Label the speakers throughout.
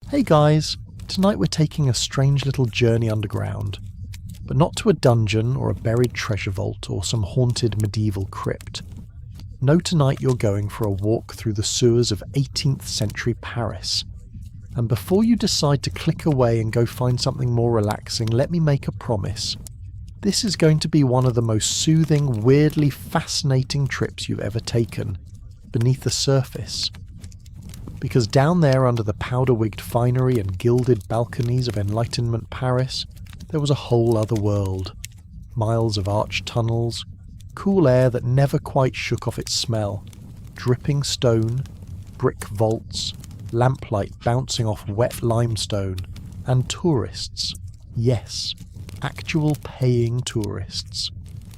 Speaker 1: Hey guys, tonight we're taking a strange little journey underground, but not to a dungeon or a buried treasure vault or some haunted medieval crypt. No, tonight you're going for a walk through the sewers of 18th century Paris. And before you decide to click away and go find something more relaxing, let me make a promise. This is going to be one of the most soothing, weirdly fascinating trips you've ever taken, beneath the surface. Because down there under the powder-wigged finery and gilded balconies of Enlightenment Paris, there was a whole other world. Miles of arched tunnels, cool air that never quite shook off its smell, dripping stone, brick vaults, lamplight bouncing off wet limestone, and tourists. Yes, actual paying tourists.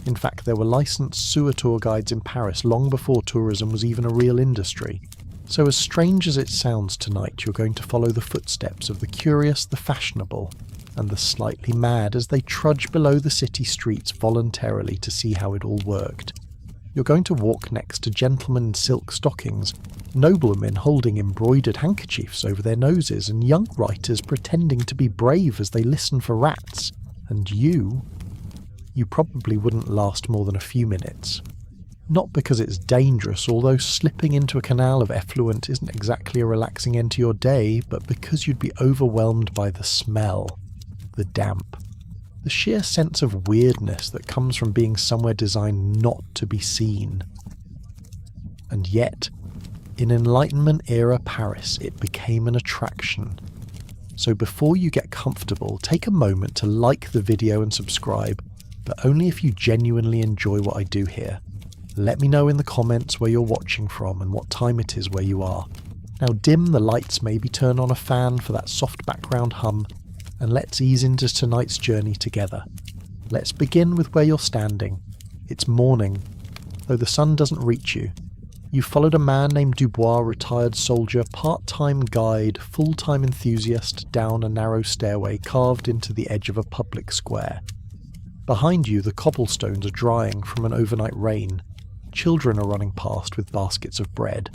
Speaker 1: In fact, there were licensed sewer tour guides in Paris long before tourism was even a real industry. So as strange as it sounds tonight, you're going to follow the footsteps of the curious, the fashionable, and the slightly mad as they trudge below the city streets voluntarily to see how it all worked. You're going to walk next to gentlemen in silk stockings, noblemen holding embroidered handkerchiefs over their noses, and young writers pretending to be brave as they listen for rats. And you probably wouldn't last more than a few minutes. Not because it's dangerous, although slipping into a canal of effluent isn't exactly a relaxing end to your day, but because you'd be overwhelmed by the smell, the damp, the sheer sense of weirdness that comes from being somewhere designed not to be seen. And yet, in Enlightenment-era Paris, it became an attraction. So before you get comfortable, take a moment to like the video and subscribe, but only if you genuinely enjoy what I do here. Let me know in the comments where you're watching from and what time it is where you are. Now dim the lights, maybe turn on a fan for that soft background hum, and let's ease into tonight's journey together. Let's begin with where you're standing. It's morning, though the sun doesn't reach you. You followed a man named Dubois, retired soldier, part-time guide, full-time enthusiast, down a narrow stairway carved into the edge of a public square. Behind you, the cobblestones are drying from an overnight rain. Children are running past with baskets of bread.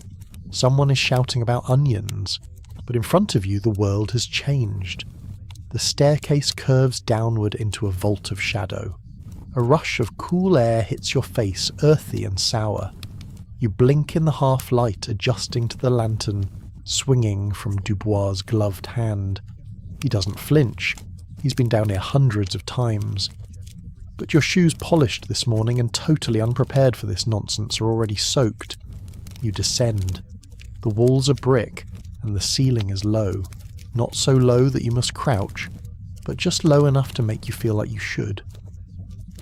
Speaker 1: Someone is shouting about onions. But in front of you, the world has changed. The staircase curves downward into a vault of shadow. A rush of cool air hits your face, earthy and sour. You blink in the half-light, adjusting to the lantern, swinging from Dubois' gloved hand. He doesn't flinch. He's been down here hundreds of times. But your shoes polished this morning and totally unprepared for this nonsense are already soaked. You descend. The walls are brick, and the ceiling is low. Not so low that you must crouch, but just low enough to make you feel like you should.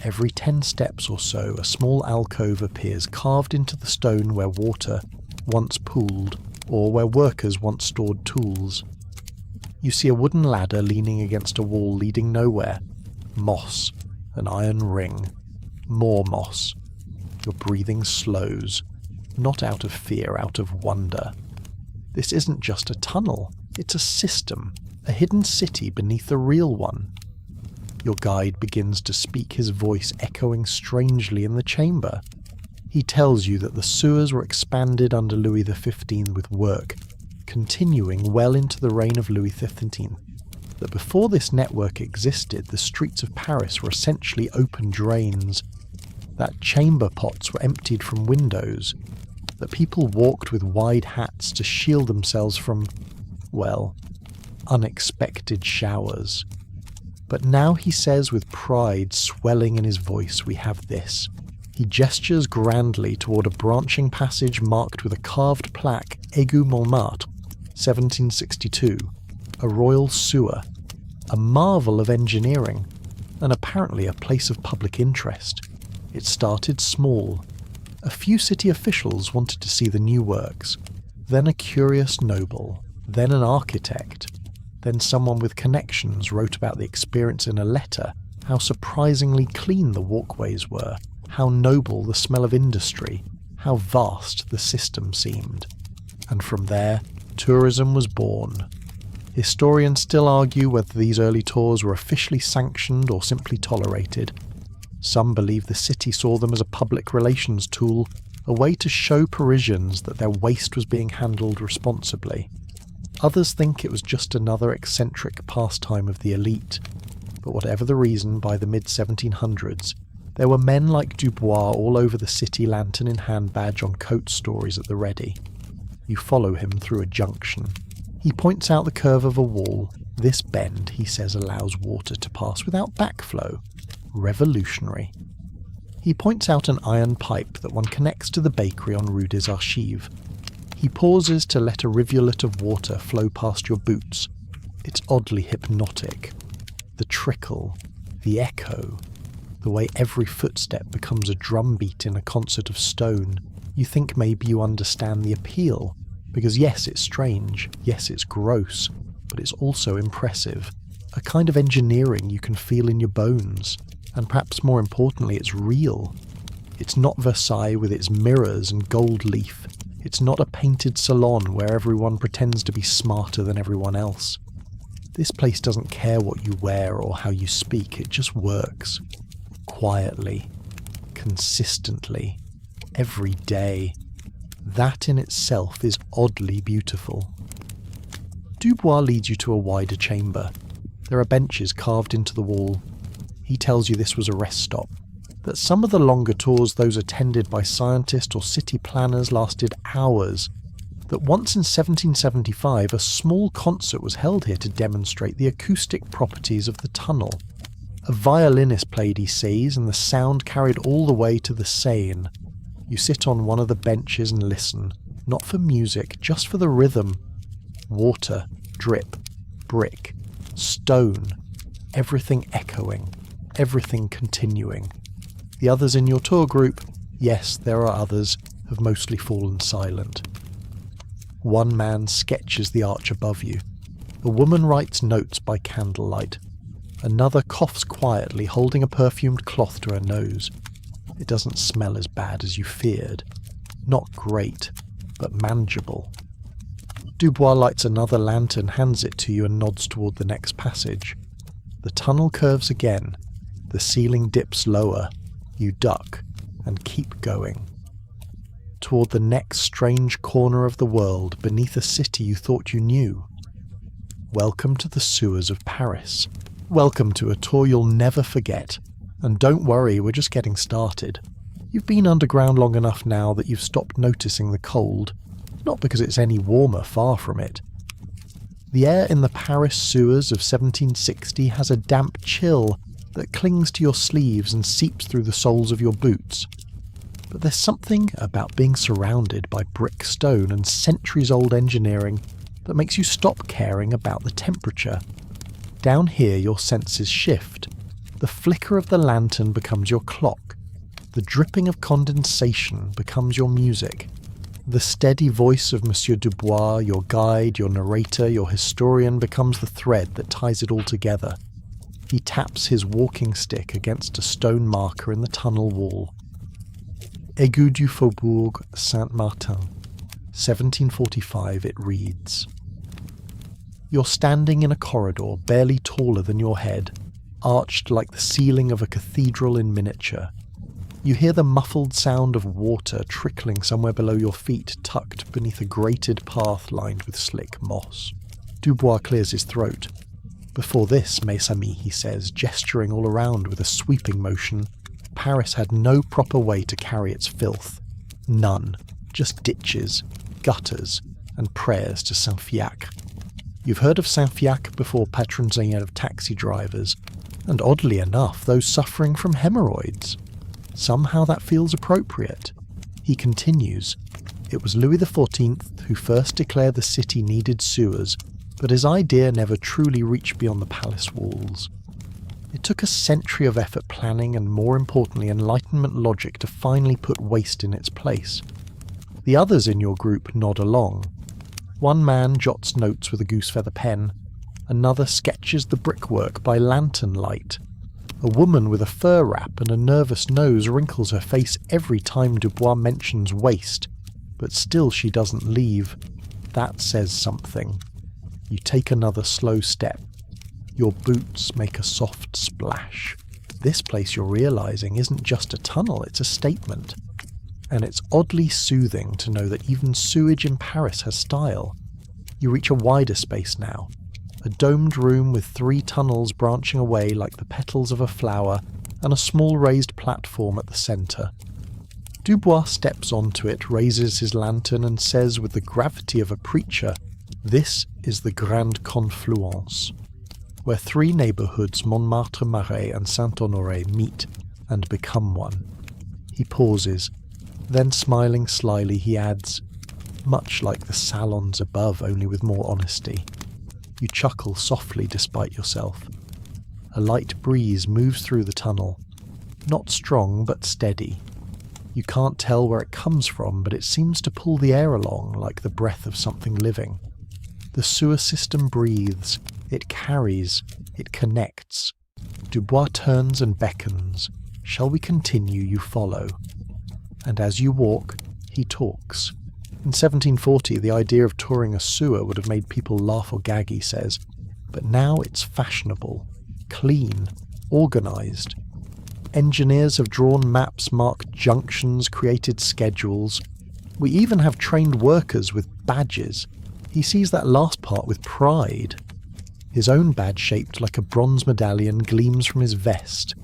Speaker 1: Every 10 steps or so, a small alcove appears carved into the stone where water once pooled, or where workers once stored tools. You see a wooden ladder leaning against a wall leading nowhere. Moss. An iron ring. More moss. Your breathing slows. Not out of fear, out of wonder. This isn't just a tunnel. It's a system. A hidden city beneath a real one. Your guide begins to speak, his voice echoing strangely in the chamber. He tells you that the sewers were expanded under Louis XV with work, continuing well into the reign of Louis XV. That before this network existed, the streets of Paris were essentially open drains, that chamber pots were emptied from windows, that people walked with wide hats to shield themselves from, well, unexpected showers. But now he says with pride swelling in his voice, we have this. He gestures grandly toward a branching passage marked with a carved plaque, Égout Montmartre, 1762, a royal sewer. A marvel of engineering, and apparently a place of public interest. It started small. A few city officials wanted to see the new works, then a curious noble, then an architect, then someone with connections wrote about the experience in a letter, how surprisingly clean the walkways were, how noble the smell of industry, how vast the system seemed. And from there, tourism was born. Historians still argue whether these early tours were officially sanctioned or simply tolerated. Some believe the city saw them as a public relations tool, a way to show Parisians that their waste was being handled responsibly. Others think it was just another eccentric pastime of the elite. But whatever the reason, by the mid-1700s, there were men like Dubois all over the city, lantern-in-hand badge on coat stories at the ready. You follow him through a junction. He points out the curve of a wall. This bend, he says, allows water to pass without backflow. Revolutionary. He points out an iron pipe that one connects to the bakery on Rue des Archives. He pauses to let a rivulet of water flow past your boots. It's oddly hypnotic. The trickle, the echo, the way every footstep becomes a drumbeat in a concert of stone. You think maybe you understand the appeal, because yes, it's strange, yes, it's gross, but it's also impressive. A kind of engineering you can feel in your bones, and perhaps more importantly, it's real. It's not Versailles with its mirrors and gold leaf. It's not a painted salon where everyone pretends to be smarter than everyone else. This place doesn't care what you wear or how you speak, it just works. Quietly, consistently, every day. That in itself is oddly beautiful. Dubois leads you to a wider chamber. There are benches carved into the wall. He tells you this was a rest stop, that some of the longer tours, those attended by scientists or city planners, lasted hours, that once in 1775 a small concert was held here to demonstrate the acoustic properties of the tunnel. A violinist played, he says, and the sound carried all the way to the Seine. You sit on one of the benches and listen, not for music, just for the rhythm. Water, drip, brick, stone, everything echoing, everything continuing. The others in your tour group, yes, there are others, have mostly fallen silent. One man sketches the arch above you. A woman writes notes by candlelight. Another coughs quietly, holding a perfumed cloth to her nose. It doesn't smell as bad as you feared. Not great, but manageable. Dubois lights another lantern, hands it to you and nods toward the next passage. The tunnel curves again. The ceiling dips lower. You duck and keep going. Toward the next strange corner of the world, beneath a city you thought you knew. Welcome to the sewers of Paris. Welcome to a tour you'll never forget. And don't worry, we're just getting started. You've been underground long enough now that you've stopped noticing the cold. Not because it's any warmer, far from it. The air in the Paris sewers of 1760 has a damp chill that clings to your sleeves and seeps through the soles of your boots. But there's something about being surrounded by brick, stone and centuries-old engineering that makes you stop caring about the temperature. Down here your senses shift. The flicker of the lantern becomes your clock. The dripping of condensation becomes your music. The steady voice of Monsieur Dubois, your guide, your narrator, your historian, becomes the thread that ties it all together. He taps his walking stick against a stone marker in the tunnel wall. Égout du Faubourg Saint-Martin, 1745 it reads. You're standing in a corridor barely taller than your head, arched like the ceiling of a cathedral in miniature. You hear the muffled sound of water trickling somewhere below your feet, tucked beneath a grated path lined with slick moss. Dubois clears his throat. Before this, mes amis, he says, gesturing all around with a sweeping motion, Paris had no proper way to carry its filth. None. Just ditches, gutters, and prayers to Saint-Fiacre. You've heard of Saint-Fiacre before, patron saint of taxi drivers, and oddly enough, those suffering from hemorrhoids. Somehow that feels appropriate. He continues, it was Louis XIV who first declared the city needed sewers, but his idea never truly reached beyond the palace walls. It took a century of effort planning and, more importantly, Enlightenment logic to finally put waste in its place. The others in your group nod along. One man jots notes with a goosefeather pen. Another sketches the brickwork by lantern light. A woman with a fur wrap and a nervous nose wrinkles her face every time Dubois mentions waste, but still she doesn't leave. That says something. You take another slow step. Your boots make a soft splash. This place, you're realizing, isn't just a tunnel, it's a statement. And it's oddly soothing to know that even sewage in Paris has style. You reach a wider space now, a domed room with 3 tunnels branching away like the petals of a flower and a small raised platform at the centre. Dubois steps onto it, raises his lantern and says with the gravity of a preacher, "This is the Grande Confluence, where 3 neighbourhoods, Montmartre, Marais and Saint-Honoré, meet and become one." He pauses, then smiling slyly he adds, "Much like the salons above, only with more honesty." You chuckle softly despite yourself. A light breeze moves through the tunnel, not strong but steady. You can't tell where it comes from, but it seems to pull the air along like the breath of something living. The sewer system breathes, it carries, it connects. Dubois turns and beckons. "Shall we continue?" You follow. And as you walk, he talks. In 1740, the idea of touring a sewer would have made people laugh or gag, he says. But now it's fashionable, clean, organised. Engineers have drawn maps, marked junctions, created schedules. We even have trained workers with badges. He sees that last part with pride. His own badge, shaped like a bronze medallion, gleams from his vest.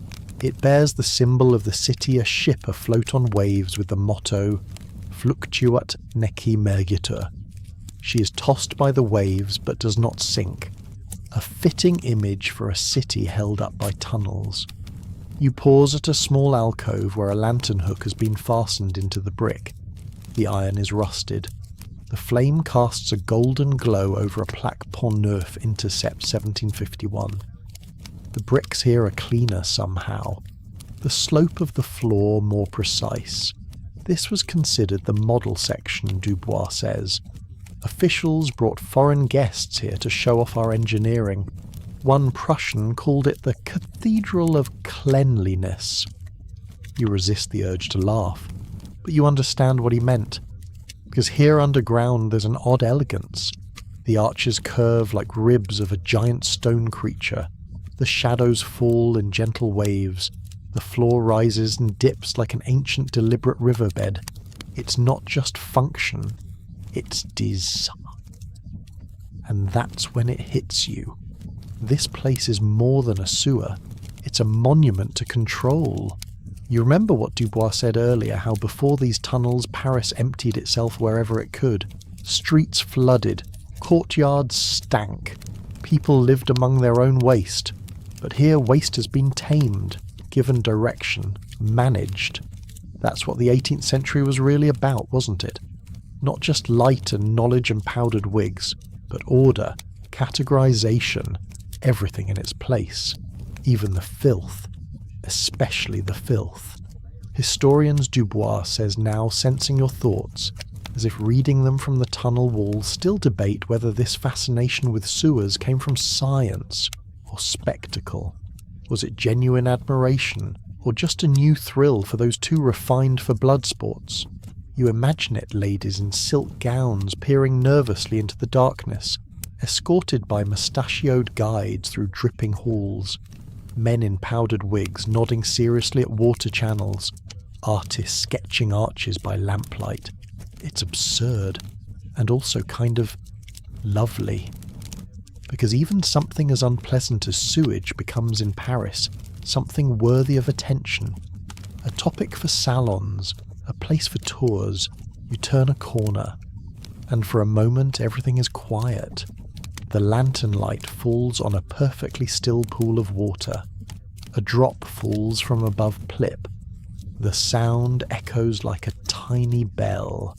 Speaker 1: It bears the symbol of the city, a ship afloat on waves with the motto, "Fluctuat neque mergitur." She is tossed by the waves but does not sink. A fitting image for a city held up by tunnels. You pause at a small alcove where a lantern hook has been fastened into the brick. The iron is rusted. The flame casts a golden glow over a plaque Pont Neuf Intercept 1751. The bricks here are cleaner somehow. The slope of the floor more precise. This was considered the model section, Dubois says. Officials brought foreign guests here to show off our engineering. One Prussian called it the Cathedral of Cleanliness. You resist the urge to laugh, but you understand what he meant. Because here underground there's an odd elegance. The arches curve like ribs of a giant stone creature. The shadows fall in gentle waves. The floor rises and dips like an ancient deliberate riverbed. It's not just function, it's design. And that's when it hits you. This place is more than a sewer. It's a monument to control. You remember what Dubois said earlier, how before these tunnels Paris emptied itself wherever it could. Streets flooded, courtyards stank, people lived among their own waste. But here waste has been tamed, given direction, managed. That's what the 18th century was really about, wasn't it? Not just light and knowledge and powdered wigs, but order, categorization, everything in its place, even the filth, especially the filth. Historians, Dubois says, now sensing your thoughts, as if reading them from the tunnel walls, still debate whether this fascination with sewers came from science or spectacle. Was it genuine admiration, or just a new thrill for those too refined for blood sports? You imagine it, ladies in silk gowns peering nervously into the darkness, escorted by mustachioed guides through dripping halls, men in powdered wigs nodding seriously at water channels, artists sketching arches by lamplight. It's absurd, and also kind of lovely. Because even something as unpleasant as sewage becomes in Paris something worthy of attention. A topic for salons, a place for tours. You turn a corner, and for a moment everything is quiet. The lantern light falls on a perfectly still pool of water. A drop falls from above Plip. The sound echoes like a tiny bell.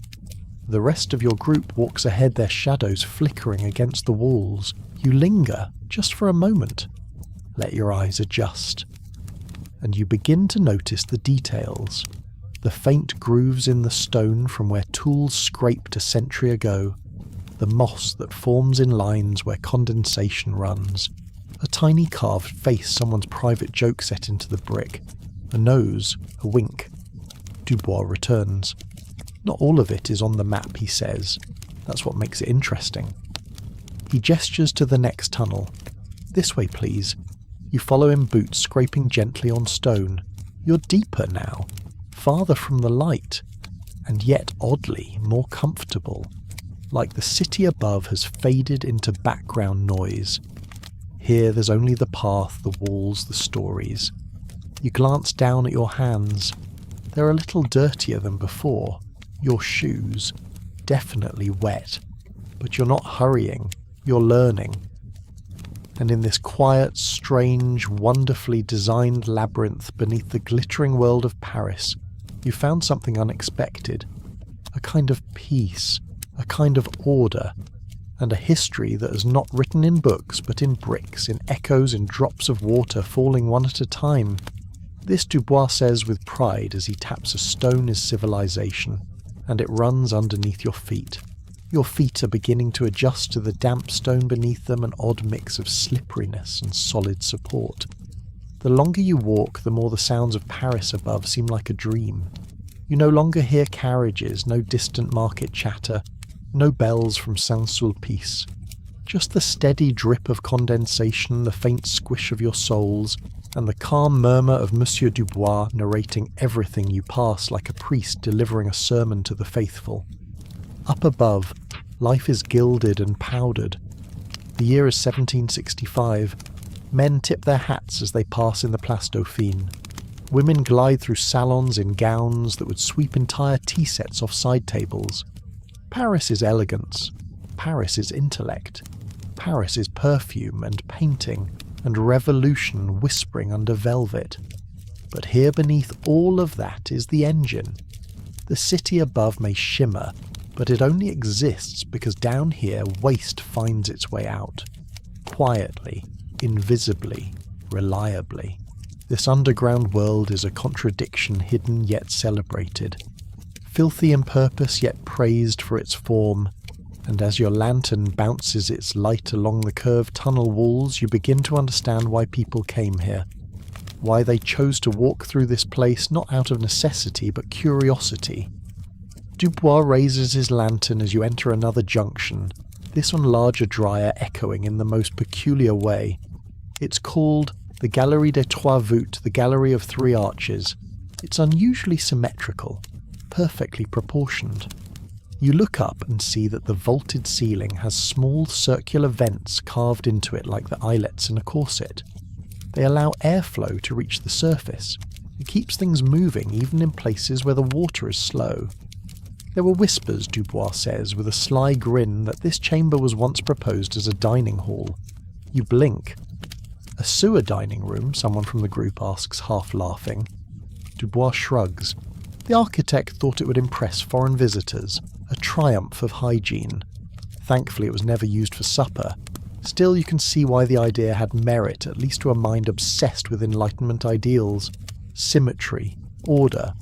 Speaker 1: The rest of your group walks ahead, their shadows flickering against the walls. You linger, just for a moment. Let your eyes adjust. And you begin to notice the details. The faint grooves in the stone from where tools scraped a century ago. The moss that forms in lines where condensation runs. A tiny carved face someone's private joke set into the brick. A nose, a wink. Dubois returns. Not all of it is on the map, he says. That's what makes it interesting. He gestures to the next tunnel. This way, please. You follow in boots scraping gently on stone. You're deeper now, farther from the light, and yet oddly more comfortable. like the city above has faded into background noise. Here there's only the path, the walls, the stories. You glance down at your hands. They're a little dirtier than before. Your shoes, definitely wet. But you're not hurrying, you're learning. And in this quiet, strange, wonderfully designed labyrinth beneath the glittering world of Paris, you found something unexpected. A kind of peace, a kind of order, and a history that is not written in books but in bricks, in echoes, in drops of water falling one at a time. This Dubois says with pride as he taps a stone is civilization, and it runs underneath your feet. Your feet are beginning to adjust to the damp stone beneath them, an odd mix of slipperiness and solid support. The longer you walk, the more the sounds of Paris above seem like a dream. You no longer hear carriages, no distant market chatter, no bells from Saint-Sulpice. Just the steady drip of condensation, the faint squish of your soles, and the calm murmur of Monsieur Dubois narrating everything you pass like a priest delivering a sermon to the faithful. Up above, life is gilded and powdered. The year is 1765. Men tip their hats as they pass in the Place Dauphine. Women glide through salons in gowns that would sweep entire tea sets off side tables. Paris is elegance. Paris is intellect. Paris is perfume and painting and revolution whispering under velvet. But here beneath all of that is the engine. The city above may shimmer, but it only exists because down here waste finds its way out. Quietly, invisibly, reliably. This underground world is a contradiction hidden yet celebrated. Filthy in purpose yet praised for its form, and as your lantern bounces its light along the curved tunnel walls, you begin to understand why people came here. Why they chose to walk through this place not out of necessity but curiosity. Dubois raises his lantern as you enter another junction, this one larger, drier, echoing in the most peculiar way. It's called the Galerie des Trois Voûtes, the Gallery of Three Arches. It's unusually symmetrical, perfectly proportioned. You look up and see that the vaulted ceiling has small circular vents carved into it like the eyelets in a corset. They allow airflow to reach the surface. It keeps things moving even in places where the water is slow. There were whispers, Dubois says, with a sly grin, that this chamber was once proposed as a dining hall. You blink. A sewer dining room, someone from the group asks, half laughing. Dubois shrugs. The architect thought it would impress foreign visitors, a triumph of hygiene. Thankfully it was never used for supper. Still, you can see why the idea had merit, at least to a mind obsessed with Enlightenment ideals. Symmetry, order,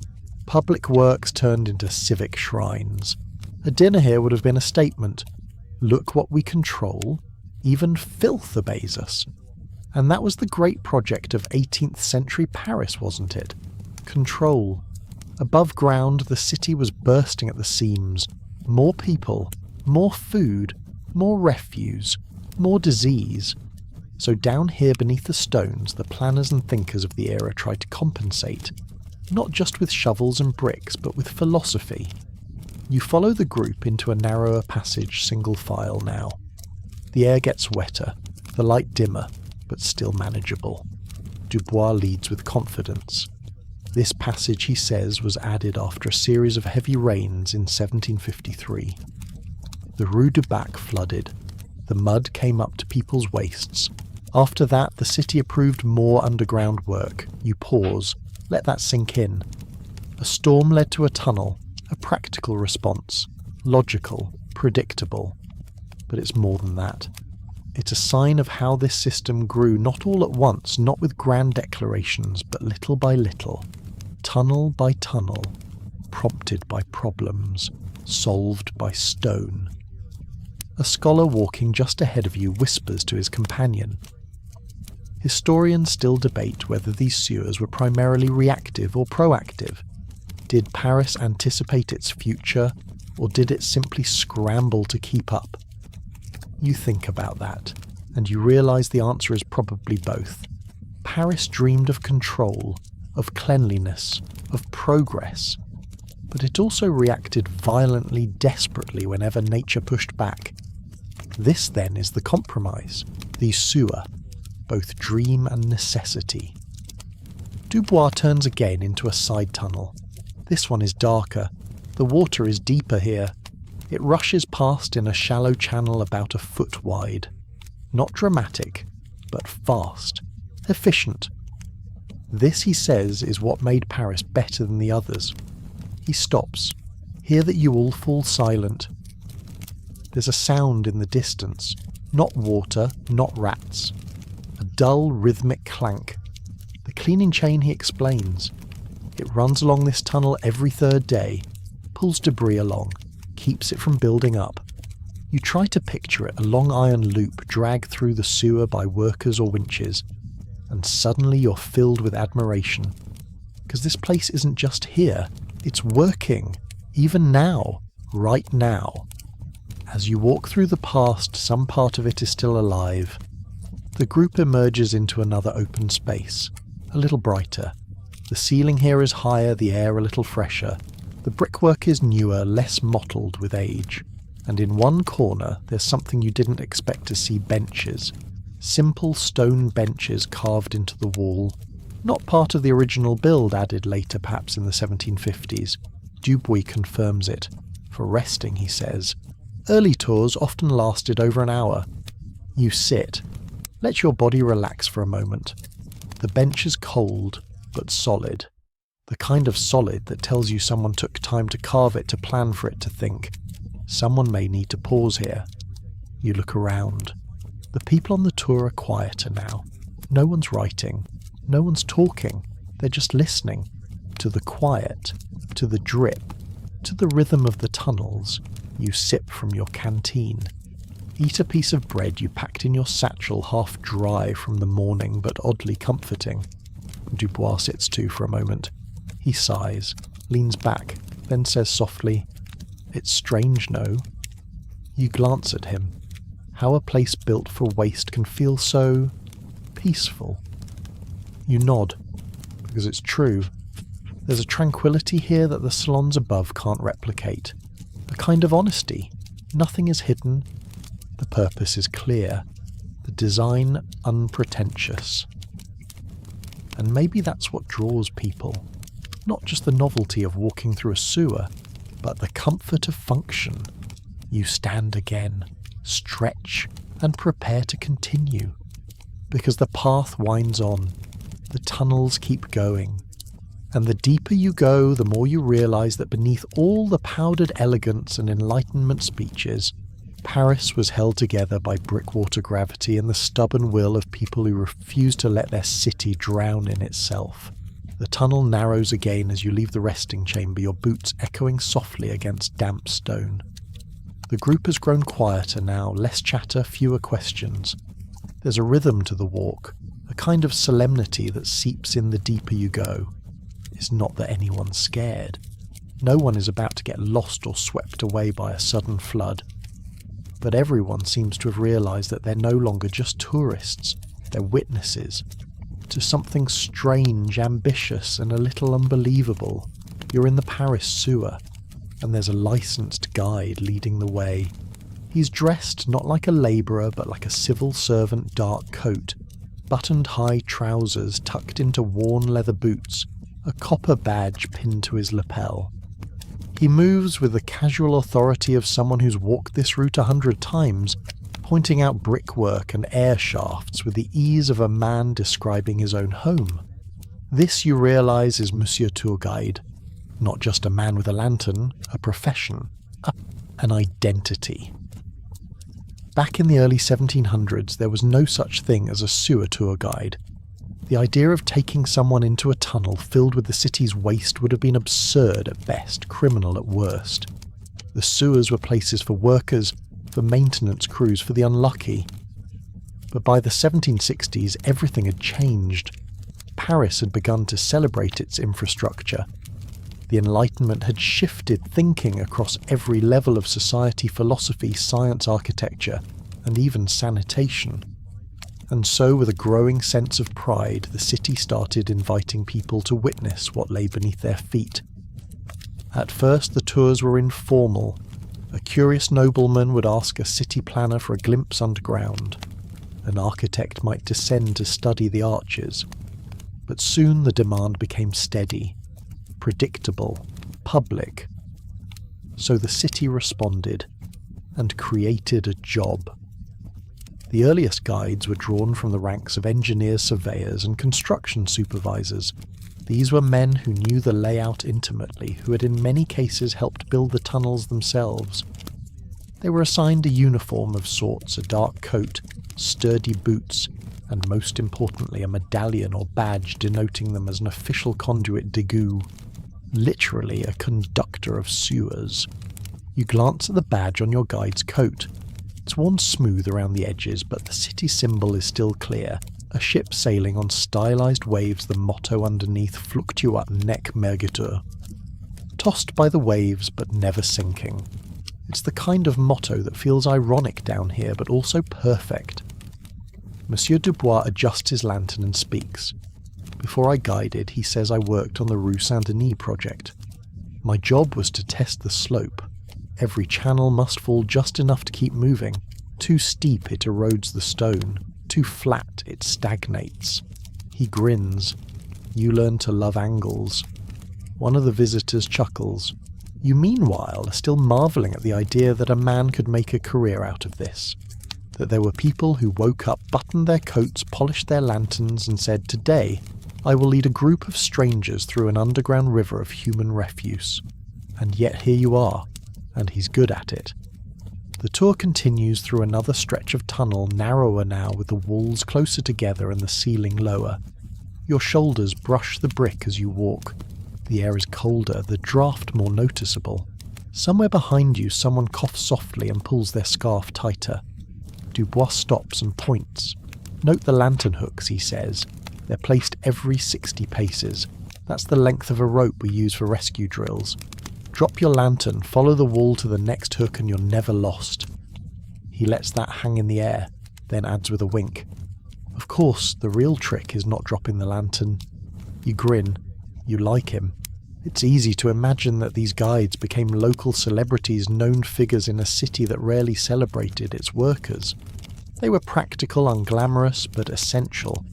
Speaker 1: public works turned into civic shrines. A dinner here would have been a statement. Look what we control. Even filth obeys us. And that was the great project of 18th century Paris, wasn't it? Control. Above ground, the city was bursting at the seams. More people, more food, more refuse, more disease. So down here beneath the stones, the planners and thinkers of the era tried to compensate. Not just with shovels and bricks, but with philosophy. You follow the group into a narrower passage, single file now. The air gets wetter, the light dimmer, but still manageable. Dubois leads with confidence. This passage, he says, was added after a series of heavy rains in 1753. The Rue du Bac flooded. The mud came up to people's waists. After that, the city approved more underground work. You pause. Let that sink in. A storm led to a tunnel, a practical response, logical, predictable. But it's more than that. It's a sign of how this system grew, not all at once, not with grand declarations, but little by little, tunnel by tunnel, prompted by problems, solved by stone. A scholar walking just ahead of you whispers to his companion. Historians still debate whether these sewers were primarily reactive or proactive. Did Paris anticipate its future, or did it simply scramble to keep up? You think about that, and you realise the answer is probably both. Paris dreamed of control, of cleanliness, of progress. but it also reacted violently, desperately whenever nature pushed back. This then is the compromise, the sewer, both dream and necessity. Dubois turns again into a side tunnel. This one is darker. The water is deeper here. It rushes past in a shallow channel about a foot wide. Not dramatic, but fast, efficient. This, he says, is what made Paris better than the others. He stops. Hear that you all fall silent. There's a sound in the distance. Not water, not rats. A dull, rhythmic clank. The cleaning chain, he explains. It runs along this tunnel every third day, pulls debris along, keeps it from building up. You try to picture it, a long iron loop dragged through the sewer by workers or winches, and suddenly you're filled with admiration. Because this place isn't just here, it's working, even now, right now. As you walk through the past, some part of it is still alive. The group emerges into another open space, a little brighter. The ceiling here is higher, the air a little fresher. The brickwork is newer, less mottled with age. And in one corner there's something you didn't expect to see: benches. Simple stone benches carved into the wall. Not part of the original build, added later perhaps in the 1750s. Dubois confirms it. For resting, he says. Early tours often lasted over an hour. You sit. Let your body relax for a moment. The bench is cold, but solid. The kind of solid that tells you someone took time to carve it, to plan for it, to think. Someone may need to pause here. You look around. The people on the tour are quieter now. No one's writing. No one's talking. They're just listening. To the quiet. To the drip. To the rhythm of the tunnels. You sip from your canteen. Eat a piece of bread you packed in your satchel, half dry from the morning but oddly comforting. Dubois sits too for a moment. He sighs, leans back, then says softly, "It's strange, no?" You glance at him. How a place built for waste can feel so peaceful. You nod, because it's true. There's a tranquility here that the salons above can't replicate. A kind of honesty. Nothing is hidden. The purpose is clear. The design unpretentious. And maybe that's what draws people. Not just the novelty of walking through a sewer, but the comfort of function. You stand again, stretch, and prepare to continue. Because the path winds on. The tunnels keep going. And the deeper you go, the more you realise that beneath all the powdered elegance and Enlightenment speeches, Paris was held together by brickwater gravity and the stubborn will of people who refuse to let their city drown in itself. The tunnel narrows again as you leave the resting chamber, your boots echoing softly against damp stone. The group has grown quieter now, less chatter, fewer questions. There's a rhythm to the walk, a kind of solemnity that seeps in the deeper you go. It's not that anyone's scared. No one is about to get lost or swept away by a sudden flood. But everyone seems to have realised that they're no longer just tourists, they're witnesses to something strange, ambitious, and a little unbelievable. You're in the Paris sewer, and there's a licensed guide leading the way. He's dressed not like a labourer, but like a civil servant, dark coat, buttoned high trousers tucked into worn leather boots, a copper badge pinned to his lapel. He moves with the casual authority of someone who's walked this route 100 times, pointing out brickwork and air shafts with the ease of a man describing his own home. This, you realise, is Monsieur Tour Guide. Not just a man with a lantern, a profession, an identity. Back in the early 1700s, there was no such thing as a sewer tour guide. The idea of taking someone into a tunnel filled with the city's waste would have been absurd at best, criminal at worst. The sewers were places for workers, for maintenance crews, for the unlucky. But by the 1760s, everything had changed. Paris had begun to celebrate its infrastructure. The Enlightenment had shifted thinking across every level of society, philosophy, science, architecture, and even sanitation. And so, with a growing sense of pride, the city started inviting people to witness what lay beneath their feet. At first the tours were informal. A curious nobleman would ask a city planner for a glimpse underground. An architect might descend to study the arches. But soon the demand became steady, predictable, public. So the city responded and created a job. The earliest guides were drawn from the ranks of engineers, surveyors, and construction supervisors. These were men who knew the layout intimately, who had in many cases helped build the tunnels themselves. They were assigned a uniform of sorts, a dark coat, sturdy boots, and most importantly a medallion or badge denoting them as an official conduit d'égout, literally a conductor of sewers. You glance at the badge on your guide's coat. It's worn smooth around the edges, but the city symbol is still clear. A ship sailing on stylized waves, the motto underneath Fluctuat nec mergitur. Tossed by the waves, but never sinking. It's the kind of motto that feels ironic down here, but also perfect. Monsieur Dubois adjusts his lantern and speaks. Before I guided, he says I worked on the Rue Saint-Denis project. My job was to test the slope. Every channel must fall just enough to keep moving. Too steep, it erodes the stone. Too flat, it stagnates. He grins. You learn to love angles. One of the visitors chuckles. You meanwhile are still marvelling at the idea that a man could make a career out of this. That there were people who woke up, buttoned their coats, polished their lanterns, and said, "Today, I will lead a group of strangers through an underground river of human refuse." And yet here you are, and he's good at it. The tour continues through another stretch of tunnel, narrower now with the walls closer together and the ceiling lower. Your shoulders brush the brick as you walk. The air is colder, the draft more noticeable. Somewhere behind you, someone coughs softly and pulls their scarf tighter. Dubois stops and points. Note the lantern hooks, he says. They're placed every 60 paces. That's the length of a rope we use for rescue drills. Drop your lantern, follow the wall to the next hook, and you're never lost. He lets that hang in the air, then adds with a wink. Of course, the real trick is not dropping the lantern. You grin. You like him. It's easy to imagine that these guides became local celebrities, known figures in a city that rarely celebrated its workers. They were practical, unglamorous, but essential.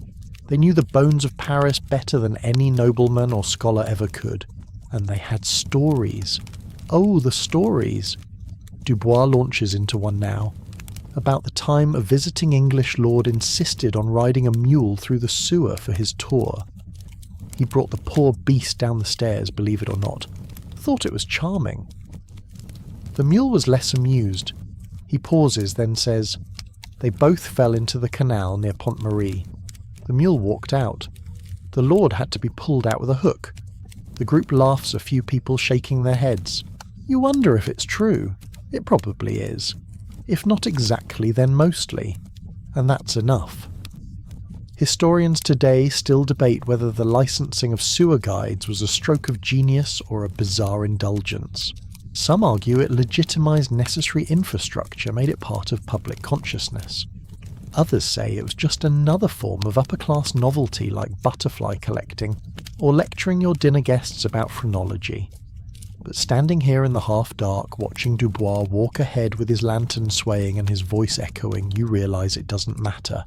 Speaker 1: They knew the bones of Paris better than any nobleman or scholar ever could. And they had stories. Oh, the stories! Dubois launches into one now. About the time a visiting English lord insisted on riding a mule through the sewer for his tour. He brought the poor beast down the stairs, believe it or not. Thought it was charming. The mule was less amused. He pauses, then says, "They both fell into the canal near Pont Marie. The mule walked out. The lord had to be pulled out with a hook." The group laughs, a few people shaking their heads. You wonder if it's true. It probably is. If not exactly, then mostly. And that's enough. Historians today still debate whether the licensing of sewer guides was a stroke of genius or a bizarre indulgence. Some argue it legitimized necessary infrastructure, made it part of public consciousness. Others say it was just another form of upper-class novelty like butterfly collecting or lecturing your dinner guests about phrenology. But standing here in the half-dark, watching Dubois walk ahead with his lantern swaying and his voice echoing, you realise it doesn't matter.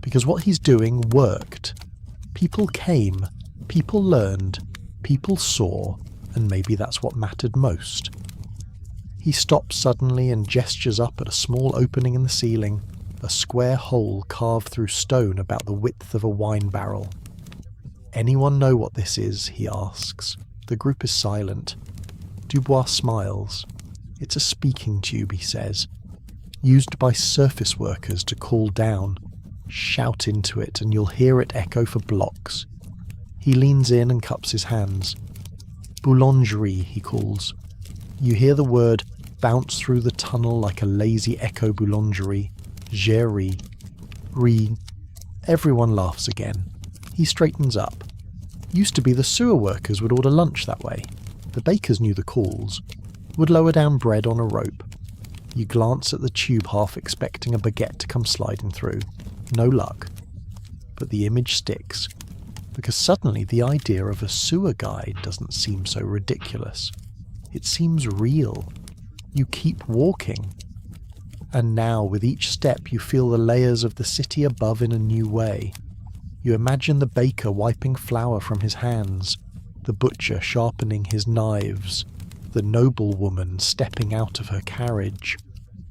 Speaker 1: Because what he's doing worked. People came, people learned, people saw, and maybe that's what mattered most. He stops suddenly and gestures up at a small opening in the ceiling, a square hole carved through stone about the width of a wine barrel. "Anyone know what this is?" he asks. The group is silent. Dubois smiles. "It's a speaking tube," he says, "used by surface workers to call down. Shout into it and you'll hear it echo for blocks." He leans in and cups his hands. "Boulangerie," he calls. You hear the word bounce through the tunnel like a lazy echo. Boulangerie. Gérie. Re. Everyone laughs again. He straightens up. Used to be the sewer workers would order lunch that way. The bakers knew the calls. Would lower down bread on a rope. You glance at the tube, half expecting a baguette to come sliding through. No luck. But the image sticks. because suddenly the idea of a sewer guide doesn't seem so ridiculous. It seems real. You keep walking. And now, with each step, you feel the layers of the city above in a new way. You imagine the baker wiping flour from his hands, the butcher sharpening his knives, the noblewoman stepping out of her carriage,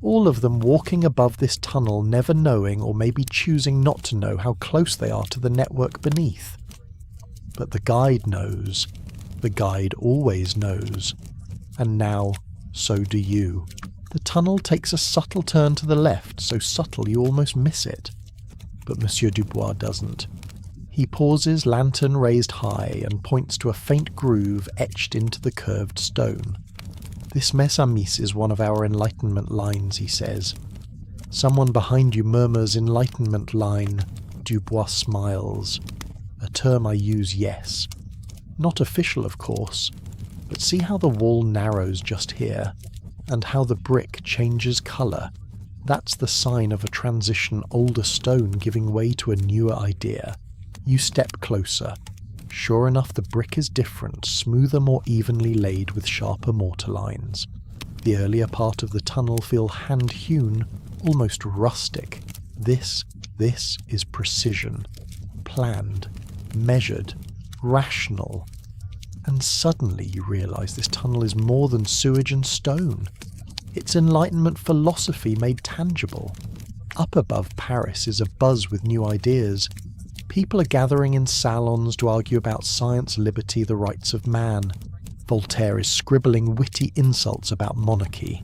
Speaker 1: all of them walking above this tunnel, never knowing or maybe choosing not to know how close they are to the network beneath. But the guide knows. The guide always knows. And now, so do you. The tunnel takes a subtle turn to the left, so subtle you almost miss it. But Monsieur Dubois doesn't. He pauses, lantern raised high, and points to a faint groove etched into the curved stone. "This, mes amis, is one of our Enlightenment lines," he says. Someone behind you murmurs Enlightenment line. Dubois smiles. A term I use, yes. Not official, of course, but see how the wall narrows just here, and how the brick changes colour. That's the sign of a transition, older stone giving way to a newer idea. You step closer. Sure enough, the brick is different, smoother, more evenly laid with sharper mortar lines. The earlier part of the tunnel feels hand-hewn, almost rustic. This is precision. Planned, measured, rational. And suddenly you realise this tunnel is more than sewage and stone. It's Enlightenment philosophy made tangible. Up above Paris is a buzz with new ideas. People are gathering in salons to argue about science, liberty, the rights of man. Voltaire is scribbling witty insults about monarchy.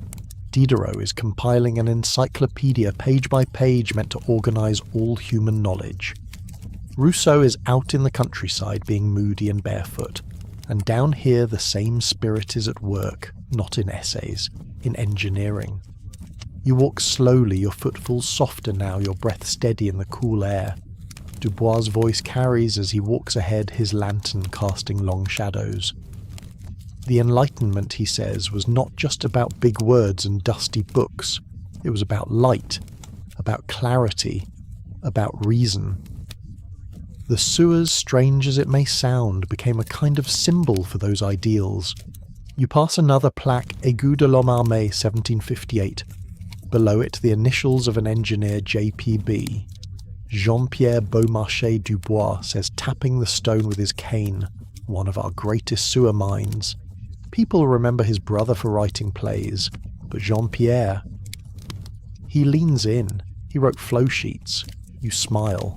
Speaker 1: Diderot is compiling an encyclopedia page by page meant to organise all human knowledge. Rousseau is out in the countryside being moody and barefoot. And down here the same spirit is at work, not in essays, in engineering. You walk slowly, your footfalls softer now, your breath steady in the cool air. Dubois' voice carries as he walks ahead, his lantern casting long shadows. The Enlightenment, he says, was not just about big words and dusty books. It was about light, about clarity, about reason. The sewers, strange as it may sound, became a kind of symbol for those ideals. You pass another plaque, Égout de l'Homme Armé, 1758. Below it, the initials of an engineer, JPB. Jean-Pierre Beaumarchais Dubois, says, tapping the stone with his cane, one of our greatest sewer minds. People remember his brother for writing plays, but Jean-Pierre... He leans in. He wrote flow sheets. You smile.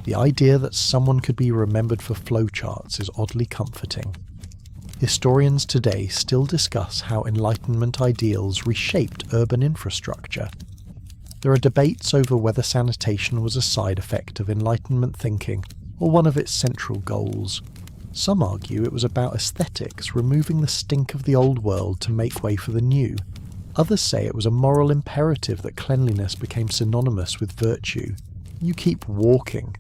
Speaker 1: The idea that someone could be remembered for flowcharts is oddly comforting. Historians today still discuss how Enlightenment ideals reshaped urban infrastructure. There are debates over whether sanitation was a side effect of Enlightenment thinking or one of its central goals. Some argue it was about aesthetics, removing the stink of the old world to make way for the new. Others say it was a moral imperative that cleanliness became synonymous with virtue. You keep walking.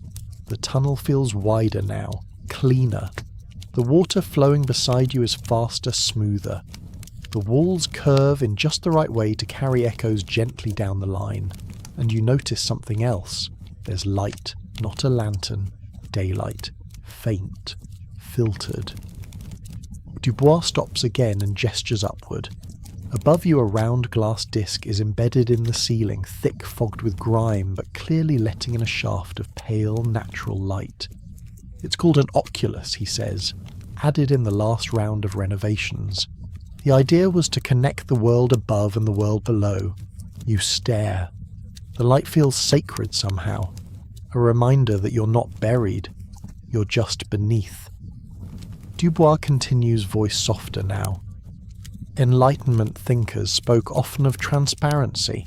Speaker 1: The tunnel feels wider now, cleaner. The water flowing beside you is faster, smoother. The walls curve in just the right way to carry echoes gently down the line. And you notice something else. There's light, not a lantern. Daylight. Faint. Filtered. Dubois stops again and gestures upward. Above you a round glass disc is embedded in the ceiling, thick, fogged with grime, but clearly letting in a shaft of pale, natural light. It's called an oculus, he says, added in the last round of renovations. The idea was to connect the world above and the world below. You stare. The light feels sacred somehow, a reminder that you're not buried, you're just beneath. Dubois continues, voice softer now. Enlightenment thinkers spoke often of transparency,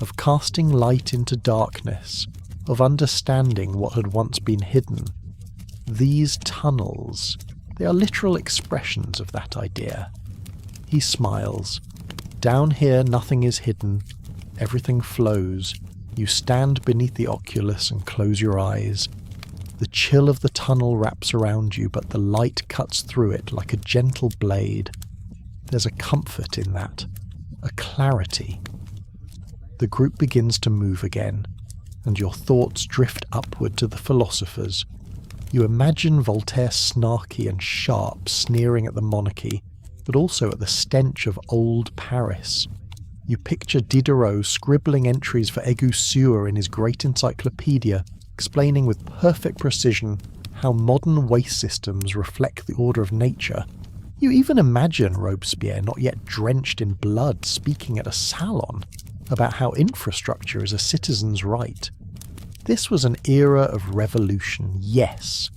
Speaker 1: of casting light into darkness, of understanding what had once been hidden. These tunnels, they are literal expressions of that idea. He smiles. Down here nothing is hidden, everything flows. You stand beneath the oculus and close your eyes. The chill of the tunnel wraps around you, but the light cuts through it like a gentle blade. There's a comfort in that, a clarity. The group begins to move again, and your thoughts drift upward to the philosophers. You imagine Voltaire snarky and sharp, sneering at the monarchy, but also at the stench of old Paris. You picture Diderot scribbling entries for Égout in his great encyclopedia, explaining with perfect precision how modern waste systems reflect the order of nature. You even imagine Robespierre, not yet drenched in blood, speaking at a salon about how infrastructure is a citizen's right. This was an era of revolution, yes,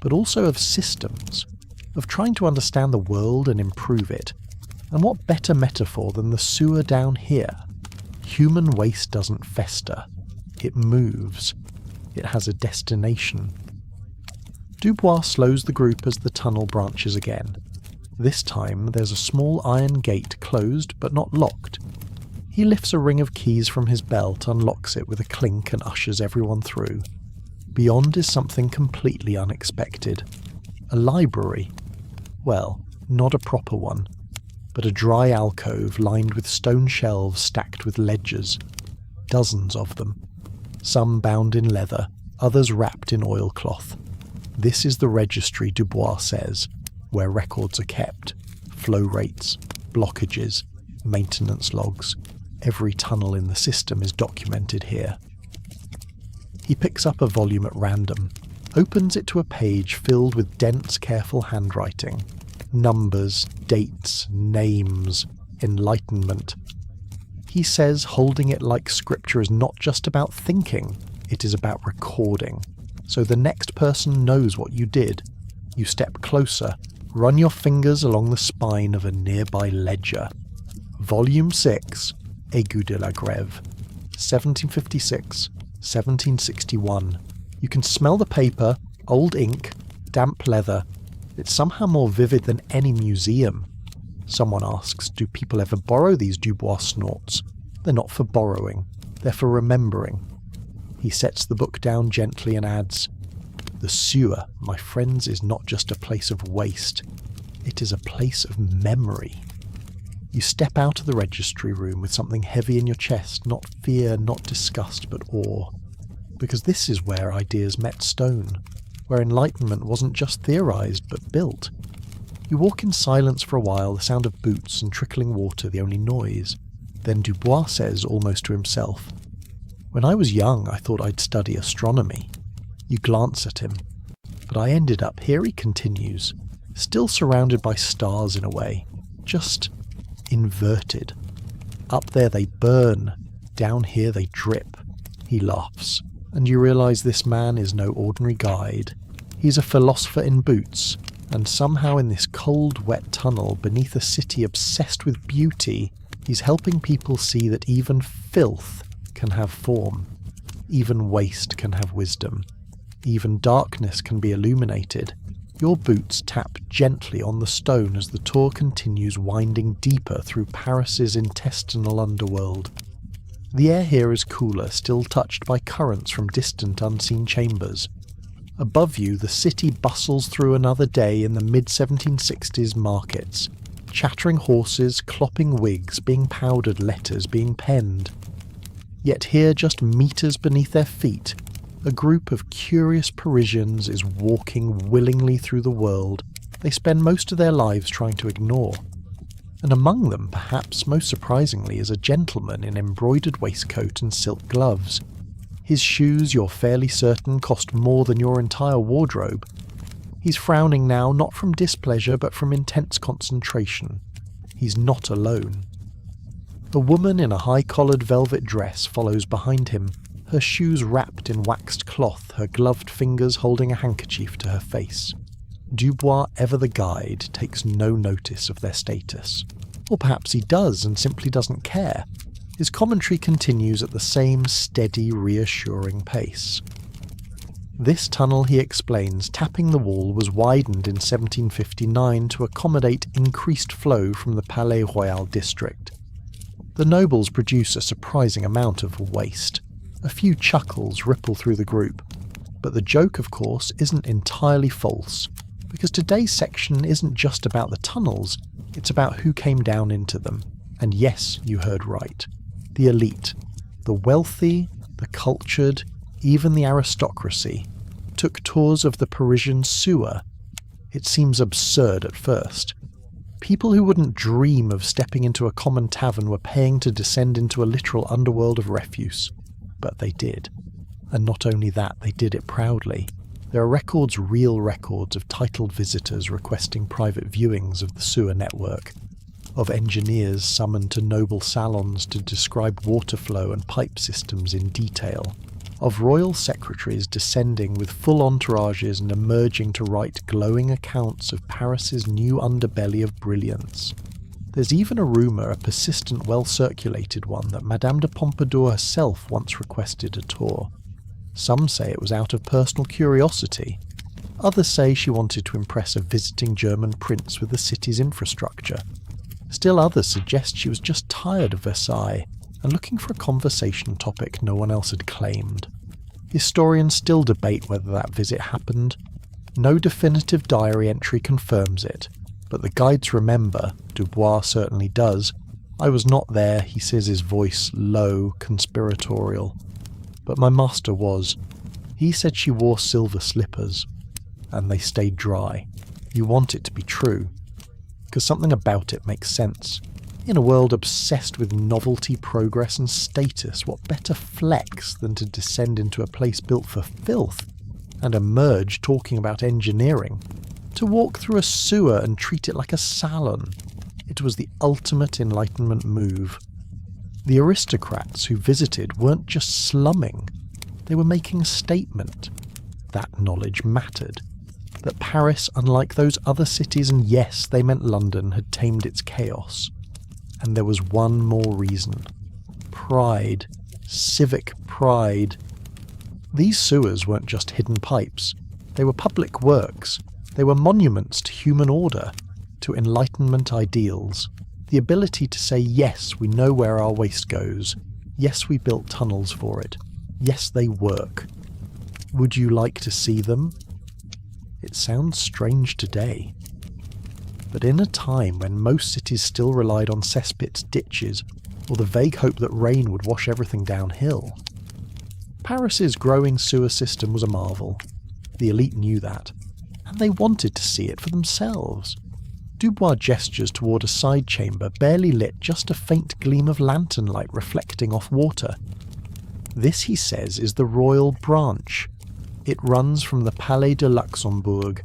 Speaker 1: but also of systems, of trying to understand the world and improve it. And what better metaphor than the sewer down here? Human waste doesn't fester. It moves. It has a destination. Dubois slows the group as the tunnel branches again. This time there's a small iron gate closed but not locked. He lifts a ring of keys from his belt, unlocks it with a clink and ushers everyone through. Beyond is something completely unexpected. A library. Well, not a proper one, but a dry alcove lined with stone shelves stacked with ledgers. Dozens of them. Some bound in leather, others wrapped in oilcloth. This is the registry, Dubois says, where records are kept. Flow rates, blockages, maintenance logs. Every tunnel in the system is documented here. He picks up a volume at random, opens it to a page filled with dense, careful handwriting. Numbers, dates, names, Enlightenment. He says holding it like scripture is not just about thinking, it is about recording. So the next person knows what you did. You step closer, run your fingers along the spine of a nearby ledger. Volume 6, Égout de la Grève, 1756, 1761. You can smell the paper, old ink, damp leather. It's somehow more vivid than any museum. Someone asks, do people ever borrow these? Dubois snorts. They're not for borrowing, they're for remembering. He sets the book down gently and adds, the sewer, my friends, is not just a place of waste. It is a place of memory. You step out of the registry room with something heavy in your chest, not fear, not disgust, but awe. Because this is where ideas met stone, where enlightenment wasn't just theorized, but built. You walk in silence for a while, the sound of boots and trickling water the only noise. Then Dubois says, almost to himself, when I was young, I thought I'd study astronomy. You glance at him. But I ended up here, he continues, still surrounded by stars in a way, just inverted. Up there they burn, down here they drip. He laughs, and you realise this man is no ordinary guide. He's a philosopher in boots, and somehow in this cold, wet tunnel beneath a city obsessed with beauty, he's helping people see that even filth can have form, even waste can have wisdom, even darkness can be illuminated. Your boots tap gently on the stone as the tour continues winding deeper through Paris's intestinal underworld. The air here is cooler, still touched by currents from distant unseen chambers. Above you, the city bustles through another day in the mid-1760s markets. Chattering horses, clopping wigs, being powdered letters, being penned. Yet here, just meters beneath their feet, a group of curious Parisians is walking willingly through the world they spend most of their lives trying to ignore. And among them, perhaps most surprisingly, is a gentleman in embroidered waistcoat and silk gloves. His shoes, you're fairly certain, cost more than your entire wardrobe. He's frowning now, not from displeasure, but from intense concentration. He's not alone. A woman in a high-collared velvet dress follows behind him, her shoes wrapped in waxed cloth, her gloved fingers holding a handkerchief to her face. Dubois, ever the guide, takes no notice of their status. Or perhaps he does and simply doesn't care. His commentary continues at the same steady, reassuring pace. This tunnel, he explains, tapping the wall, was widened in 1759 to accommodate increased flow from the Palais Royal district. The nobles produce a surprising amount of waste. A few chuckles ripple through the group. But the joke, of course, isn't entirely false, because today's section isn't just about the tunnels, it's about who came down into them. And yes, you heard right. The elite. The wealthy, the cultured, even the aristocracy. took tours of the Parisian sewer. It seems absurd at first. People who wouldn't dream of stepping into a common tavern were paying to descend into a literal underworld of refuse. But they did. And not only that, they did it proudly. There are records, real records, of titled visitors requesting private viewings of the sewer network, of engineers summoned to noble salons to describe water flow and pipe systems in detail, of royal secretaries descending with full entourages and emerging to write glowing accounts of Paris's new underbelly of brilliance. There's even a rumour, a persistent, well-circulated one, that Madame de Pompadour herself once requested a tour. Some say it was out of personal curiosity. Others say she wanted to impress a visiting German prince with the city's infrastructure. Still others suggest she was just tired of Versailles and looking for a conversation topic no one else had claimed. Historians still debate whether that visit happened. No definitive diary entry confirms it, but the guides remember, Dubois certainly does. I was not there, he says, his voice low, conspiratorial. But my master was. He said she wore silver slippers, and they stayed dry. You want it to be true, because something about it makes sense. In a world obsessed with novelty, progress and status, what better flex than to descend into a place built for filth and emerge talking about engineering? To walk through a sewer and treat it like a salon. It was the ultimate Enlightenment move. The aristocrats who visited weren't just slumming, they were making a statement. That knowledge mattered. That Paris, unlike those other cities, and yes, they meant London, had tamed its chaos. And there was one more reason. Pride. Civic pride. These sewers weren't just hidden pipes. They were public works. They were monuments to human order, to Enlightenment ideals. The ability to say, yes, we know where our waste goes. Yes, we built tunnels for it. Yes, they work. Would you like to see them? It sounds strange today. But in a time when most cities still relied on cesspits, ditches, or the vague hope that rain would wash everything downhill, Paris's growing sewer system was a marvel. The elite knew that, and they wanted to see it for themselves. Dubois gestures toward a side chamber barely lit, just a faint gleam of lantern light reflecting off water. This, he says, is the royal branch. It runs from the Palais de Luxembourg.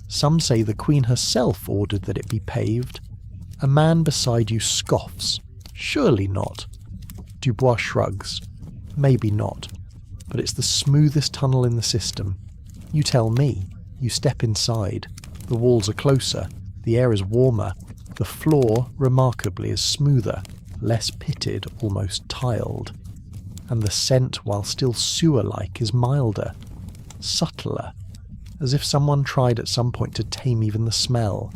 Speaker 1: Some say the Queen herself ordered that it be paved. A man beside you scoffs. Surely not. Dubois shrugs. Maybe not. But it's the smoothest tunnel in the system. You tell me. You step inside. The walls are closer. The air is warmer. The floor, remarkably, is smoother, less pitted, almost tiled. And the scent, while still sewer-like, is milder, subtler, as if someone tried at some point to tame even the smell.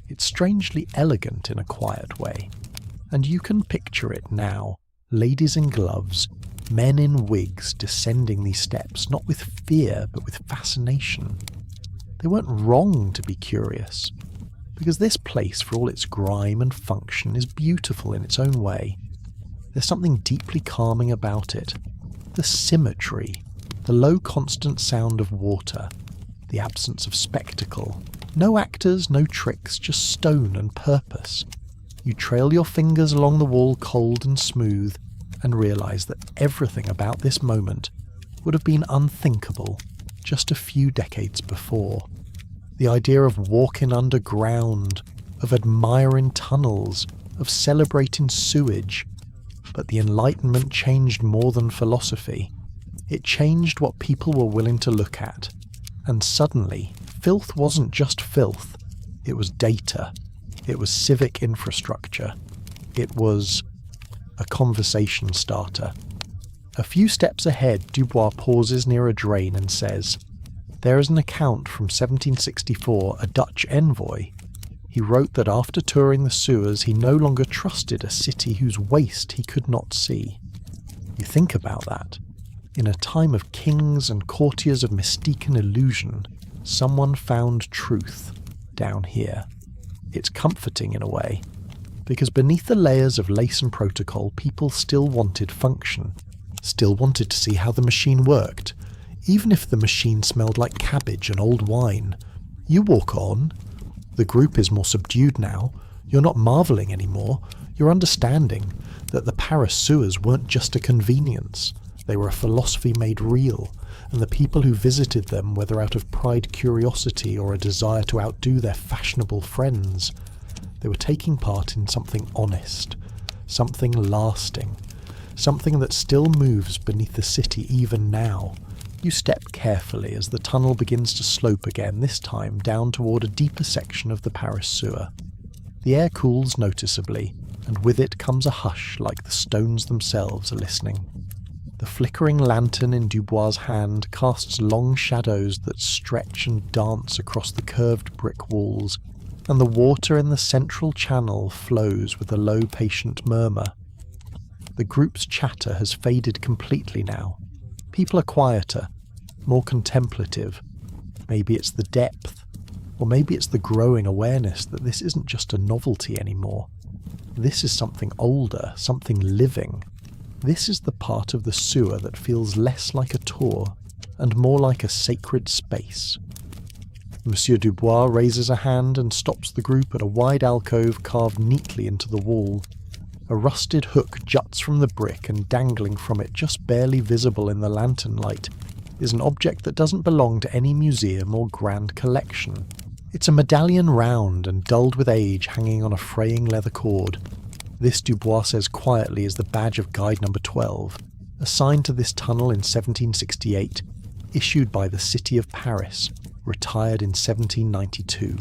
Speaker 1: It's strangely elegant in a quiet way. And you can picture it now. Ladies in gloves, men in wigs descending these steps, not with fear, but with fascination. They weren't wrong to be curious, because this place, for all its grime and function, is beautiful in its own way. There's something deeply calming about it. The symmetry, the low constant sound of water, the absence of spectacle. No actors, no tricks, just stone and purpose. You trail your fingers along the wall cold and smooth, and realise that everything about this moment would have been unthinkable just a few decades before. The idea of walking underground, of admiring tunnels, of celebrating sewage. But the Enlightenment changed more than philosophy. It changed what people were willing to look at. And suddenly, filth wasn't just filth. It was data. It was civic infrastructure. It was a conversation starter. A few steps ahead, Dubois pauses near a drain and says, "There is an account from 1764, a Dutch envoy. He wrote that after touring the sewers he no longer trusted a city whose waste he could not see." You think about that. In a time of kings and courtiers of mystique and illusion, someone found truth down here. It's comforting in a way, because beneath the layers of lace and protocol, people still wanted function, still wanted to see how the machine worked. even if the machine smelled like cabbage and old wine. You walk on. The group is more subdued now. You're not marvelling anymore. You're understanding that the Paris sewers weren't just a convenience. They were a philosophy made real, and the people who visited them, whether out of pride, curiosity, or a desire to outdo their fashionable friends, they were taking part in something honest, something lasting, something that still moves beneath the city even now. You step carefully as the tunnel begins to slope again, this time down toward a deeper section of the Paris sewer. The air cools noticeably, and with it comes a hush like the stones themselves are listening. The flickering lantern in Dubois' hand casts long shadows that stretch and dance across the curved brick walls, and the water in the central channel flows with a low, patient murmur. The group's chatter has faded completely now. People are quieter, more contemplative. Maybe it's the depth, or maybe it's the growing awareness that this isn't just a novelty anymore. This is something older, something living. This is the part of the sewer that feels less like a tour and more like a sacred space. Monsieur Dubois raises a hand and stops the group at a wide alcove carved neatly into the wall. A rusted hook juts from the brick, and dangling from it, just barely visible in the lantern light, is an object that doesn't belong to any museum or grand collection. It's a medallion, round and dulled with age, hanging on a fraying leather cord. This, Dubois says quietly, is the badge of guide number 12, assigned to this tunnel in 1768, issued by the city of Paris, retired in 1792.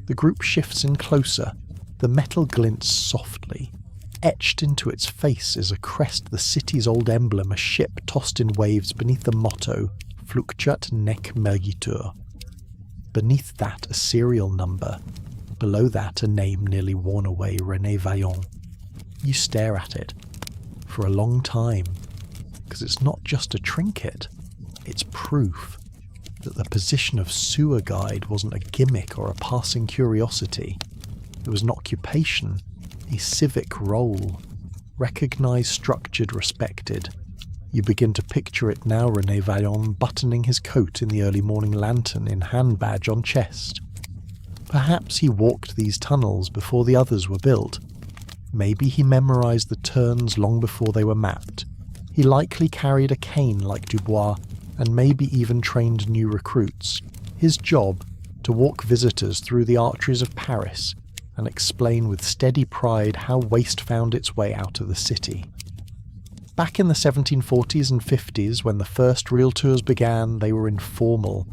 Speaker 1: The group shifts in closer. The metal glints softly. Etched into its face is a crest, the city's old emblem, a ship tossed in waves beneath the motto, Fluctuat nec mergitur. Beneath that, a serial number. Below that, a name nearly worn away, René Vaillant. You stare at it for a long time, because it's not just a trinket, it's proof that the position of sewer guide wasn't a gimmick or a passing curiosity. It was an occupation, a civic role, recognised, structured, respected. You begin to picture it now, René Vaillant buttoning his coat in the early morning lantern, in hand badge on chest. Perhaps he walked these tunnels before the others were built. Maybe he memorised the turns long before they were mapped. He likely carried a cane like Dubois, and maybe even trained new recruits. His job, to walk visitors through the arteries of Paris, and explain with steady pride how waste found its way out of the city. Back in the 1740s and 50s, when the first real tours began, they were informal,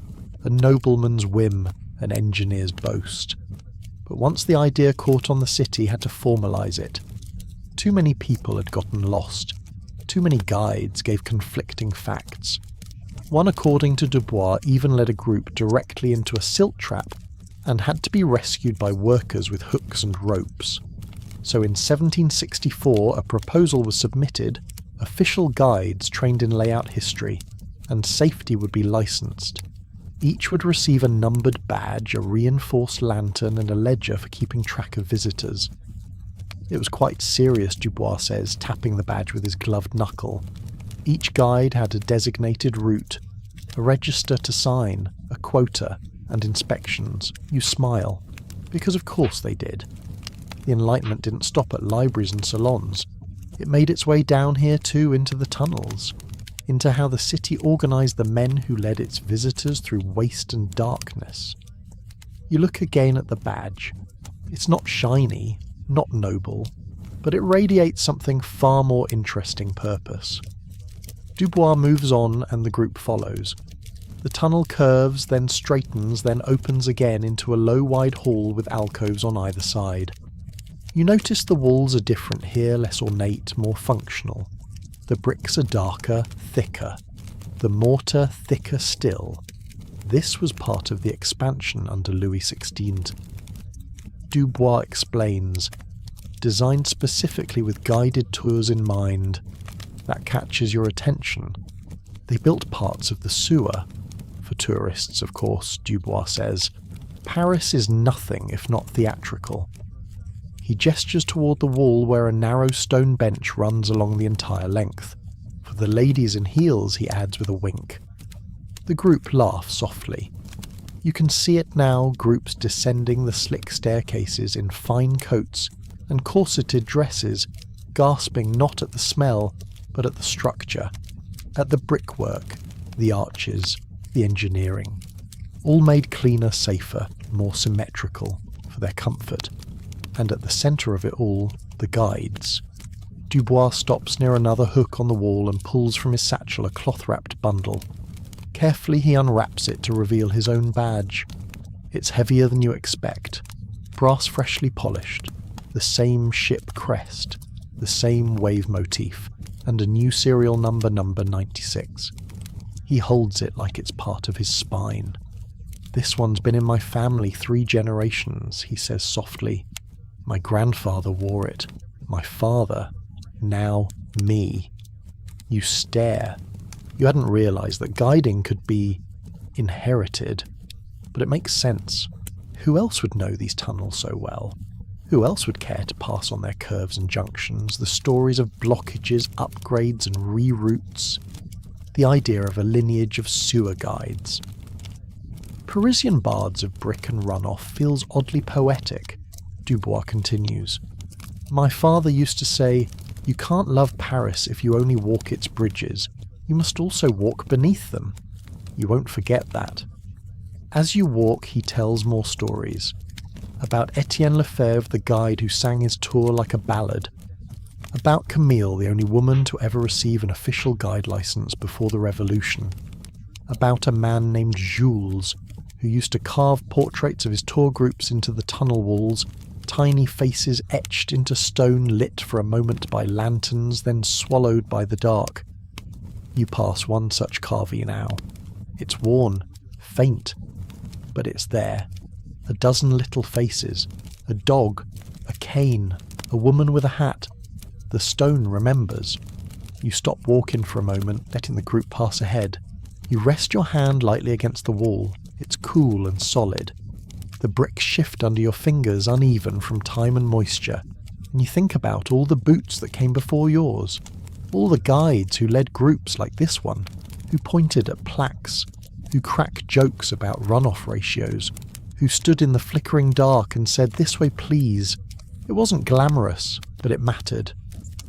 Speaker 1: a nobleman's whim, an engineer's boast. But once the idea caught on, the city had to formalise it. Too many people had gotten lost. Too many guides gave conflicting facts. One, according to Dubois, even led a group directly into a silt trap and had to be rescued by workers with hooks and ropes. So in 1764 a proposal was submitted, official guides trained in layout history, and safety would be licensed. Each would receive a numbered badge, a reinforced lantern, and a ledger for keeping track of visitors. It was quite serious, Dubois says, tapping the badge with his gloved knuckle. Each guide had a designated route, a register to sign, a quota, and inspections. You smile, because of course they did. The Enlightenment didn't stop at libraries and salons. It made its way down here too, into the tunnels, into how the city organised the men who led its visitors through waste and darkness. You look again at the badge. It's not shiny, not noble, but it radiates something far more interesting purpose. Dubois moves on and the group follows. The tunnel curves, then straightens, then opens again into a low, wide hall with alcoves on either side. You notice the walls are different here, less ornate, more functional. The bricks are darker, thicker. The mortar thicker still. This was part of the expansion under Louis XVI. Dubois explains, designed specifically with guided tours in mind. That catches your attention. They built parts of the sewer. For tourists, of course, Dubois says. Paris is nothing if not theatrical. He gestures toward the wall where a narrow stone bench runs along the entire length. For For the ladies in heels, he adds with a wink. The group laugh softly. You can see it now, groups descending the slick staircases in fine coats and corseted dresses, gasping not at the smell, but at the structure, at the brickwork, the arches, the engineering. All made cleaner, safer, more symmetrical, for their comfort. And at the centre of it all, the guides. Dubois stops near another hook on the wall and pulls from his satchel a cloth-wrapped bundle. Carefully he unwraps it to reveal his own badge. It's heavier than you expect. Brass freshly polished. The same ship crest. The same wave motif. And a new serial number 96. He holds it like it's part of his spine. This one's been in my family 3 generations, he says softly. My grandfather wore it. My father. Now me. You stare. You hadn't realised that guiding could be inherited. But it makes sense. Who else would know these tunnels so well? Who else would care to pass on their curves and junctions, the stories of blockages, upgrades and reroutes? The idea of a lineage of sewer guides. Parisian bards of brick and runoff feels oddly poetic, Dubois continues. My father used to say, you can't love Paris if you only walk its bridges. You must also walk beneath them. You won't forget that. As you walk, he tells more stories. About Etienne Lefebvre, the guide who sang his tour like a ballad. About Camille, the only woman to ever receive an official guide license before the Revolution. About a man named Jules, who used to carve portraits of his tour groups into the tunnel walls, tiny faces etched into stone lit for a moment by lanterns, then swallowed by the dark. You pass one such carving now. It's worn, faint, but it's there. A dozen little faces, a dog, a cane, a woman with a hat. The stone remembers. You stop walking for a moment, letting the group pass ahead. You rest your hand lightly against the wall. It's cool and solid. The bricks shift under your fingers, uneven from time and moisture, and you think about all the boots that came before yours, all the guides who led groups like this one, who pointed at plaques, who cracked jokes about runoff ratios, who stood in the flickering dark and said, "This way, please." It wasn't glamorous, but it mattered.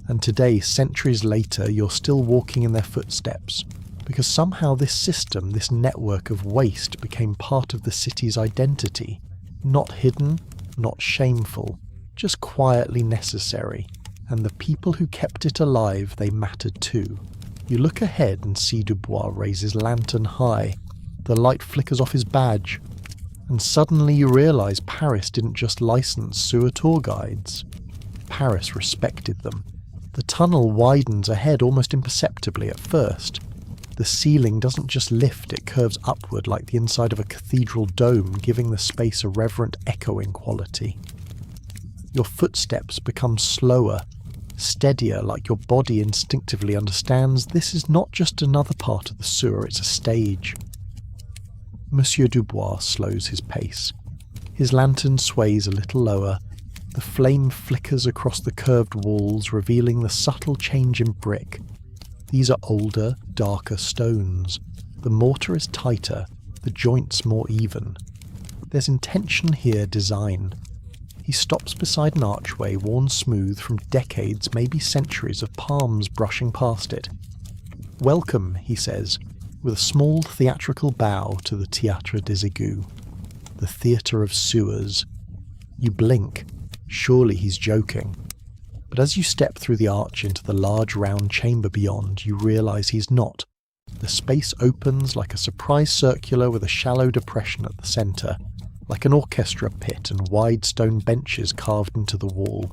Speaker 1: And today, centuries later, you're still walking in their footsteps, because somehow this system, this network of waste became part of the city's identity. Not hidden, not shameful, just quietly necessary. And the people who kept it alive, they mattered too. You look ahead and see Dubois raise his lantern high. The light flickers off his badge. And suddenly you realise Paris didn't just license sewer tour guides. Paris respected them. The tunnel widens ahead almost imperceptibly at first. The ceiling doesn't just lift, it curves upward like the inside of a cathedral dome, giving the space a reverent echoing quality. Your footsteps become slower, steadier, like your body instinctively understands this is not just another part of the sewer, it's a stage. Monsieur Dubois slows his pace. His lantern sways a little lower. The flame flickers across the curved walls, revealing the subtle change in brick. These are older, darker stones. The mortar is tighter, the joints more even. There's intention here, design. He stops beside an archway worn smooth from decades, maybe centuries of palms brushing past it. "Welcome," he says, with a small theatrical bow to the Théâtre des Égouts, the theatre of sewers. You blink. Surely he's joking. But as you step through the arch into the large round chamber beyond, you realise he's not. The space opens like a surprise circular with a shallow depression at the centre, like an orchestra pit and wide stone benches carved into the wall.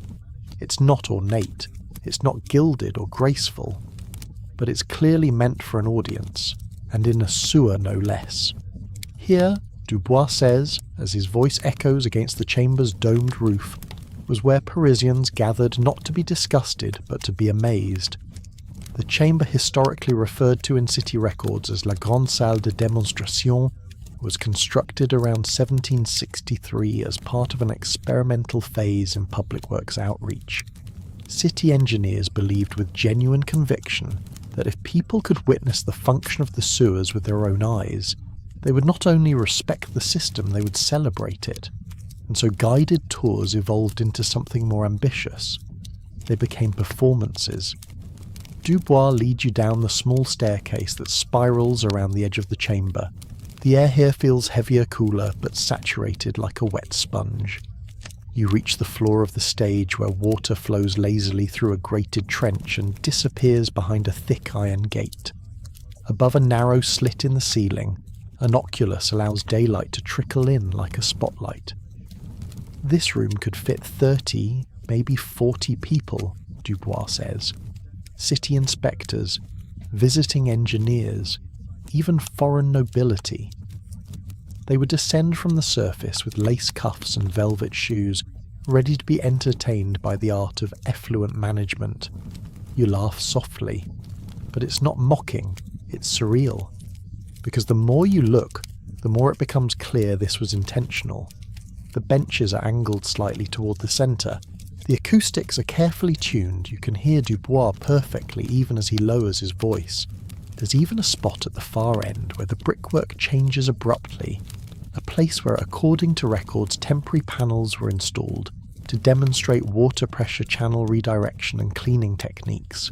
Speaker 1: It's not ornate, it's not gilded or graceful, but it's clearly meant for an audience, and in a sewer no less. Here, Dubois says, as his voice echoes against the chamber's domed roof, was where Parisians gathered not to be disgusted but to be amazed. The chamber historically referred to in city records as La Grande Salle de Démonstration was constructed around 1763 as part of an experimental phase in public works outreach. City engineers believed with genuine conviction that if people could witness the function of the sewers with their own eyes, they would not only respect the system, they would celebrate it. And so guided tours evolved into something more ambitious. They became performances. Dubois leads you down the small staircase that spirals around the edge of the chamber. The air here feels heavier, cooler, but saturated like a wet sponge. You reach the floor of the stage where water flows lazily through a grated trench and disappears behind a thick iron gate. Above a narrow slit in the ceiling, an oculus allows daylight to trickle in like a spotlight. This room could fit 30, maybe 40 people, Dubois says. City inspectors, visiting engineers, even foreign nobility. They would descend from the surface with lace cuffs and velvet shoes, ready to be entertained by the art of effluent management. You laugh softly, but it's not mocking, it's surreal. Because the more you look, the more it becomes clear this was intentional. The benches are angled slightly toward the centre. The acoustics are carefully tuned. You can hear Dubois perfectly even as he lowers his voice. There's even a spot at the far end where the brickwork changes abruptly, a place where, according to records, temporary panels were installed to demonstrate water pressure channel redirection and cleaning techniques.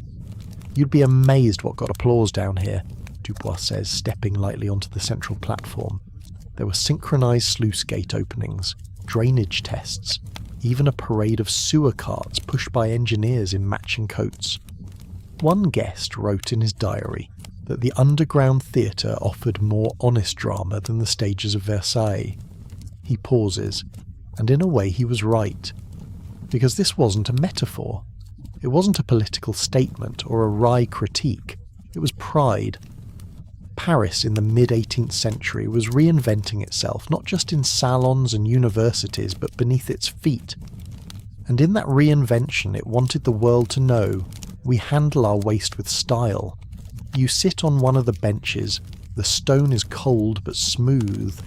Speaker 1: You'd be amazed what got applause down here, Dubois says, stepping lightly onto the central platform. There were synchronised sluice gate openings, drainage tests, even a parade of sewer carts pushed by engineers in matching coats. One guest wrote in his diary that the underground theatre offered more honest drama than the stages of Versailles. He pauses, and in a way he was right, because this wasn't a metaphor. It wasn't a political statement or a wry critique. It was pride. Paris in the mid-18th century was reinventing itself, not just in salons and universities, but beneath its feet. And in that reinvention, it wanted the world to know, we handle our waste with style. You sit on one of the benches, the stone is cold but smooth.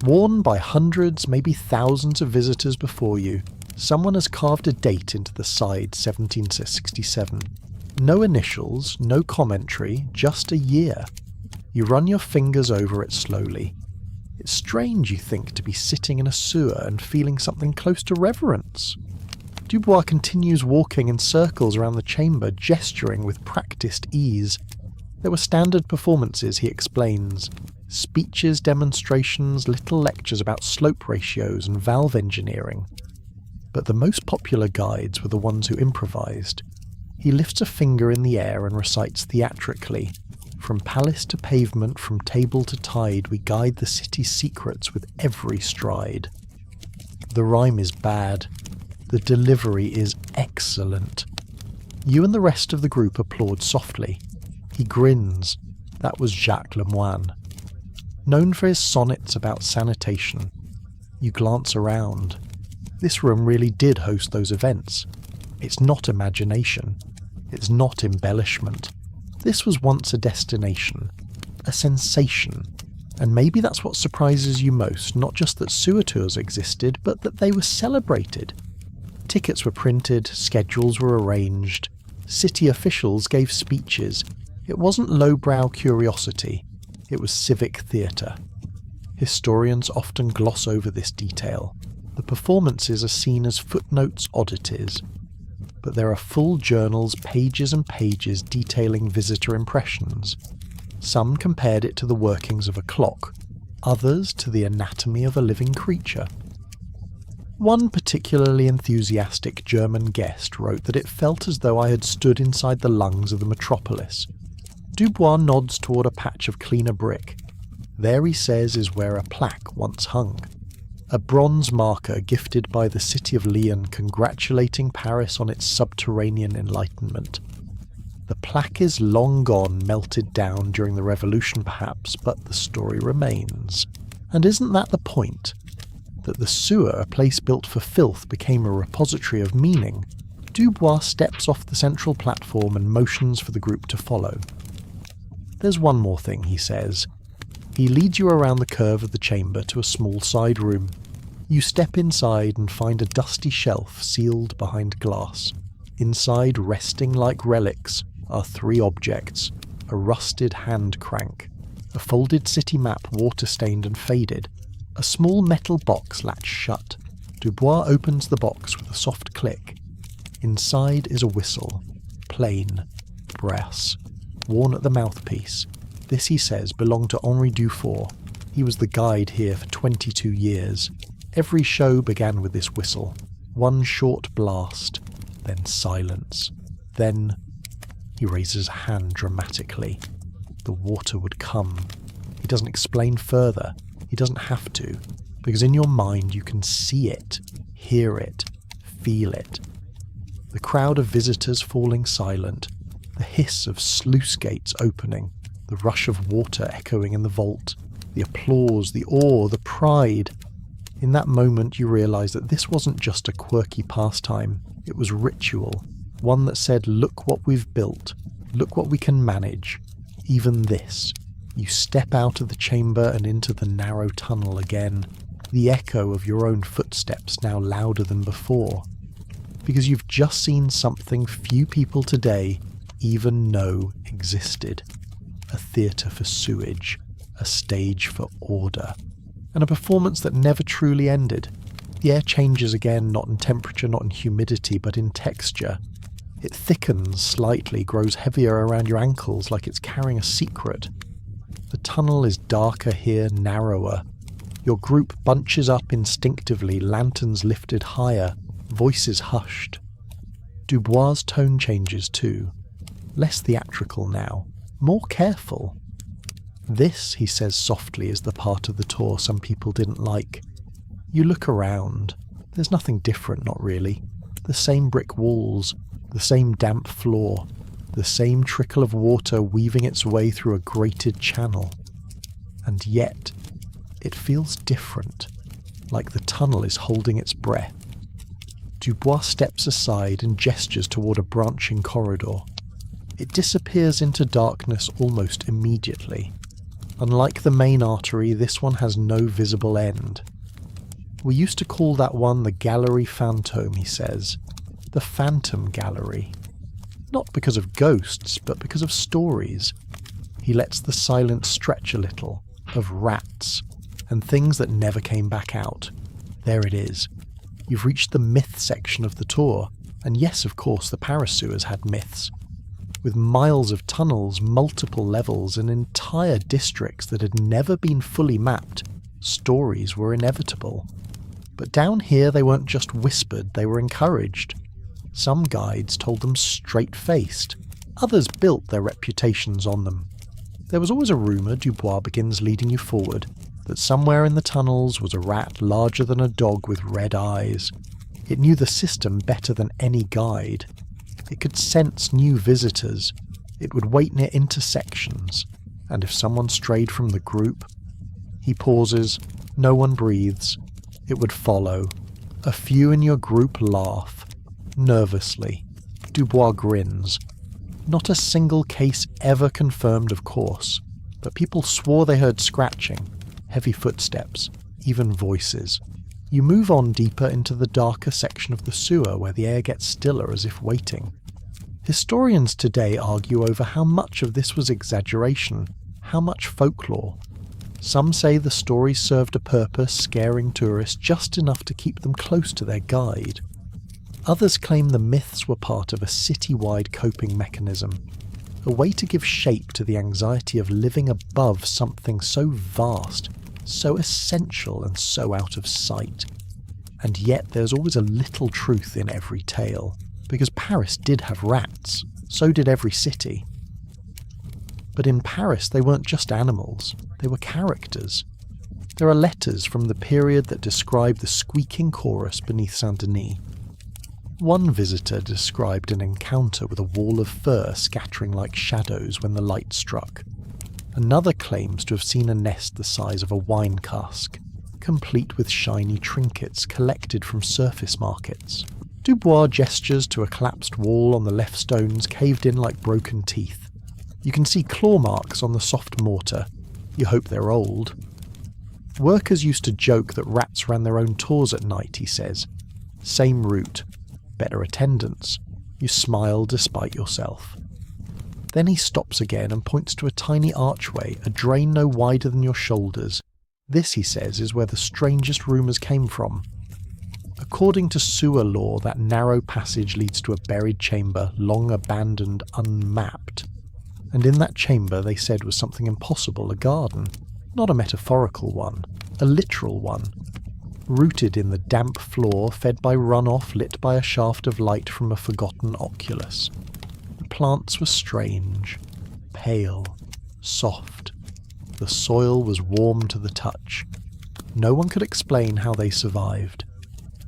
Speaker 1: Worn by hundreds, maybe thousands of visitors before you, someone has carved a date into the side, 1767. No initials, no commentary, just a year. You run your fingers over it slowly. It's strange, you think, to be sitting in a sewer and feeling something close to reverence. Dubois continues walking in circles around the chamber, gesturing with practiced ease. There were standard performances, he explains. Speeches, demonstrations, little lectures about slope ratios and valve engineering. But the most popular guides were the ones who improvised. He lifts a finger in the air and recites theatrically, "From palace to pavement, from table to tide, we guide the city's secrets with every stride." The rhyme is bad. The delivery is excellent. You and the rest of the group applaud softly. He grins. That was Jacques Lemoine. Known for his sonnets about sanitation. You glance around. This room really did host those events. It's not imagination. It's not embellishment. This was once a destination, a sensation, and maybe that's what surprises you most, not just that sewer tours existed, but that they were celebrated. Tickets were printed, schedules were arranged, city officials gave speeches. It wasn't lowbrow curiosity, it was civic theatre. Historians often gloss over this detail. The performances are seen as footnotes, oddities. But there are full journals, pages and pages detailing visitor impressions. Some compared it to the workings of a clock, others to the anatomy of a living creature. One particularly enthusiastic German guest wrote that it felt as though I had stood inside the lungs of the metropolis. Dubois nods toward a patch of cleaner brick. There, he says, is where a plaque once hung. A bronze marker gifted by the city of Lyon congratulating Paris on its subterranean enlightenment. The plaque is long gone, melted down during the revolution perhaps, but the story remains. And isn't that the point? That the sewer, a place built for filth, became a repository of meaning. Dubois steps off the central platform and motions for the group to follow. There's one more thing, he says. He leads you around the curve of the chamber to a small side room. You step inside and find a dusty shelf sealed behind glass. Inside, resting like relics, are 3 objects. a rusted hand crank, a folded city map water-stained and faded, a small metal box latched shut. Dubois opens the box with a soft click. Inside is a whistle, plain, brass, worn at the mouthpiece. This, he says, belonged to Henri Dufour. He was the guide here for 22 years. Every show began with this whistle. One short blast, then silence. Then, he raises a hand dramatically. The water would come. He doesn't explain further. He doesn't have to, because in your mind you can see it, hear it, feel it. The crowd of visitors falling silent, the hiss of sluice gates opening, the rush of water echoing in the vault, the applause, the awe, the pride. In that moment you realise that this wasn't just a quirky pastime, it was ritual, one that said, look what we've built, look what we can manage, even this. You step out of the chamber and into the narrow tunnel again, the echo of your own footsteps now louder than before, because you've just seen something few people today even know existed. A theatre for sewage, a stage for order, and a performance that never truly ended. The air changes again, not in temperature, not in humidity, but in texture. It thickens slightly, grows heavier around your ankles like it's carrying a secret. The tunnel is darker here, narrower. Your group bunches up instinctively, lanterns lifted higher, voices hushed. Dubois' tone changes too. Less theatrical now, more careful. This, he says softly, is the part of the tour some people didn't like. You look around. There's nothing different, not really. The same brick walls, the same damp floor, the same trickle of water weaving its way through a grated channel. And yet, it feels different, like the tunnel is holding its breath. Dubois steps aside and gestures toward a branching corridor. It disappears into darkness almost immediately. Unlike the main artery, this one has no visible end. We used to call that one the Gallery Fantôme, he says. The Phantom Gallery. Not because of ghosts, but because of stories. He lets the silence stretch a little, of rats, and things that never came back out. There it is. You've reached the myth section of the tour, and yes, of course, the Paris sewers had myths. With miles of tunnels, multiple levels, and entire districts that had never been fully mapped, stories were inevitable. But down here they weren't just whispered, they were encouraged. Some guides told them straight-faced, others built their reputations on them. There was always a rumour, Dubois begins leading you forward, that somewhere in the tunnels was a rat larger than a dog with red eyes. It knew the system better than any guide. It could sense new visitors. It would wait near intersections, and if someone strayed from the group, he pauses, no one breathes. It would follow. A few in your group laugh. Nervously. Dubois grins. Not a single case ever confirmed, of course, but people swore they heard scratching, heavy footsteps, even voices. You move on deeper into the darker section of the sewer where the air gets stiller as if waiting. Historians today argue over how much of this was exaggeration, how much folklore. Some say the stories served a purpose, scaring tourists just enough to keep them close to their guide. Others claim the myths were part of a city-wide coping mechanism, a way to give shape to the anxiety of living above something so vast, so essential and so out of sight. And yet there's always a little truth in every tale, because Paris did have rats, so did every city. But in Paris they weren't just animals, they were characters. There are letters from the period that describe the squeaking chorus beneath Saint-Denis. One visitor described an encounter with a wall of fur scattering like shadows when the light struck. Another claims to have seen a nest the size of a wine cask, complete with shiny trinkets collected from surface markets. Dubois gestures to a collapsed wall on the left, stones caved in like broken teeth. You can see claw marks on the soft mortar. You hope they're old. Workers used to joke that rats ran their own tours at night, he says. Same route. Better attendance. You smile despite yourself. Then he stops again and points to a tiny archway, a drain no wider than your shoulders. This, he says, is where the strangest rumours came from. According to sewer law, that narrow passage leads to a buried chamber, long abandoned, unmapped. And in that chamber, they said, was something impossible, a garden. Not a metaphorical one, a literal one. Rooted in the damp floor, fed by runoff lit by a shaft of light from a forgotten oculus. The plants were strange, pale, soft. The soil was warm to the touch. No one could explain how they survived.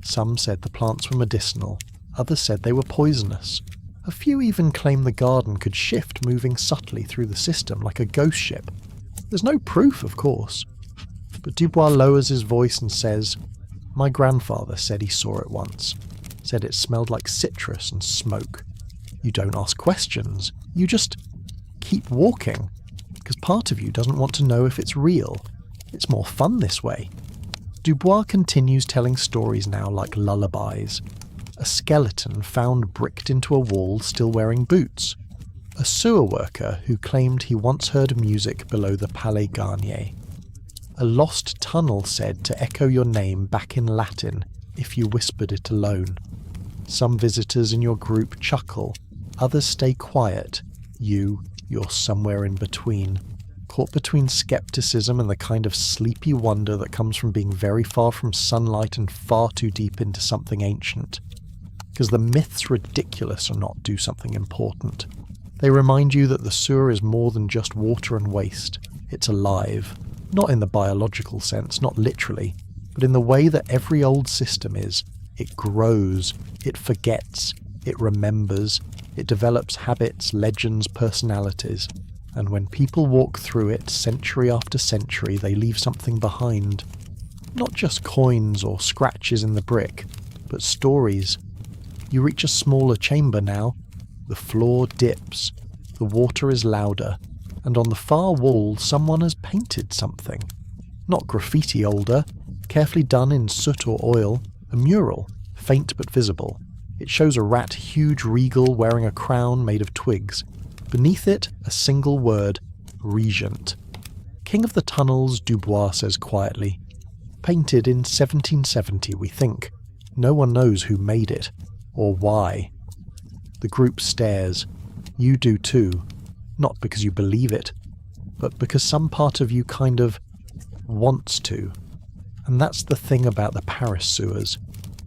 Speaker 1: Some said the plants were medicinal, others said they were poisonous. A few even claimed the garden could shift, moving subtly through the system like a ghost ship. There's no proof, of course. But Dubois lowers his voice and says, "My grandfather said he saw it once. Said it smelled like citrus and smoke. You don't ask questions. You just keep walking. Because part of you doesn't want to know if it's real. It's more fun this way." Dubois continues telling stories now like lullabies. A skeleton found bricked into a wall still wearing boots. A sewer worker who claimed he once heard music below the Palais Garnier. A lost tunnel said to echo your name back in Latin if you whispered it alone. Some visitors in your group chuckle, others stay quiet. You're somewhere in between. Caught between skepticism and the kind of sleepy wonder that comes from being very far from sunlight and far too deep into something ancient. Because the myths ridiculous or not do something important. They remind you that the sewer is more than just water and waste. It's alive. Not in the biological sense, not literally, but in the way that every old system is. It grows, it forgets, it remembers, it develops habits, legends, personalities. And when people walk through it century after century, they leave something behind. Not just coins or scratches in the brick, but stories. You reach a smaller chamber now. The floor dips, the water is louder, and on the far wall someone has painted something. Not graffiti older, carefully done in soot or oil, a mural, faint but visible. It shows a rat huge regal wearing a crown made of twigs. Beneath it, a single word, Regent. King of the Tunnels, Dubois says quietly. Painted in 1770, we think. No one knows who made it, or why. The group stares. You do too. Not because you believe it, but because some part of you kind of wants to. And that's the thing about the Paris sewers.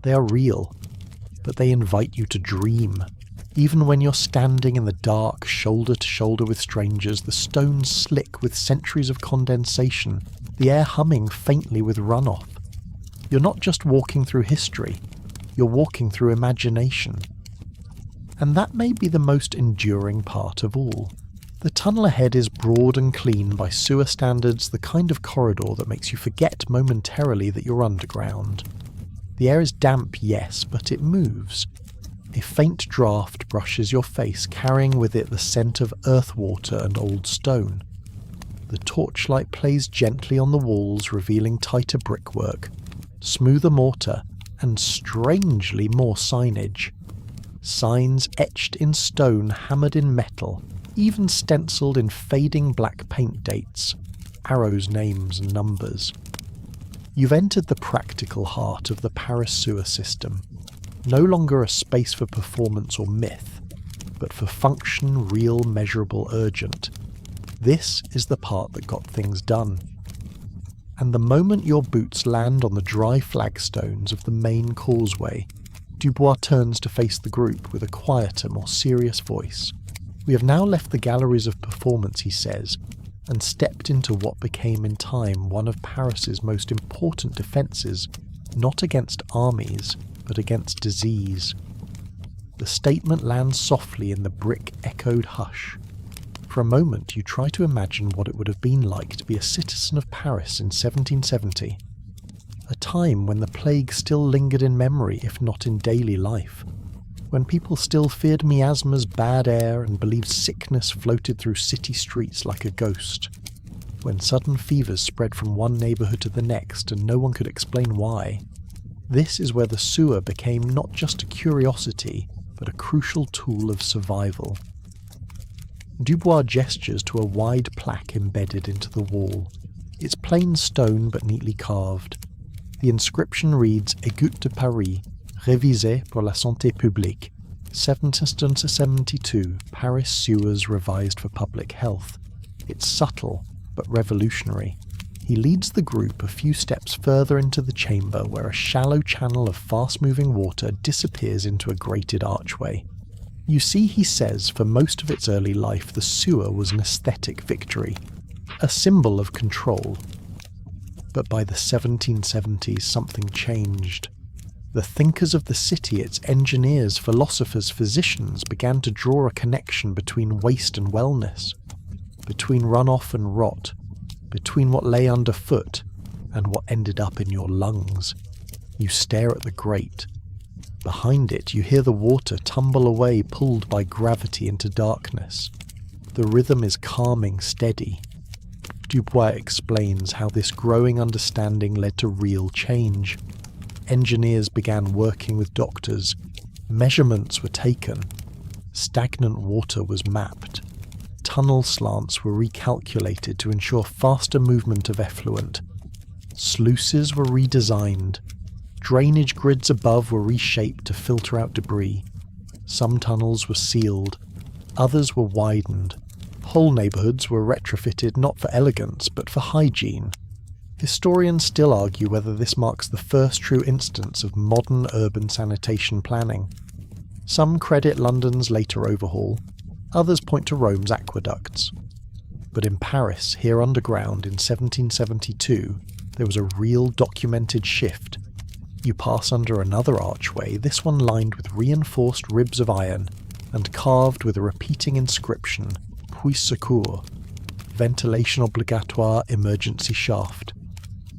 Speaker 1: They are real, but they invite you to dream. Even when you're standing in the dark, shoulder to shoulder with strangers, the stones slick with centuries of condensation, the air humming faintly with runoff. You're not just walking through history, you're walking through imagination. And that may be the most enduring part of all. The tunnel ahead is broad and clean by sewer standards, the kind of corridor that makes you forget momentarily that you're underground. The air is damp, yes, but it moves. A faint draught brushes your face, carrying with it the scent of earth water and old stone. The torchlight plays gently on the walls, revealing tighter brickwork, smoother mortar, and strangely more signage. Signs etched in stone, hammered in metal, even stencilled in fading black paint dates, arrows, names and numbers. You've entered the practical heart of the Paris sewer system. No longer a space for performance or myth, but for function, real, measurable, urgent. This is the part that got things done. And the moment your boots land on the dry flagstones of the main causeway, Dubois turns to face the group with a quieter, more serious voice. We have now left the galleries of performance, he says, and stepped into what became in time one of Paris's most important defences, not against armies, but against disease. The statement lands softly in the brick-echoed hush. For a moment you try to imagine what it would have been like to be a citizen of Paris in 1770, a time when the plague still lingered in memory if not in daily life, when people still feared miasmas, bad air, and believed sickness floated through city streets like a ghost, when sudden fevers spread from one neighbourhood to the next and no one could explain why. This is where the sewer became not just a curiosity, but a crucial tool of survival. Dubois gestures to a wide plaque embedded into the wall. It's plain stone but neatly carved. The inscription reads Égout de Paris, révisé pour la santé publique, 1772, Paris sewers revised for public health. It's subtle, but revolutionary. He leads the group a few steps further into the chamber where a shallow channel of fast-moving water disappears into a grated archway. You see, he says, for most of its early life the sewer was an aesthetic victory, a symbol of control. But by the 1770s something changed. The thinkers of the city, its engineers, philosophers, physicians, began to draw a connection between waste and wellness, between runoff and rot, between what lay underfoot and what ended up in your lungs. You stare at the grate. Behind it, you hear the water tumble away, pulled by gravity into darkness. The rhythm is calming, steady. Dubois explains how this growing understanding led to real change. Engineers began working with doctors. Measurements were taken. Stagnant water was mapped. Tunnel slants were recalculated to ensure faster movement of effluent. Sluices were redesigned. Drainage grids above were reshaped to filter out debris. Some tunnels were sealed. Others were widened. Whole neighbourhoods were retrofitted not for elegance but for hygiene. Historians still argue whether this marks the first true instance of modern urban sanitation planning. Some credit London's later overhaul, others point to Rome's aqueducts. But in Paris, here underground in 1772, there was a real documented shift. You pass under another archway, this one lined with reinforced ribs of iron and carved with a repeating inscription, Puis secours, ventilation obligatoire emergency shaft.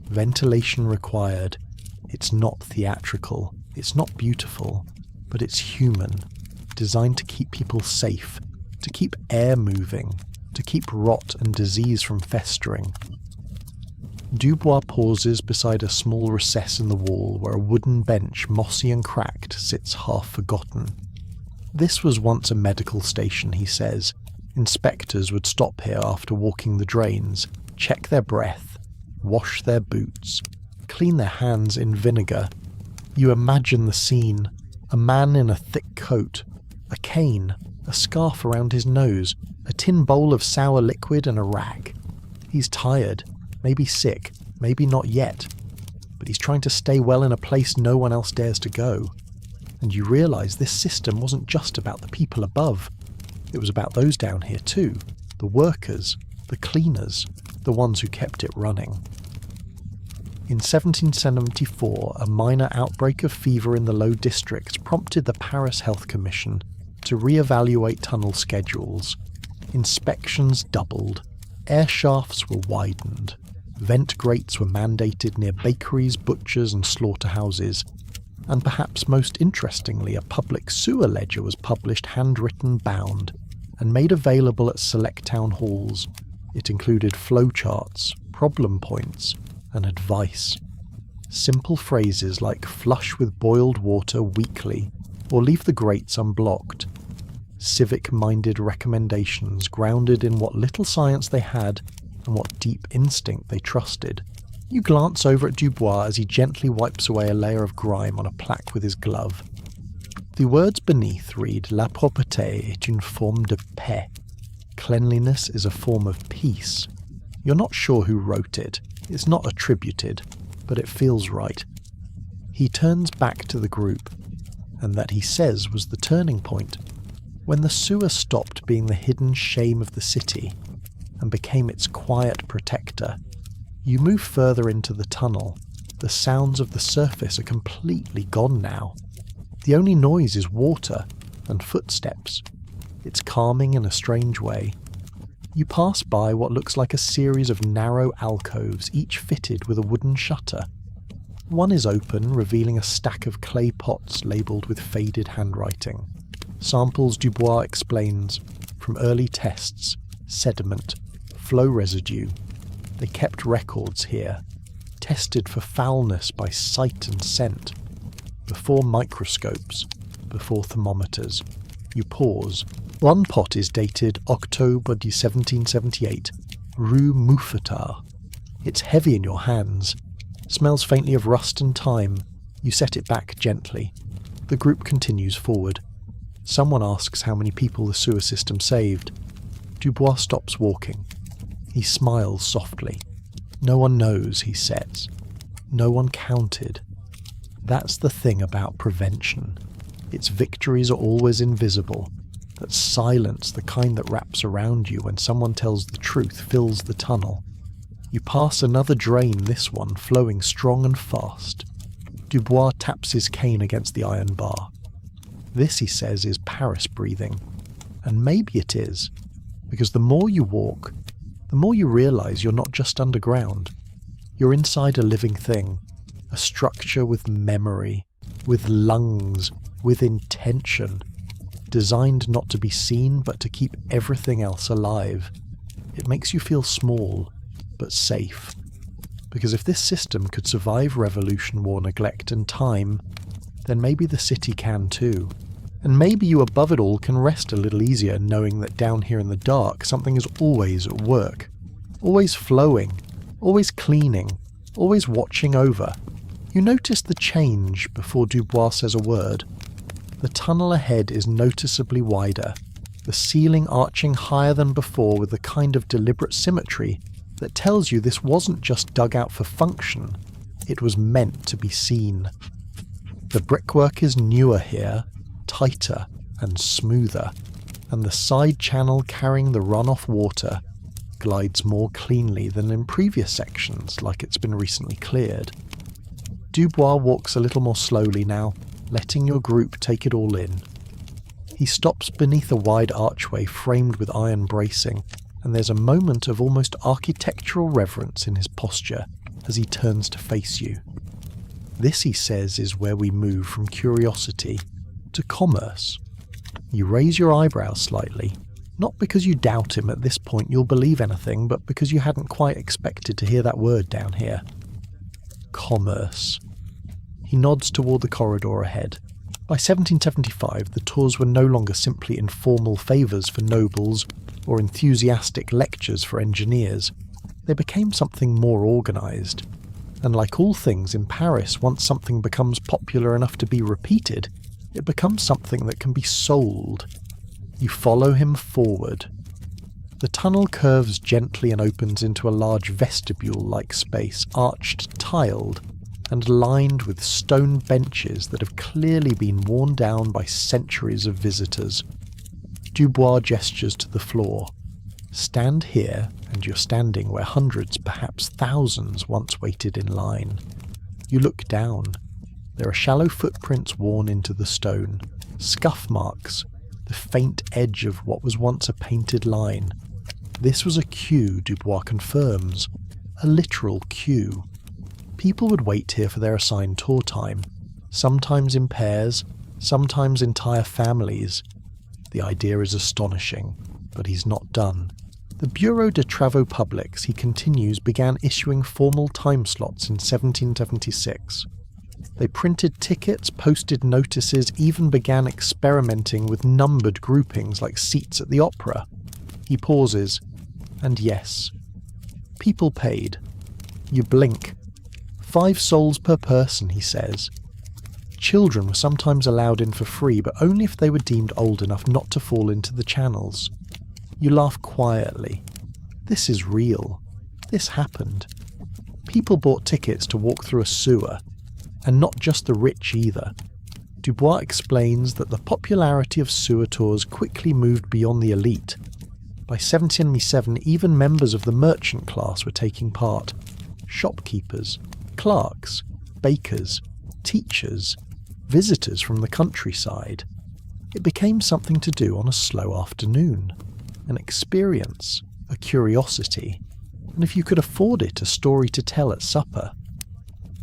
Speaker 1: Ventilation required. It's not theatrical, it's not beautiful, but it's human, designed to keep people safe, to keep air moving, to keep rot and disease from festering. Dubois pauses beside a small recess in the wall where a wooden bench, mossy and cracked, sits half forgotten. This was once a medical station, he says. Inspectors would stop here after walking the drains, check their breath, wash their boots, clean their hands in vinegar. You imagine the scene. A man in a thick coat, a cane, a scarf around his nose, a tin bowl of sour liquid and a rag. He's tired, maybe sick, maybe not yet, but he's trying to stay well in a place no one else dares to go. And you realise this system wasn't just about the people above. It was about those down here too, the workers, the cleaners, the ones who kept it running. In 1774, a minor outbreak of fever in the Low Districts prompted the Paris Health Commission to re-evaluate tunnel schedules. Inspections doubled, air shafts were widened, vent grates were mandated near bakeries, butchers and slaughterhouses, and perhaps most interestingly, a public sewer ledger was published handwritten, bound, and made available at select town halls. It included flowcharts, problem points, and advice. Simple phrases like flush with boiled water weekly or leave the grates unblocked. Civic-minded recommendations grounded in what little science they had and what deep instinct they trusted. You glance over at Dubois as he gently wipes away a layer of grime on a plaque with his glove. The words beneath read, La propreté est une forme de paix. Cleanliness is a form of peace. You're not sure who wrote it. It's not attributed, but it feels right. He turns back to the group, and that he says was the turning point, when the sewer stopped being the hidden shame of the city and became its quiet protector. You move further into the tunnel. The sounds of the surface are completely gone now. The only noise is water and footsteps. It's calming in a strange way. You pass by what looks like a series of narrow alcoves, each fitted with a wooden shutter. One is open, revealing a stack of clay pots labelled with faded handwriting. Samples, Dubois explains, from early tests, sediment, flow residue. They kept records here, tested for foulness by sight and scent. Before microscopes, before thermometers. You pause. One pot is dated October de 1778, Rue Mouffetard. It's heavy in your hands, smells faintly of rust and thyme. You set it back gently. The group continues forward. Someone asks how many people the sewer system saved. Dubois stops walking. He smiles softly. No one knows, he says. No one counted. That's the thing about prevention. Its victories are always invisible. That silence, the kind that wraps around you when someone tells the truth, fills the tunnel. You pass another drain, this one flowing strong and fast. Dubois taps his cane against the iron bar. This, he says, is Paris breathing. And maybe it is, because the more you walk, the more you realise you're not just underground. You're inside a living thing, a structure with memory, with lungs, with intention, designed not to be seen but to keep everything else alive. It makes you feel small, but safe. Because if this system could survive revolution, war, neglect and time, then maybe the city can too. And maybe you above it all can rest a little easier knowing that down here in the dark something is always at work, always flowing, always cleaning, always watching over. You notice the change before Dubois says a word. The tunnel ahead is noticeably wider, the ceiling arching higher than before with a kind of deliberate symmetry that tells you this wasn't just dug out for function, it was meant to be seen. The brickwork is newer here, tighter and smoother, and the side channel carrying the runoff water glides more cleanly than in previous sections, like it's been recently cleared. Dubois walks a little more slowly now, letting your group take it all in. He stops beneath a wide archway framed with iron bracing, and there's a moment of almost architectural reverence in his posture as he turns to face you. This, he says, is where we move from curiosity to commerce. You raise your eyebrows slightly, not because you doubt him at this point you'll believe anything, but because you hadn't quite expected to hear that word down here. Commerce. He nods toward the corridor ahead. By 1775, the tours were no longer simply informal favours for nobles or enthusiastic lectures for engineers. They became something more organised. And like all things in Paris, once something becomes popular enough to be repeated, it becomes something that can be sold. You follow him forward. The tunnel curves gently and opens into a large vestibule-like space, arched, tiled, and lined with stone benches that have clearly been worn down by centuries of visitors. Dubois gestures to the floor. Stand here, and you're standing where hundreds, perhaps thousands, once waited in line. You look down. There are shallow footprints worn into the stone, scuff marks, the faint edge of what was once a painted line. This was a queue, Dubois confirms. A literal queue. People would wait here for their assigned tour time, sometimes in pairs, sometimes entire families. The idea is astonishing, but he's not done. The Bureau de Travaux Publics, he continues, began issuing formal time slots in 1776. They printed tickets, posted notices, even began experimenting with numbered groupings like seats at the opera. He pauses, and yes, people paid. You blink. 5 souls per person, he says. Children were sometimes allowed in for free, but only if they were deemed old enough not to fall into the channels. You laugh quietly. This is real. This happened. People bought tickets to walk through a sewer, and not just the rich either. Dubois explains that the popularity of sewer tours quickly moved beyond the elite. By 1777, even members of the merchant class were taking part. Shopkeepers, clerks, bakers, teachers, visitors from the countryside. It became something to do on a slow afternoon, an experience, a curiosity, and if you could afford it, a story to tell at supper.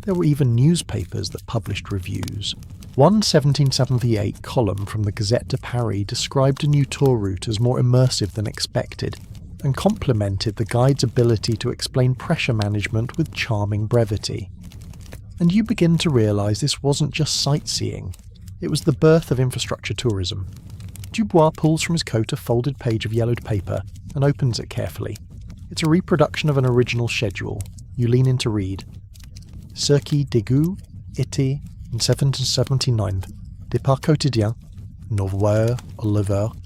Speaker 1: There were even newspapers that published reviews. One 1778 column from the Gazette de Paris described a new tour route as more immersive than expected, and complimented the guide's ability to explain pressure management with charming brevity. And you begin to realise this wasn't just sightseeing, it was the birth of infrastructure tourism. Dubois pulls from his coat a folded page of yellowed paper and opens it carefully. It's a reproduction of an original schedule. You lean in to read. Ce qui dégoût était en 1779, départ quotidien, 9h, 11h,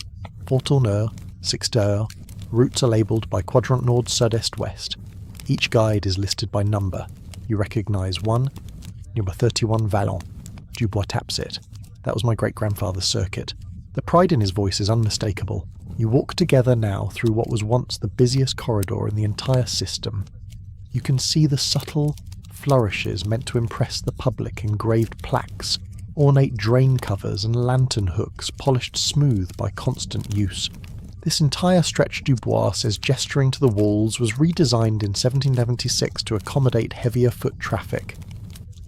Speaker 1: 14h, 6h. Routes are labelled by quadrant nord, sud, est, west. Each guide is listed by number. You recognise 1, number 31 Vallon. Dubois taps it. That was my great-grandfather's circuit. The pride in his voice is unmistakable. You walk together now through what was once the busiest corridor in the entire system. You can see the subtle flourishes meant to impress the public, engraved plaques, ornate drain covers and lantern hooks polished smooth by constant use. This entire stretch, Dubois says, gesturing to the walls, was redesigned in 1776 to accommodate heavier foot traffic.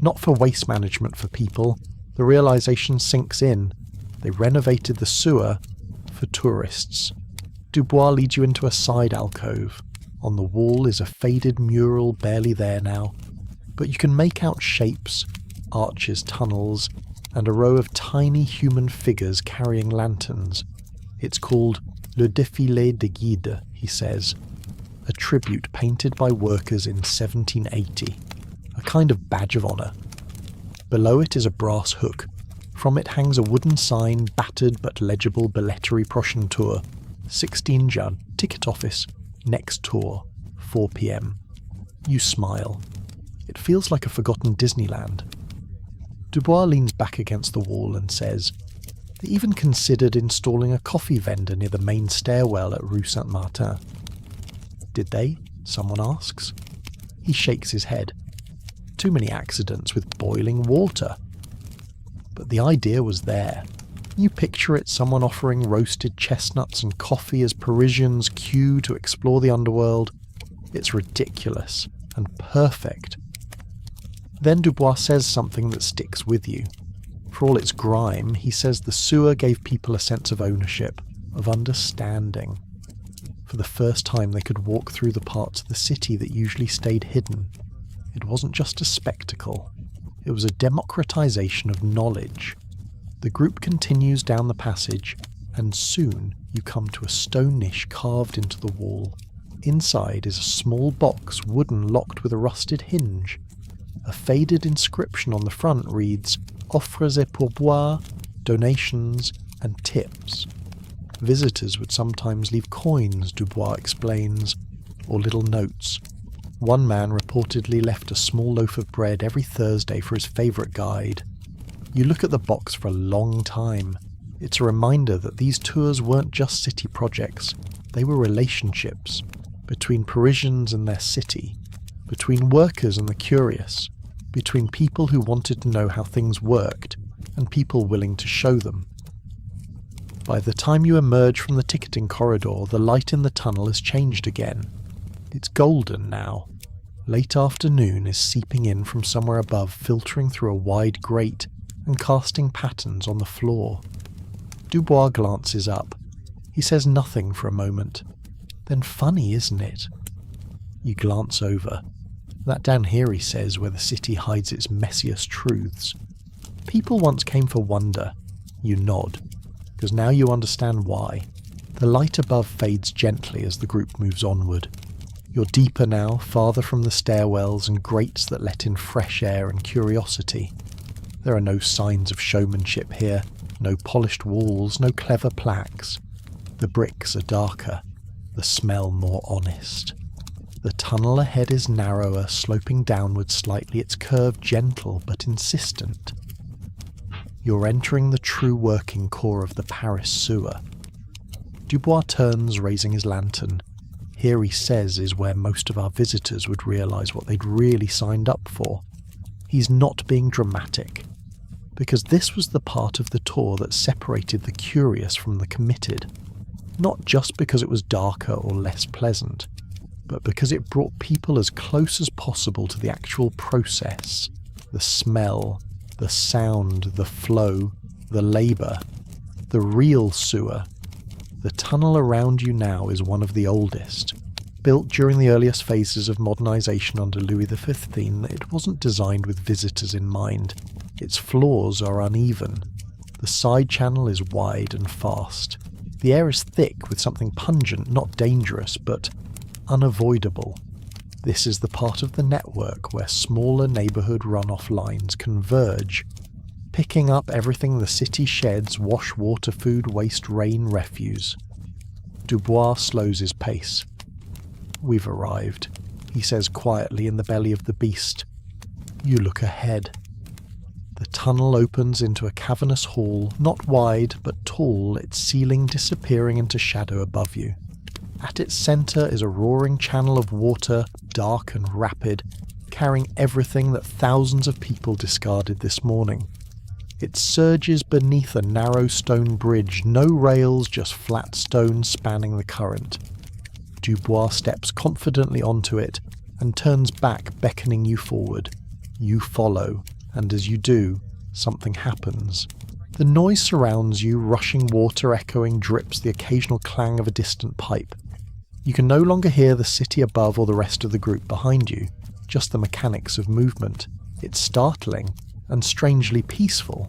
Speaker 1: Not for waste management for people, the realisation sinks in. They renovated the sewer for tourists. Dubois leads you into a side alcove. On the wall is a faded mural barely there now, but you can make out shapes, arches, tunnels, and a row of tiny human figures carrying lanterns. It's called Le Défilé des Guides, he says, a tribute painted by workers in 1780, a kind of badge of honour. Below it is a brass hook. From it hangs a wooden sign, battered but legible Belletterie Prochaine Tour, 16 Judd, ticket office, next tour, 4 p.m. You smile. It feels like a forgotten Disneyland. Dubois leans back against the wall and says, they even considered installing a coffee vendor near the main stairwell at Rue Saint-Martin. Did they? Someone asks. He shakes his head. Too many accidents with boiling water. But the idea was there. You picture it, someone offering roasted chestnuts and coffee as Parisians queue to explore the underworld. It's ridiculous and perfect. Then Dubois says something that sticks with you. For all its grime, he says the sewer gave people a sense of ownership, of understanding. For the first time they could walk through the parts of the city that usually stayed hidden. It wasn't just a spectacle. It was a democratization of knowledge. The group continues down the passage, and soon you come to a stone niche carved into the wall. Inside is a small box, wooden, locked with a rusted hinge. A faded inscription on the front reads, Offres et pourboires, donations and tips. Visitors would sometimes leave coins, Dubois explains, or little notes. One man reportedly left a small loaf of bread every Thursday for his favourite guide. You look at the box for a long time. It's a reminder that these tours weren't just city projects, they were relationships between Parisians and their city, between workers and the curious, between people who wanted to know how things worked and people willing to show them. By the time you emerge from the ticketing corridor, the light in the tunnel has changed again. It's golden now. Late afternoon is seeping in from somewhere above, filtering through a wide grate and casting patterns on the floor. Dubois glances up. He says nothing for a moment. Then funny, isn't it? You glance over. That down here, he says, where the city hides its messiest truths. People once came for wonder. You nod, because now you understand why. The light above fades gently as the group moves onward. You're deeper now, farther from the stairwells and grates that let in fresh air and curiosity. There are no signs of showmanship here, no polished walls, no clever plaques. The bricks are darker, the smell more honest. The tunnel ahead is narrower, sloping downward slightly, its curve gentle but insistent. You're entering the true working core of the Paris sewer. Dubois turns, raising his lantern. Here, he says, is where most of our visitors would realise what they'd really signed up for. He's not being dramatic, because this was the part of the tour that separated the curious from the committed. Not just because it was darker or less pleasant, but because it brought people as close as possible to the actual process, the smell, the sound, the flow, the labour, the real sewer. The tunnel around you now is one of the oldest. Built during the earliest phases of modernisation under Louis XV, it wasn't designed with visitors in mind. Its floors are uneven. The side channel is wide and fast. The air is thick with something pungent, not dangerous, but unavoidable. This is the part of the network where smaller neighbourhood runoff lines converge, picking up everything the city sheds: wash, water, food, waste, rain, refuse. Dubois slows his pace. "We've arrived," he says quietly in the belly of the beast. You look ahead. The tunnel opens into a cavernous hall, not wide but tall, its ceiling disappearing into shadow above you. At its centre is a roaring channel of water, dark and rapid, carrying everything that thousands of people discarded this morning. It surges beneath a narrow stone bridge, no rails, just flat stone spanning the current. Dubois steps confidently onto it and turns back, beckoning you forward. You follow, and as you do, something happens. The noise surrounds you, rushing water, echoing drips, the occasional clang of a distant pipe. You can no longer hear the city above or the rest of the group behind you, just the mechanics of movement. It's startling and strangely peaceful.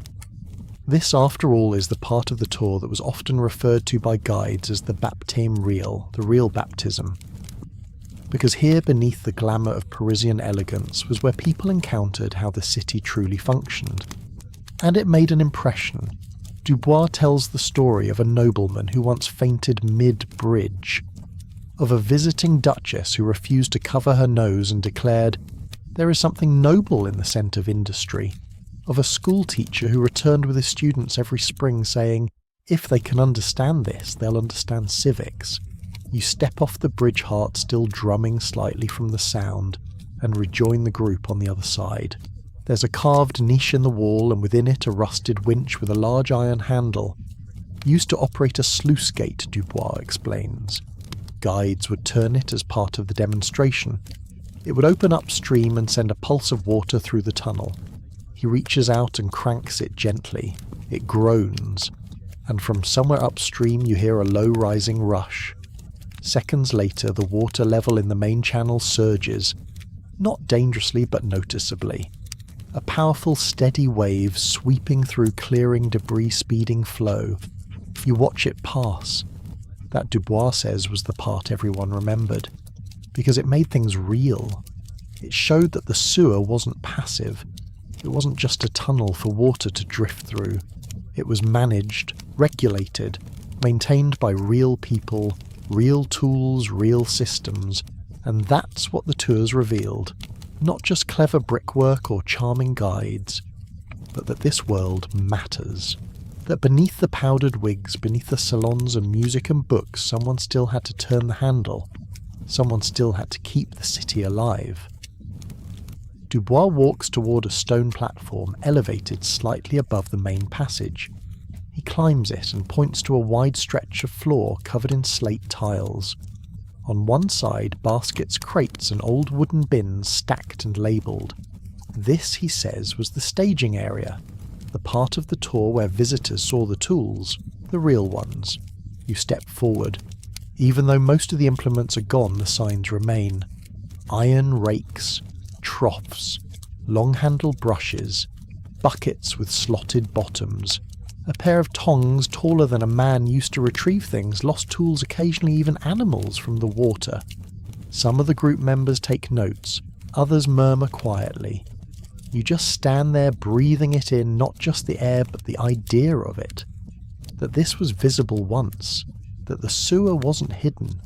Speaker 1: This, after all, is the part of the tour that was often referred to by guides as the baptême réel, the real baptism. Because here beneath the glamour of Parisian elegance was where people encountered how the city truly functioned. And it made an impression. Dubois tells the story of a nobleman who once fainted mid-bridge, of a visiting duchess who refused to cover her nose and declared, "There is something noble in the scent of industry," of a school teacher who returned with his students every spring saying, "If they can understand this, they'll understand civics." You step off the bridge, heart still drumming slightly from the sound, and rejoin the group on the other side. There's a carved niche in the wall, and within it a rusted winch with a large iron handle. Used to operate a sluice gate, Dubois explains. Guides would turn it as part of the demonstration. It would open upstream and send a pulse of water through the tunnel. He reaches out and cranks it gently. It groans, and from somewhere upstream you hear a low-rising rush. Seconds later, the water level in the main channel surges, not dangerously but noticeably. A powerful, steady wave sweeping through, clearing debris, speeding flow. You watch it pass. That, Dubois says, was the part everyone remembered, because it made things real. It showed that the sewer wasn't passive. It wasn't just a tunnel for water to drift through. It was managed, regulated, maintained by real people, real tools, real systems, and that's what the tours revealed. Not just clever brickwork or charming guides, but that this world matters. That beneath the powdered wigs, beneath the salons and music and books, someone still had to turn the handle. Someone still had to keep the city alive. Dubois walks toward a stone platform elevated slightly above the main passage. He climbs it and points to a wide stretch of floor covered in slate tiles. On one side, baskets, crates and old wooden bins stacked and labelled. This, he says, was the staging area, the part of the tour where visitors saw the tools, the real ones. You step forward. Even though most of the implements are gone, the signs remain. Iron rakes, troughs, long-handled brushes, buckets with slotted bottoms, a pair of tongs taller than a man used to retrieve things, lost tools, occasionally even animals, from the water. Some of the group members take notes, others murmur quietly. You just stand there breathing it in, not just the air but the idea of it. That this was visible once, that the sewer wasn't hidden,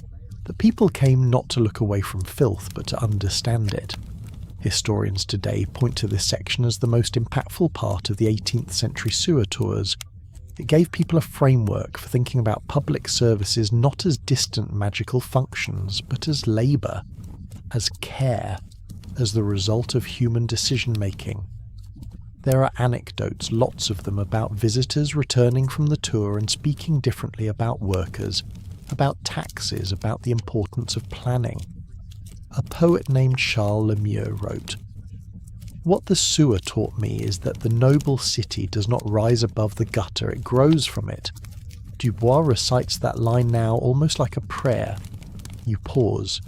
Speaker 1: that people came not to look away from filth but to understand it. Historians today point to this section as the most impactful part of the 18th century sewer tours. It gave people a framework for thinking about public services not as distant magical functions, but as labour, as care, as the result of human decision-making. There are anecdotes, lots of them, about visitors returning from the tour and speaking differently about workers, about taxes, about the importance of planning. A poet named Charles Lemieux wrote, "What the sewer taught me is that the noble city does not rise above the gutter, it grows from it." Dubois recites that line now almost like a prayer. You pause,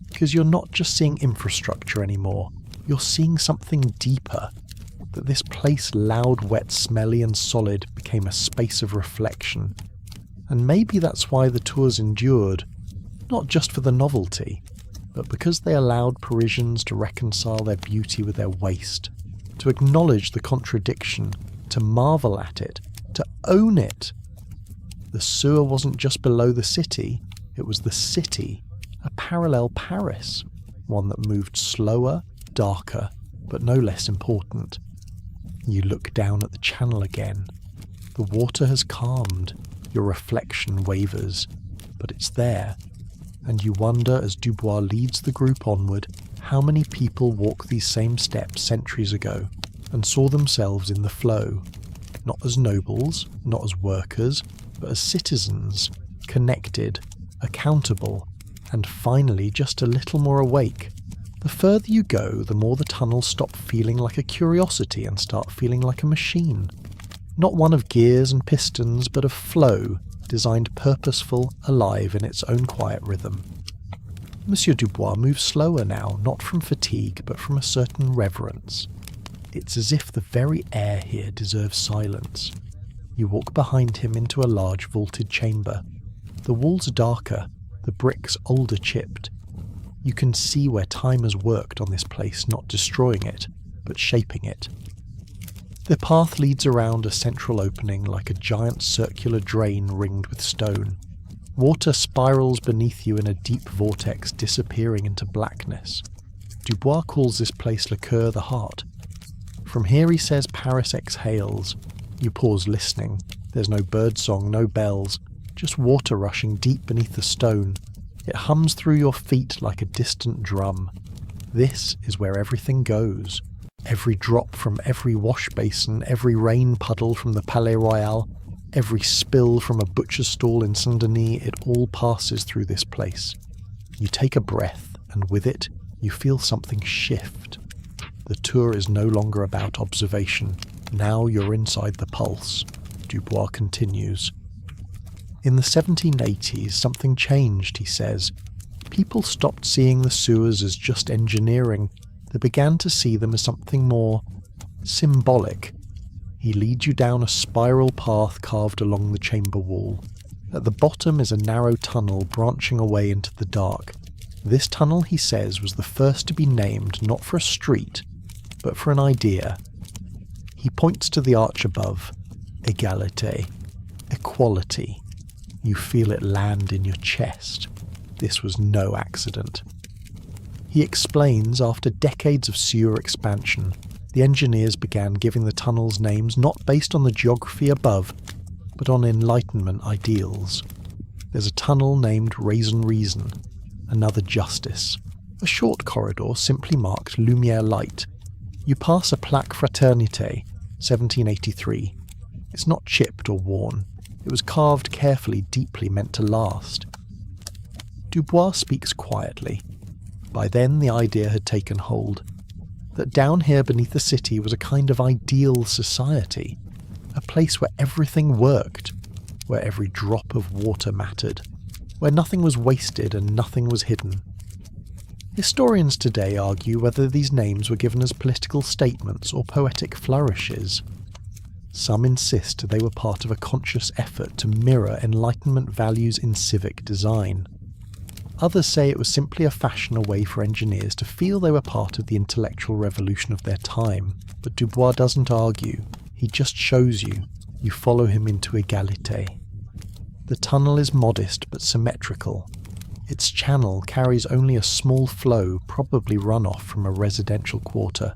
Speaker 1: because you're not just seeing infrastructure anymore, you're seeing something deeper. that this place, loud, wet, smelly and solid, became a space of reflection. And maybe that's why the tours endured, not just for the novelty, but because they allowed Parisians to reconcile their beauty with their waste, to acknowledge the contradiction, to marvel at it, to own it. The sewer wasn't just below the city, it was the city, a parallel Paris, one that moved slower, darker, but no less important. You look down at the channel again. The water has calmed, your reflection wavers, but it's there, and you wonder as Dubois leads the group onward how many people walked these same steps centuries ago and saw themselves in the flow, not as nobles, not as workers, but as citizens, connected, accountable, and finally just a little more awake. The further you go, the more the tunnels stop feeling like a curiosity and start feeling like a machine. Not one of gears and pistons, but of flow, designed purposeful, alive in its own quiet rhythm. Monsieur Dubois moves slower now, not from fatigue, but from a certain reverence. It's as if the very air here deserves silence. You walk behind him into a large vaulted chamber. The walls are darker, the bricks older chipped. You can see where time has worked on this place, not destroying it, but shaping it. The path leads around a central opening like a giant circular drain ringed with stone. Water spirals beneath you in a deep vortex, disappearing into blackness. Dubois calls this place Le Cœur, the heart. From here, he says, Paris exhales. You pause listening. There's no birdsong, no bells, just water rushing deep beneath the stone. It hums through your feet like a distant drum. This is where everything goes. Every drop from every wash basin, every rain puddle from the Palais Royal, every spill from a butcher's stall in Saint-Denis, it all passes through this place. You take a breath, and with it, you feel something shift. The tour is no longer about observation. Now you're inside the pulse. Dubois continues. In the 1780s, something changed, he says. People stopped seeing the sewers as just engineering. They began to see them as something more symbolic. He leads you down a spiral path carved along the chamber wall. At the bottom is a narrow tunnel branching away into the dark. This tunnel, he says, was the first to be named not for a street, but for an idea. He points to the arch above. Égalité. Equality. You feel it land in your chest. This was no accident. He explains, after decades of sewer expansion, the engineers began giving the tunnels names not based on the geography above, but on Enlightenment ideals. There's a tunnel named Raison Reason, another Justice. A short corridor simply marked Lumière Light. You pass a plaque Fraternité, 1783. It's not chipped or worn. It was carved carefully, deeply meant to last. Dubois speaks quietly. By then the idea had taken hold, that down here beneath the city was a kind of ideal society, a place where everything worked, where every drop of water mattered, where nothing was wasted and nothing was hidden. Historians today argue whether these names were given as political statements or poetic flourishes. Some insist they were part of a conscious effort to mirror Enlightenment values in civic design. Others say it was simply a fashion away for engineers to feel they were part of the intellectual revolution of their time. But Dubois doesn't argue, he just shows you. You follow him into Égalité. The tunnel is modest but symmetrical. Its channel carries only a small flow, probably runoff from a residential quarter.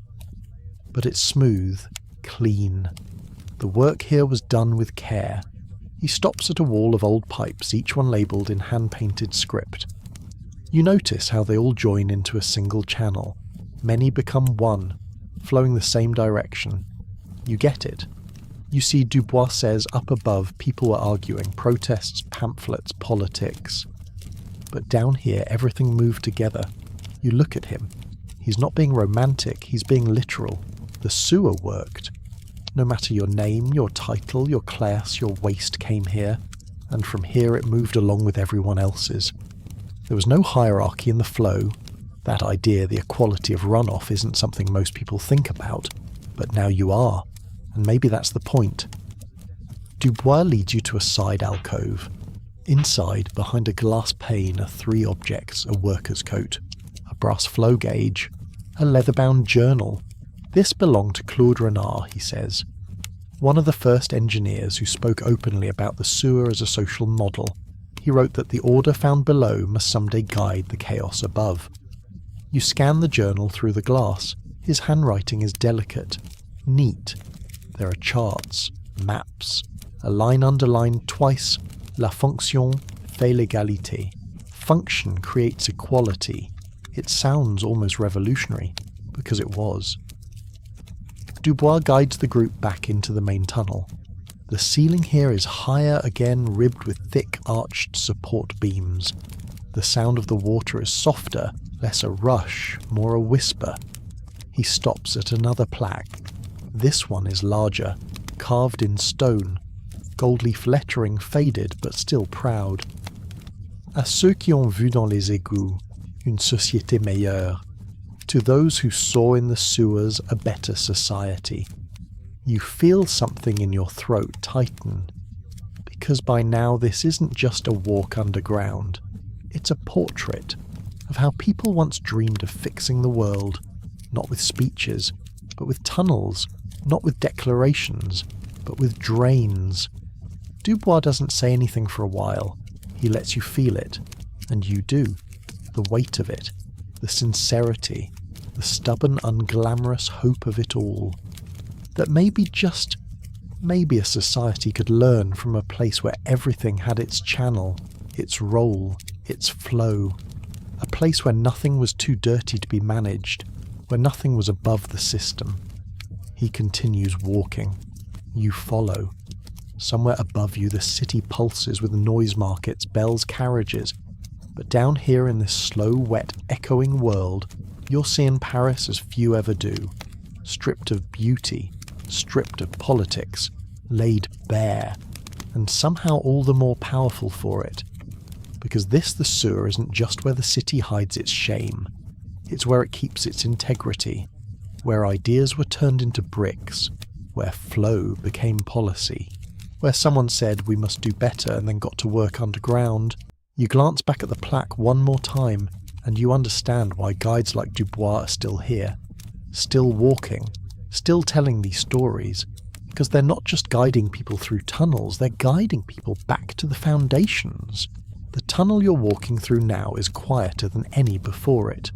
Speaker 1: But it's smooth, clean. The work here was done with care. He stops at a wall of old pipes, each one labelled in hand-painted script. You notice how they all join into a single channel. Many become one, flowing the same direction. You get it. You see Dubois says up above people were arguing, protests, pamphlets, politics. But down here everything moved together. You look at him. He's not being romantic, he's being literal. The sewer worked. No matter your name, your title, your class, your waste came here, and from here it moved along with everyone else's. There was no hierarchy in the flow. That idea, the equality of runoff, isn't something most people think about, but now you are, and maybe that's the point. Dubois leads you to a side alcove. Inside, behind a glass pane, are 3 objects: a worker's coat, a brass flow gauge, a leather-bound journal. This belonged to Claude Renard, he says, one of the first engineers who spoke openly about the sewer as a social model. He wrote that the order found below must someday guide the chaos above. You scan the journal through the glass. His handwriting is delicate, neat. There are charts, maps, a line underlined twice: La fonction fait l'égalité. Function creates equality. It sounds almost revolutionary, because it was. Dubois guides the group back into the main tunnel. The ceiling here is higher again, ribbed with thick arched support beams. The sound of the water is softer, less a rush, more a whisper. He stops at another plaque. This one is larger, carved in stone. Gold leaf lettering faded but still proud. À ceux qui ont vu dans les égouts une société meilleure. To those who saw in the sewers a better society. You feel something in your throat tighten, because by now this isn't just a walk underground. It's a portrait of how people once dreamed of fixing the world, not with speeches, but with tunnels, not with declarations, but with drains. Dubois doesn't say anything for a while. He lets you feel it, and you do. The weight of it, the sincerity, the stubborn, unglamorous hope of it all. That maybe, just maybe, a society could learn from a place where everything had its channel, its role, its flow. A place where nothing was too dirty to be managed, where nothing was above the system. He continues walking. You follow. Somewhere above you the city pulses with noise markets, bells, carriages. But down here in this slow, wet, echoing world, you're seeing Paris as few ever do. Stripped of beauty, stripped of politics, laid bare, and somehow all the more powerful for it. Because this, the sewer, isn't just where the city hides its shame. It's where it keeps its integrity, where ideas were turned into bricks, where flow became policy, where someone said we must do better and then got to work underground. You glance back at the plaque one more time, and you understand why guides like Dubois are still here, still walking, still telling these stories, because they're not just guiding people through tunnels, they're guiding people back to the foundations. The tunnel you're walking through now is quieter than any before it,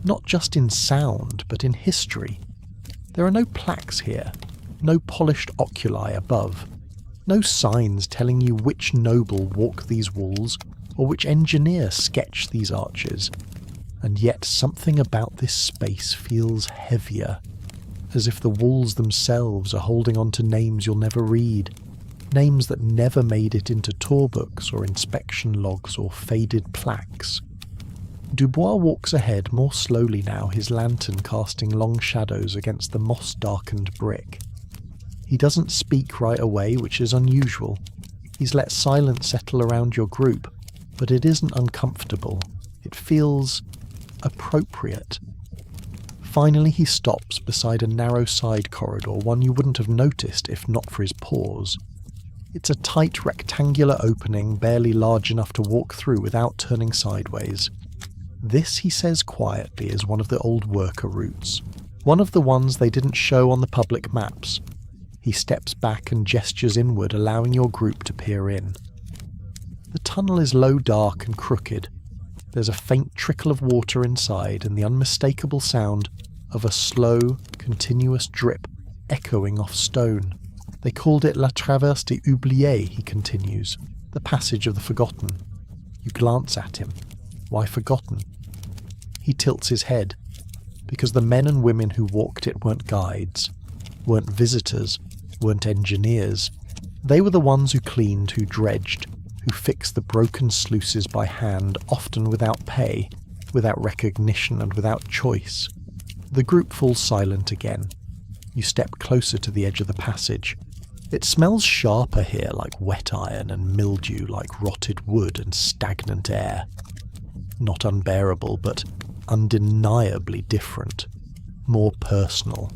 Speaker 1: not just in sound, but in history. There are no plaques here, no polished oculi above, no signs telling you which noble walked these walls or which engineer sketched these arches. And yet something about this space feels heavier, as if the walls themselves are holding on to names you'll never read, names that never made it into tour books or inspection logs or faded plaques. Dubois walks ahead more slowly now, his lantern casting long shadows against the moss-darkened brick. He doesn't speak right away, which is unusual. He's let silence settle around your group, but it isn't uncomfortable. It feels appropriate. Finally he stops beside a narrow side corridor, one you wouldn't have noticed if not for his pause. It's a tight rectangular opening, barely large enough to walk through without turning sideways. This, he says quietly, is one of the old worker routes, one of the ones they didn't show on the public maps. He steps back and gestures inward, allowing your group to peer in. The tunnel is low, dark and crooked. There's a faint trickle of water inside and the unmistakable sound of a slow, continuous drip echoing off stone. They called it La Traverse des Oubliés, he continues, the passage of the forgotten. You glance at him. Why forgotten? He tilts his head, because the men and women who walked it weren't guides, weren't visitors, weren't engineers. They were the ones who cleaned, who dredged, who fixed the broken sluices by hand, often without pay, without recognition and without choice. The group falls silent again. You step closer to the edge of the passage. It smells sharper here, like wet iron, and mildew, like rotted wood and stagnant air. Not unbearable, but undeniably different. More personal.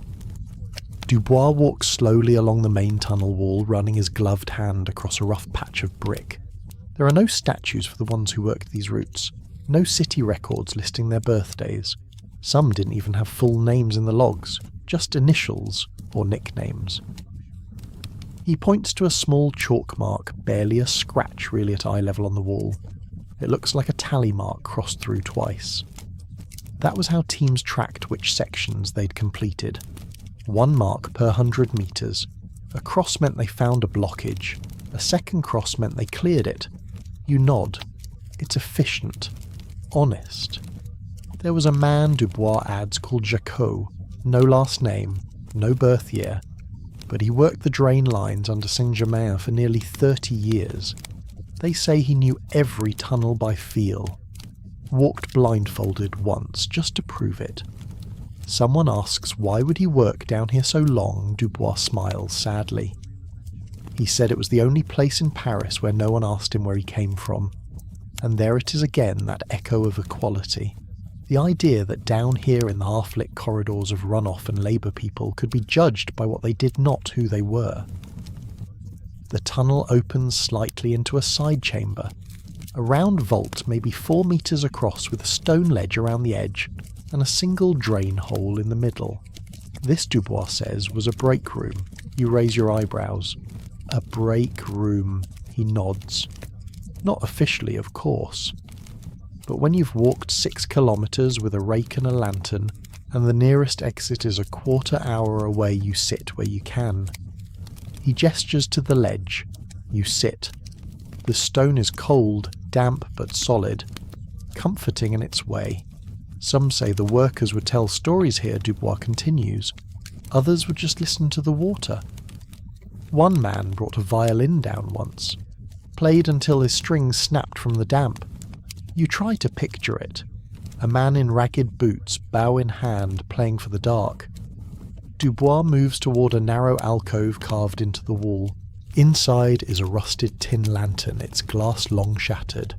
Speaker 1: Dubois walks slowly along the main tunnel wall, running his gloved hand across a rough patch of brick. There are no statues for the ones who worked these routes, no city records listing their birthdays. Some didn't even have full names in the logs, just initials or nicknames. He points to a small chalk mark, barely a scratch really at eye level on the wall. It looks like a tally mark crossed through twice. That was how teams tracked which sections they'd completed. 1 mark per 100 metres. A cross meant they found a blockage. A second cross meant they cleared it. You nod. It's efficient. Honest. There was a man, Dubois adds, called Jacot. No last name, no birth year. But he worked the drain lines under Saint-Germain for nearly 30 years. They say he knew every tunnel by feel. Walked blindfolded once, just to prove it. Someone asks why would he work down here so long. Dubois smiles sadly. He said it was the only place in Paris where no one asked him where he came from. And there it is again, that echo of equality. The idea that down here in the half-lit corridors of runoff and labour people could be judged by what they did, not who they were. The tunnel opens slightly into a side chamber. A round vault maybe 4 metres across with a stone ledge around the edge and a single drain hole in the middle. This, Dubois says, was a break room. You raise your eyebrows. A break room, he nods. Not officially, of course. But when you've walked 6 kilometres with a rake and a lantern, and the nearest exit is a quarter-hour away, you sit where you can. He gestures to the ledge. You sit. The stone is cold, damp but solid. Comforting in its way. Some say the workers would tell stories here, Dubois continues. Others would just listen to the water. One man brought a violin down once. Played until his strings snapped from the damp. You try to picture it. A man in ragged boots, bow in hand, playing for the dark. Dubois moves toward a narrow alcove carved into the wall. Inside is a rusted tin lantern, its glass long shattered.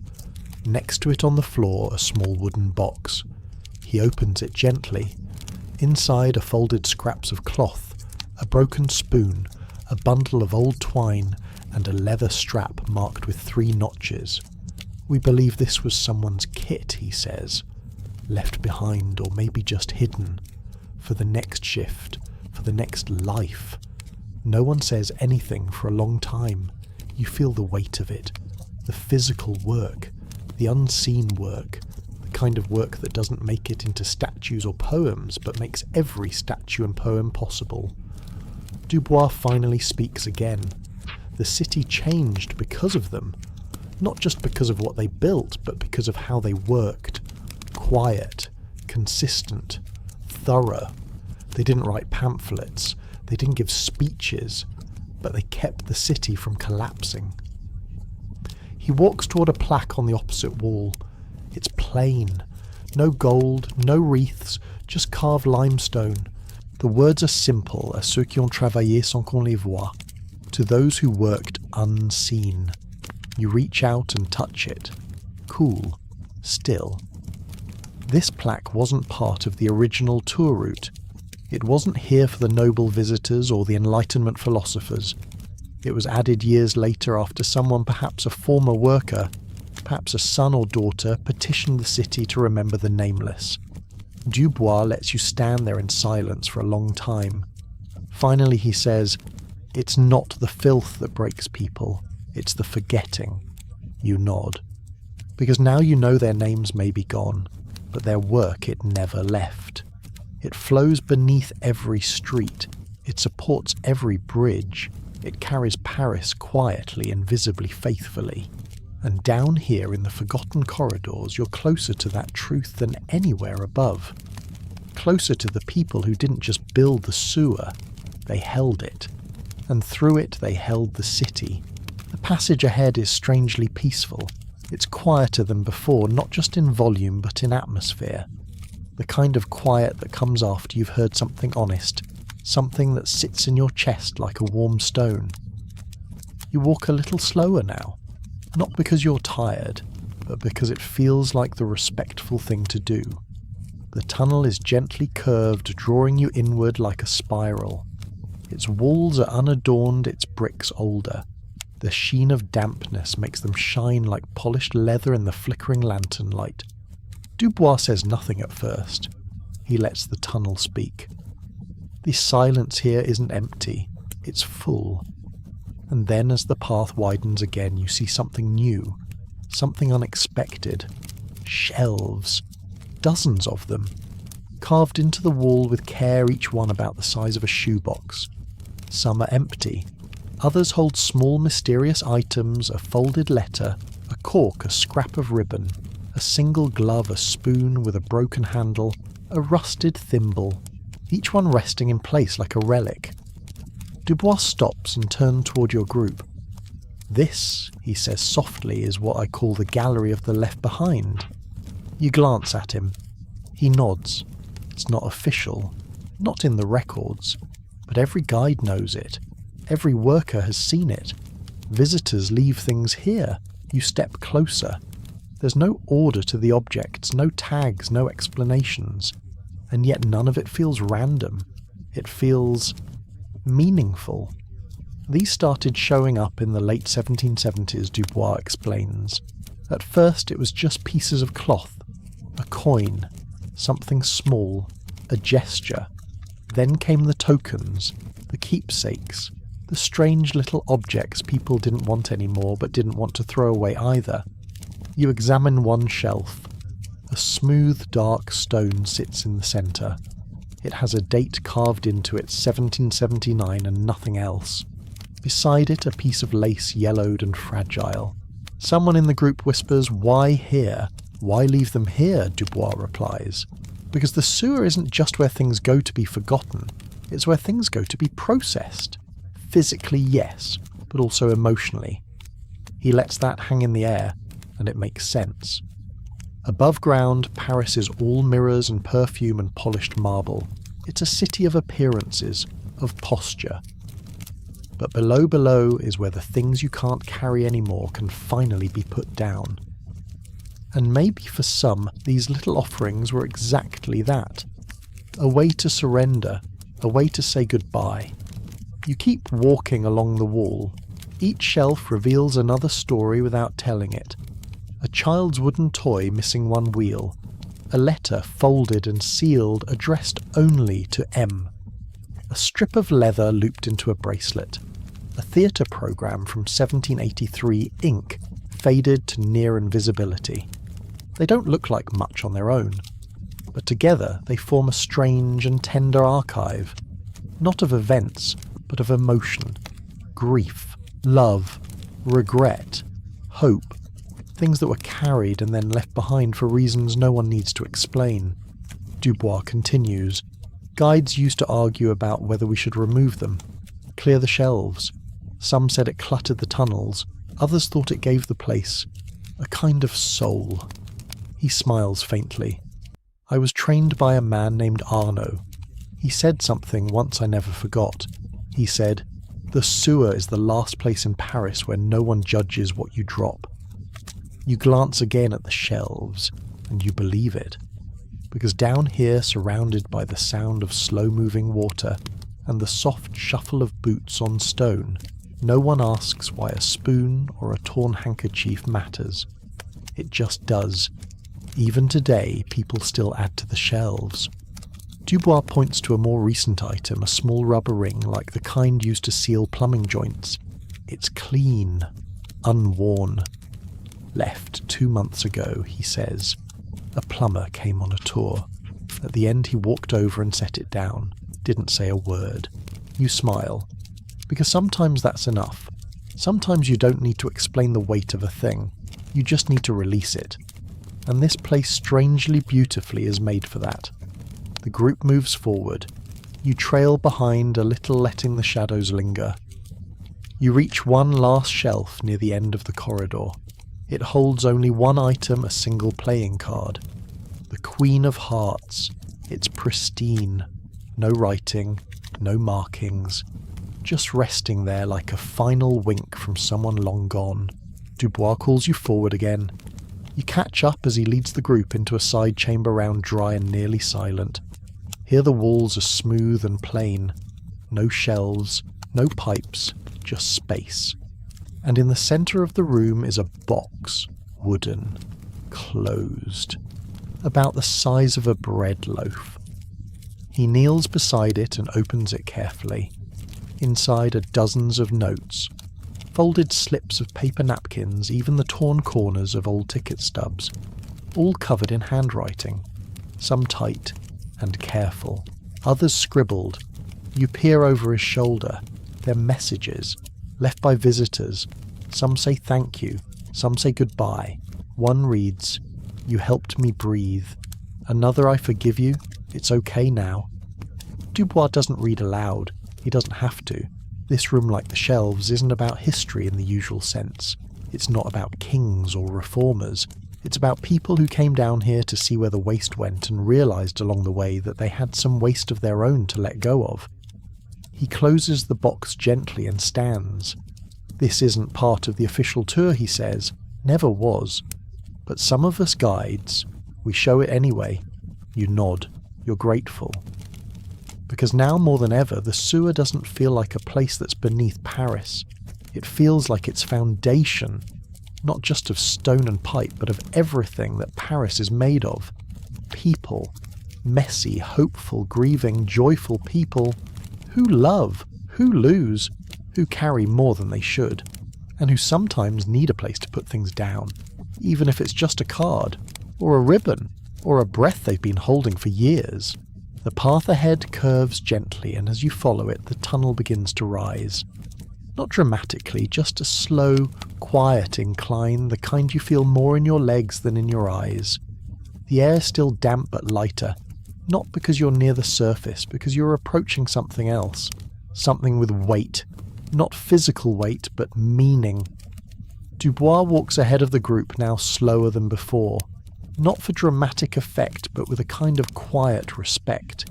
Speaker 1: Next to it on the floor, a small wooden box. He opens it gently. Inside are folded scraps of cloth, a broken spoon, a bundle of old twine, and a leather strap marked with 3 notches. We believe this was someone's kit, he says. Left behind, or maybe just hidden. For the next shift, for the next life. No one says anything for a long time. You feel the weight of it. The physical work. The unseen work. The kind of work that doesn't make it into statues or poems, but makes every statue and poem possible. Dubois finally speaks again. The city changed because of them. Not just because of what they built, but because of how they worked. Quiet, consistent, thorough. They didn't write pamphlets, they didn't give speeches, but they kept the city from collapsing. He walks toward a plaque on the opposite wall. It's plain. No gold, no wreaths, just carved limestone. The words are simple, à ceux qui ont travaillé sans qu'on les voie. To those who worked unseen. You reach out and touch it. Cool. Still. This plaque wasn't part of the original tour route. It wasn't here for the noble visitors or the Enlightenment philosophers. It was added years later after someone, perhaps a former worker, perhaps a son or daughter, petitioned the city to remember the nameless. Dubois lets you stand there in silence for a long time. Finally he says, "It's not the filth that breaks people, it's the forgetting." You nod. Because now you know their names may be gone, but their work it never left. It flows beneath every street, it supports every bridge, it carries Paris quietly and visibly faithfully. And down here in the forgotten corridors, you're closer to that truth than anywhere above. Closer to the people who didn't just build the sewer, they held it. And through it they held the city. The passage ahead is strangely peaceful. It's quieter than before, not just in volume but in atmosphere. The kind of quiet that comes after you've heard something honest, something that sits in your chest like a warm stone. You walk a little slower now. Not because you're tired, but because it feels like the respectful thing to do. The tunnel is gently curved, drawing you inward like a spiral. Its walls are unadorned, its bricks older. The sheen of dampness makes them shine like polished leather in the flickering lantern light. Dubois says nothing at first. He lets the tunnel speak. The silence here isn't empty, it's full. And then as the path widens again, you see something new, something unexpected. Shelves. Dozens of them. Carved into the wall with care, each one about the size of a shoebox. Some are empty. Others hold small mysterious items, a folded letter, a cork, a scrap of ribbon, a single glove, a spoon with a broken handle, a rusted thimble, each one resting in place like a relic. Dubois stops and turns toward your group. "This," he says softly, "is what I call the gallery of the left behind." You glance at him. He nods. It's not official, not in the records, but every guide knows it. Every worker has seen it. Visitors leave things here. You step closer. There's no order to the objects, no tags, no explanations. And yet none of it feels random. It feels meaningful. These started showing up in the late 1770s, Dubois explains. At first it was just pieces of cloth, a coin, something small, a gesture. Then came the tokens, the keepsakes, the strange little objects people didn't want anymore but didn't want to throw away either. You examine one shelf. A smooth, dark stone sits in the centre. It has a date carved into it, 1779, and nothing else. Beside it, a piece of lace, yellowed and fragile. Someone in the group whispers, "Why here? Why leave them here?" Dubois replies. "Because the sewer isn't just where things go to be forgotten. It's where things go to be processed. Physically, yes, but also emotionally." He lets that hang in the air, and it makes sense. Above ground, Paris is all mirrors and perfume and polished marble. It's a city of appearances, of posture. But below is where the things you can't carry anymore can finally be put down. And maybe for some, these little offerings were exactly that. A way to surrender, a way to say goodbye. You keep walking along the wall. Each shelf reveals another story without telling it. A child's wooden toy missing one wheel. A letter folded and sealed addressed only to M. A strip of leather looped into a bracelet. A theatre programme from 1783 ink, faded to near invisibility. They don't look like much on their own, but together they form a strange and tender archive, not of events, but of emotion, grief, love, regret, hope, things that were carried and then left behind for reasons no one needs to explain. Dubois continues, "Guides used to argue about whether we should remove them, clear the shelves. Some said it cluttered the tunnels, others thought it gave the place a kind of soul." He smiles faintly. "I was trained by a man named Arnaud. He said something once I never forgot. He said, 'The sewer is the last place in Paris where no one judges what you drop.'" You glance again at the shelves, and you believe it. Because down here, surrounded by the sound of slow-moving water and the soft shuffle of boots on stone, no one asks why a spoon or a torn handkerchief matters. It just does. Even today, people still add to the shelves. Dubois points to a more recent item, a small rubber ring like the kind used to seal plumbing joints. It's clean, unworn. "Left 2 months ago," he says. "A plumber came on a tour. At the end he walked over and set it down. Didn't say a word." You smile. Because sometimes that's enough. Sometimes you don't need to explain the weight of a thing. You just need to release it. And this place strangely beautifully is made for that. The group moves forward. You trail behind a little, letting the shadows linger. You reach one last shelf near the end of the corridor. It holds only one item, a single playing card. The Queen of Hearts. It's pristine. No writing, no markings. Just resting there like a final wink from someone long gone. Dubois calls you forward again. You catch up as he leads the group into a side chamber round dry and nearly silent. Here the walls are smooth and plain. no shelves, no pipes, just space. And in the centre of the room is a box, wooden, closed, about the size of a bread loaf. He kneels beside it and opens it carefully. Inside are dozens of notes, folded slips of paper napkins, even the torn corners of old ticket stubs, all covered in handwriting, some tight and careful, others scribbled. You peer over his shoulder. They're messages, left by visitors. Some say thank you, some say goodbye. One reads, "You helped me breathe." Another, "I forgive you, it's okay now." Dubois doesn't read aloud. He doesn't have to. This room, like the shelves, isn't about history in the usual sense. It's not about kings or reformers. It's about people who came down here to see where the waste went and realised along the way that they had some waste of their own to let go of. He closes the box gently and stands. This isn't part of the official tour, he says. Never was. But some of us guides, we show it anyway. You nod. You're grateful. Because now more than ever, the sewer doesn't feel like a place that's beneath Paris. It feels like its foundation, not just of stone and pipe, but of everything that Paris is made of. People. Messy, hopeful, grieving, joyful people who love, who lose, who carry more than they should, and who sometimes need a place to put things down, even if it's just a card, or a ribbon, or a breath they've been holding for years. The path ahead curves gently, and as you follow it, the tunnel begins to rise. Not dramatically, just a slow, quiet incline, the kind you feel more in your legs than in your eyes. The air is still damp but lighter, not because you're near the surface, because you're approaching something else. Something with weight. Not physical weight, but meaning. Dubois walks ahead of the group, now slower than before. Not for dramatic effect, but with a kind of quiet respect.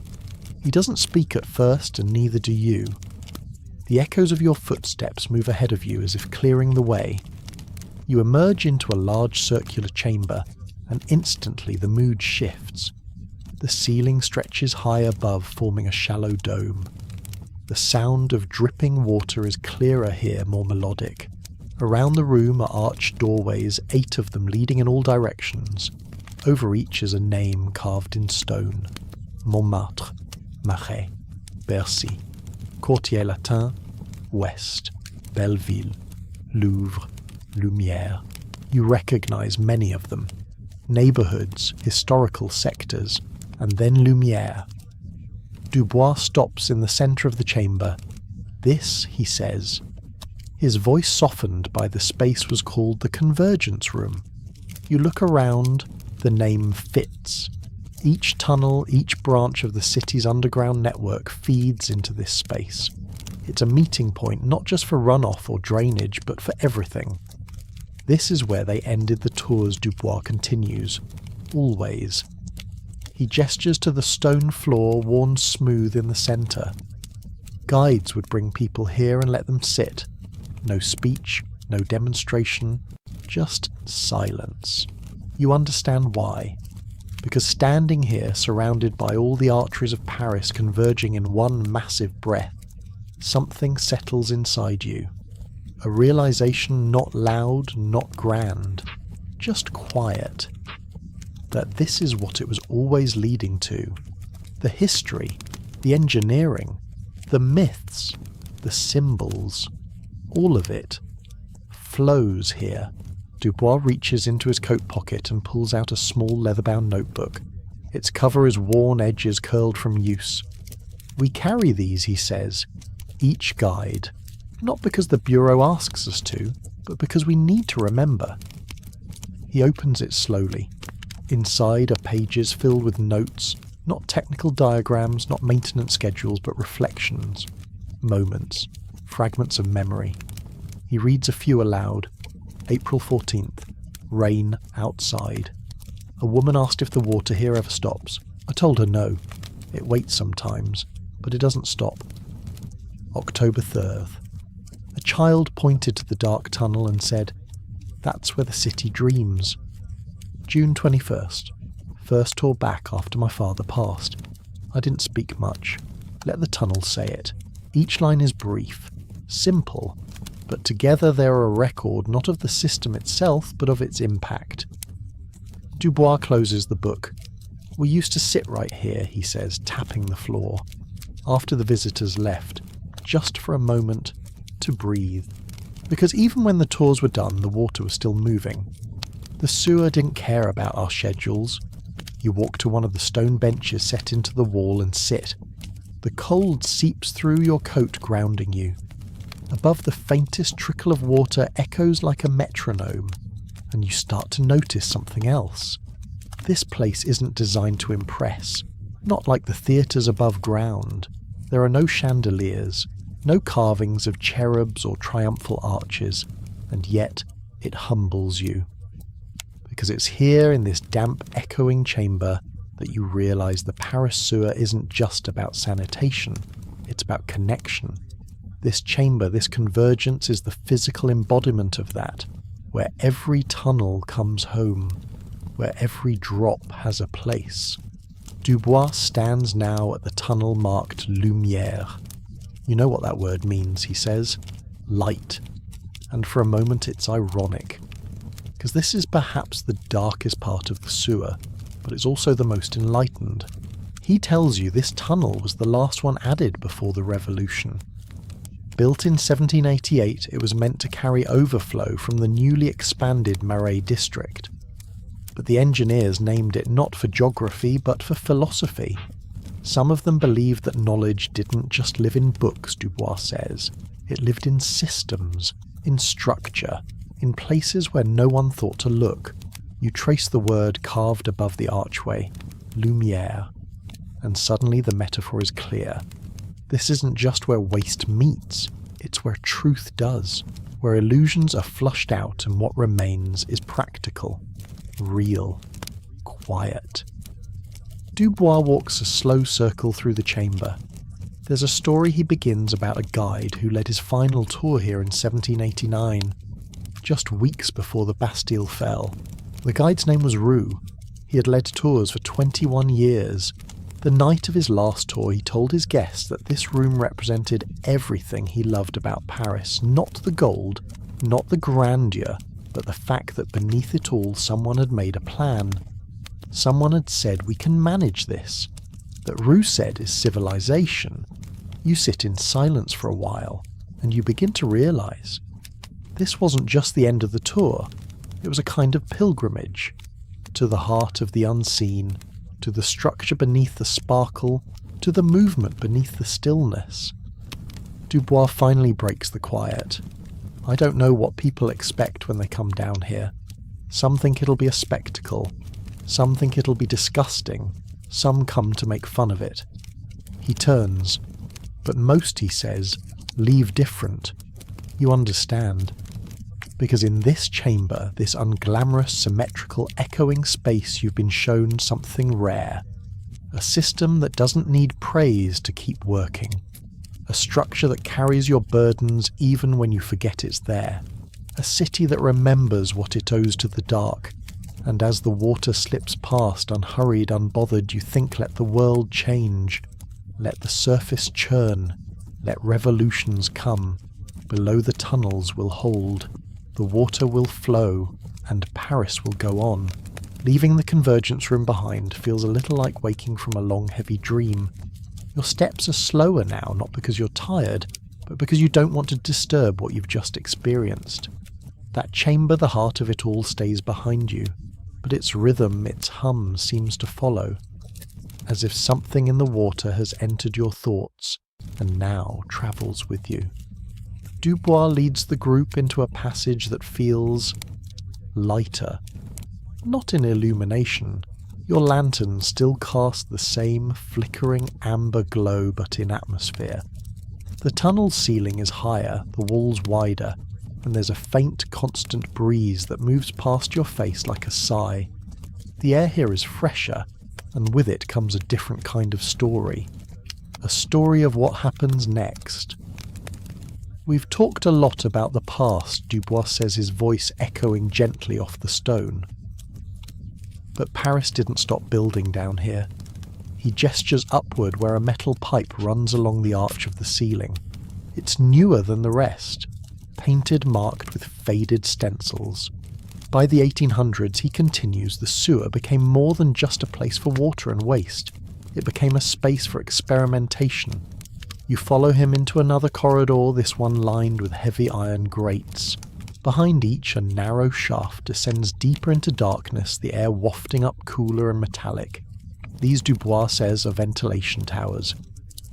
Speaker 1: He doesn't speak at first, and neither do you. The echoes of your footsteps move ahead of you as if clearing the way. You emerge into a large circular chamber, and instantly the mood shifts. The ceiling stretches high above, forming a shallow dome. The sound of dripping water is clearer here, more melodic. Around the room are arched doorways, 8 of them leading in all directions. Over each is a name carved in stone. Montmartre, Marais, Bercy, Quartier Latin, West, Belleville, Louvre, Lumière. You recognise many of them. Neighbourhoods, historical sectors, and then Lumière. Dubois stops in the centre of the chamber. This, he says. His voice softened by the space was called the Convergence Room. You look around, the name fits. Each tunnel, each branch of the city's underground network feeds into this space. It's a meeting point not just for runoff or drainage, but for everything. This is where they ended the tours, Dubois continues. Always. He gestures to the stone floor worn smooth in the centre. Guides would bring people here and let them sit. No speech, no demonstration, just silence. You understand why. Because standing here, surrounded by all the arteries of Paris converging in one massive breath, something settles inside you. A realization not loud, not grand, just quiet. That this is what it was always leading to. The history, the engineering, the myths, the symbols, all of it flows here. Dubois reaches into his coat pocket and pulls out a small leather-bound notebook. Its cover is worn, edges curled from use. We carry these, he says, each guide, not because the Bureau asks us to, but because we need to remember. He opens it slowly. Inside are pages filled with notes, not technical diagrams, not maintenance schedules, but reflections, moments, fragments of memory. He reads a few aloud. April 14th. Rain outside. A woman asked if the water here ever stops. I told her no. It waits sometimes, but it doesn't stop. October 3rd. A child pointed to the dark tunnel and said, "That's where the city dreams." June 21st. First tour back after my father passed. I didn't speak much. Let the tunnel say it. Each line is brief, simple, but together they are a record not of the system itself, but of its impact. Dubois closes the book. "We used to sit right here," he says, tapping the floor, after the visitors left, just for a moment, to breathe. Because even when the tours were done, the water was still moving. The sewer didn't care about our schedules. You walk to one of the stone benches set into the wall and sit. The cold seeps through your coat, grounding you. Above, the faintest trickle of water echoes like a metronome, and you start to notice something else. This place isn't designed to impress, not like the theatres above ground. There are no chandeliers, no carvings of cherubs or triumphal arches, and yet it humbles you. Because it's here in this damp, echoing chamber that you realise the Paris sewer isn't just about sanitation, it's about connection. This chamber, this convergence, is the physical embodiment of that, where every tunnel comes home, where every drop has a place. Dubois stands now at the tunnel marked Lumière. You know what that word means, he says. Light. And for a moment it's ironic, because this is perhaps the darkest part of the sewer, but it's also the most enlightened. He tells you this tunnel was the last one added before the Revolution. Built in 1788, it was meant to carry overflow from the newly expanded Marais district. But the engineers named it not for geography, but for philosophy. Some of them believed that knowledge didn't just live in books, Dubois says. It lived in systems, in structure, in places where no one thought to look. You trace the word carved above the archway, lumière, and suddenly the metaphor is clear. This isn't just where waste meets, it's where truth does, where illusions are flushed out and what remains is practical, real, quiet. Dubois walks a slow circle through the chamber. There's a story he begins about a guide who led his final tour here in 1789, just weeks before the Bastille fell. The guide's name was Roux. He had led tours for 21 years. The night of his last tour, he told his guests that this room represented everything he loved about Paris, not the gold, not the grandeur, but the fact that beneath it all someone had made a plan. Someone had said, "We can manage this." That Roux said is civilization. You sit in silence for a while, and you begin to realise this wasn't just the end of the tour, it was a kind of pilgrimage to the heart of the unseen, to the structure beneath the sparkle, to the movement beneath the stillness. Dubois finally breaks the quiet. "I don't know what people expect when they come down here. Some think it'll be a spectacle. Some think it'll be disgusting. Some come to make fun of it." He turns. But most, he says, leave different. You understand. Because in this chamber, this unglamorous, symmetrical, echoing space, you've been shown something rare. A system that doesn't need praise to keep working. A structure that carries your burdens even when you forget it's there. A city that remembers what it owes to the dark. And as the water slips past, unhurried, unbothered, you think, let the world change. Let the surface churn. Let revolutions come. Below the tunnels will hold. The water will flow, and Paris will go on. Leaving the convergence room behind feels a little like waking from a long, heavy dream. Your steps are slower now, not because you're tired, but because you don't want to disturb what you've just experienced. That chamber, the heart of it all, stays behind you, but its rhythm, its hum seems to follow, as if something in the water has entered your thoughts and now travels with you. Dubois leads the group into a passage that feels lighter. Not in illumination. Your lantern still casts the same flickering amber glow, but in atmosphere. The tunnel ceiling is higher, the walls wider, and there's a faint, constant breeze that moves past your face like a sigh. The air here is fresher, and with it comes a different kind of story. A story of what happens next. We've talked a lot about the past, Dubois says, his voice echoing gently off the stone. But Paris didn't stop building down here. He gestures upward where a metal pipe runs along the arch of the ceiling. It's newer than the rest, painted marked with faded stencils. By the 1800s, he continues, the sewer became more than just a place for water and waste. It became a space for experimentation. You follow him into another corridor, this one lined with heavy iron grates. Behind each, a narrow shaft descends deeper into darkness, the air wafting up cooler and metallic. These, Dubois says, are ventilation towers.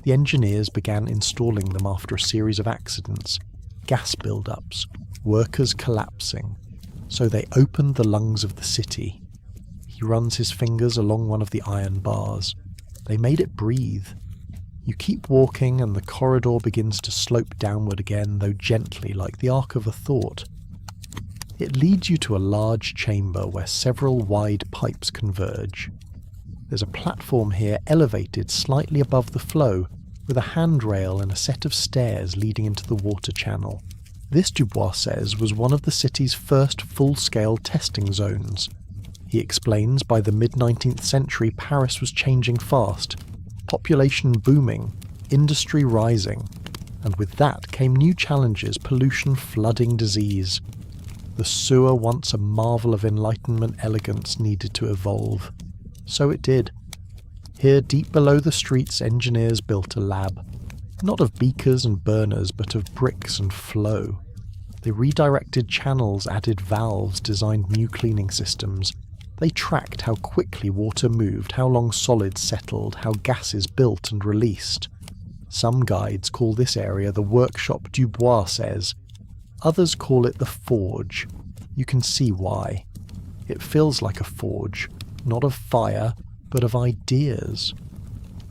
Speaker 1: The engineers began installing them after a series of accidents, gas build-ups, workers collapsing. So they opened the lungs of the city. He runs his fingers along one of the iron bars. They made it breathe. You keep walking and the corridor begins to slope downward again, though gently, like the arc of a thought. It leads you to a large chamber where several wide pipes converge. There's a platform here elevated slightly above the flow, with a handrail and a set of stairs leading into the water channel. This, Dubois says, was one of the city's first full-scale testing zones. He explains by the mid-19th century Paris was changing fast, population booming, industry rising, and with that came new challenges, pollution, flooding, disease. The sewer, once a marvel of Enlightenment elegance, needed to evolve. So it did. Here, deep below the streets, engineers built a lab. Not of beakers and burners, but of bricks and flow. They redirected channels, added valves, designed new cleaning systems. They tracked how quickly water moved, how long solids settled, how gases built and released. Some guides call this area the workshop, Dubois says. Others call it the forge. You can see why. It feels like a forge, not of fire, but of ideas.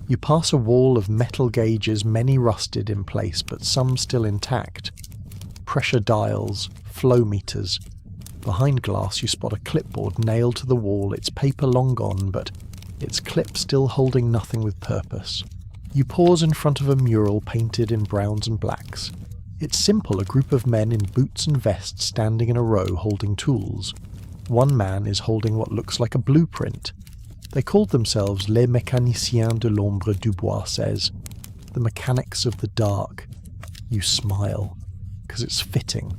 Speaker 1: You pass a wall of metal gauges, many rusted in place, but some still intact. Pressure dials, flow meters. Behind glass you spot a clipboard nailed to the wall, its paper long gone, but its clip still holding nothing with purpose. You pause in front of a mural painted in browns and blacks. It's simple, a group of men in boots and vests standing in a row holding tools. One man is holding what looks like a blueprint. They called themselves Les Mécaniciens de l'Ombre, Dubois says. The mechanics of the dark. You smile, because it's fitting.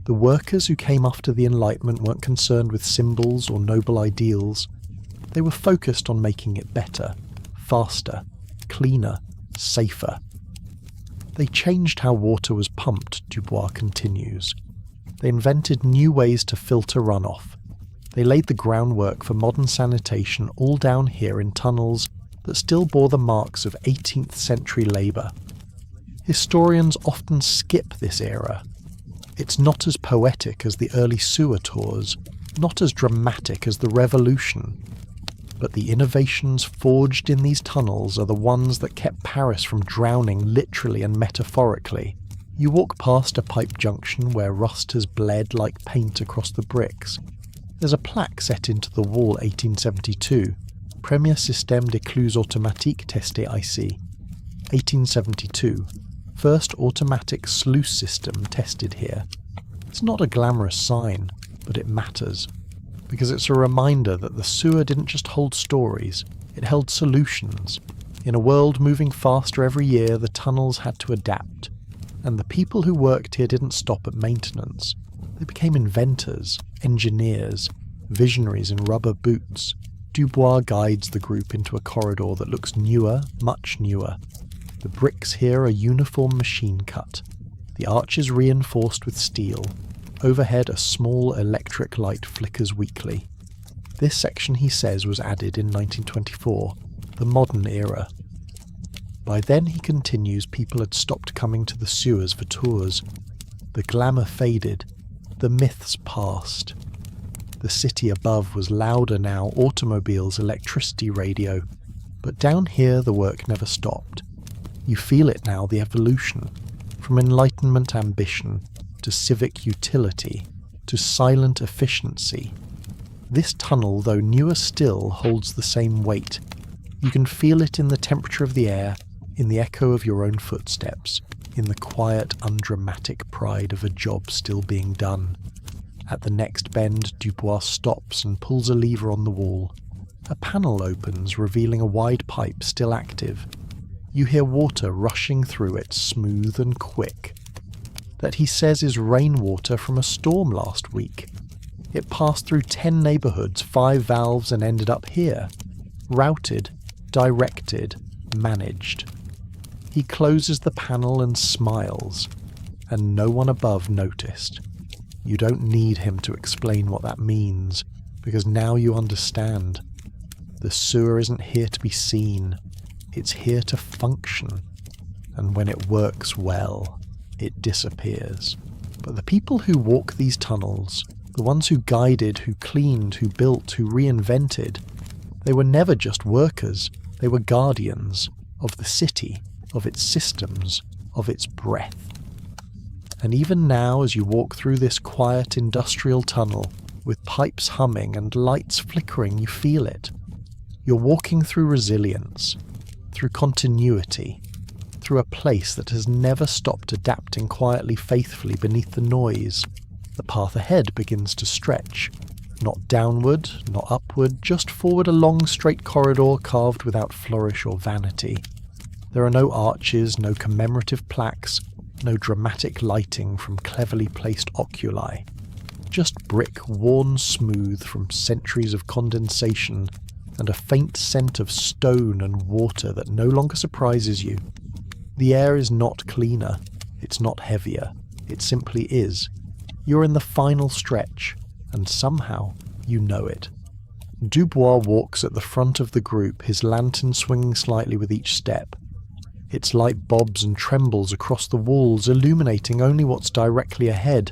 Speaker 1: The workers who came after the Enlightenment weren't concerned with symbols or noble ideals. They were focused on making it better, faster, cleaner, safer. They changed how water was pumped, Dubois continues. They invented new ways to filter runoff. They laid the groundwork for modern sanitation all down here in tunnels that still bore the marks of 18th century labour. Historians often skip this era. It's not as poetic as the early sewer tours, not as dramatic as the Revolution. But the innovations forged in these tunnels are the ones that kept Paris from drowning literally and metaphorically. You walk past a pipe junction where rust has bled like paint across the bricks. There's a plaque set into the wall 1872. Premier système d'écluses automatique testé ici. 1872. First automatic sluice system tested here. It's not a glamorous sign, but it matters. Because it's a reminder that the sewer didn't just hold stories, it held solutions. In a world moving faster every year, the tunnels had to adapt. And the people who worked here didn't stop at maintenance. They became inventors, engineers, visionaries in rubber boots. Dubois guides the group into a corridor that looks newer, much newer. The bricks here are uniform machine cut. The arches reinforced with steel. Overhead a small electric light flickers weakly. This section, he says, was added in 1924, the modern era. By then, he continues, people had stopped coming to the sewers for tours. The glamour faded. The myths passed. The city above was louder now, automobiles, electricity, radio. But down here, the work never stopped. You feel it now, the evolution. From Enlightenment ambition, to civic utility, to silent efficiency. This tunnel, though newer still, holds the same weight. You can feel it in the temperature of the air, in the echo of your own footsteps, in the quiet, undramatic pride of a job still being done. At the next bend, Dubois stops and pulls a lever on the wall. A panel opens, revealing a wide pipe still active. You hear water rushing through it, smooth and quick. That he says is rainwater from a storm last week. It passed through 10 neighbourhoods, 5 valves, and ended up here. Routed, directed, managed. He closes the panel and smiles, and no one above noticed. You don't need him to explain what that means, because now you understand. The sewer isn't here to be seen, it's here to function, and when it works well, it disappears. But the people who walk these tunnels, the ones who guided, who cleaned, who built, who reinvented, they were never just workers, they were guardians of the city, of its systems, of its breath. And even now, as you walk through this quiet industrial tunnel, with pipes humming and lights flickering, you feel it. You're walking through resilience, through continuity, through a place that has never stopped adapting quietly, faithfully beneath the noise. The path ahead begins to stretch. Not downward, not upward, just forward, a long straight corridor carved without flourish or vanity. There are no arches, no commemorative plaques, no dramatic lighting from cleverly placed oculi. Just brick worn smooth from centuries of condensation and a faint scent of stone and water that no longer surprises you. The air is not cleaner, it's not heavier, it simply is. You're in the final stretch, and somehow you know it. Dubois walks at the front of the group, his lantern swinging slightly with each step. Its light bobs and trembles across the walls, illuminating only what's directly ahead.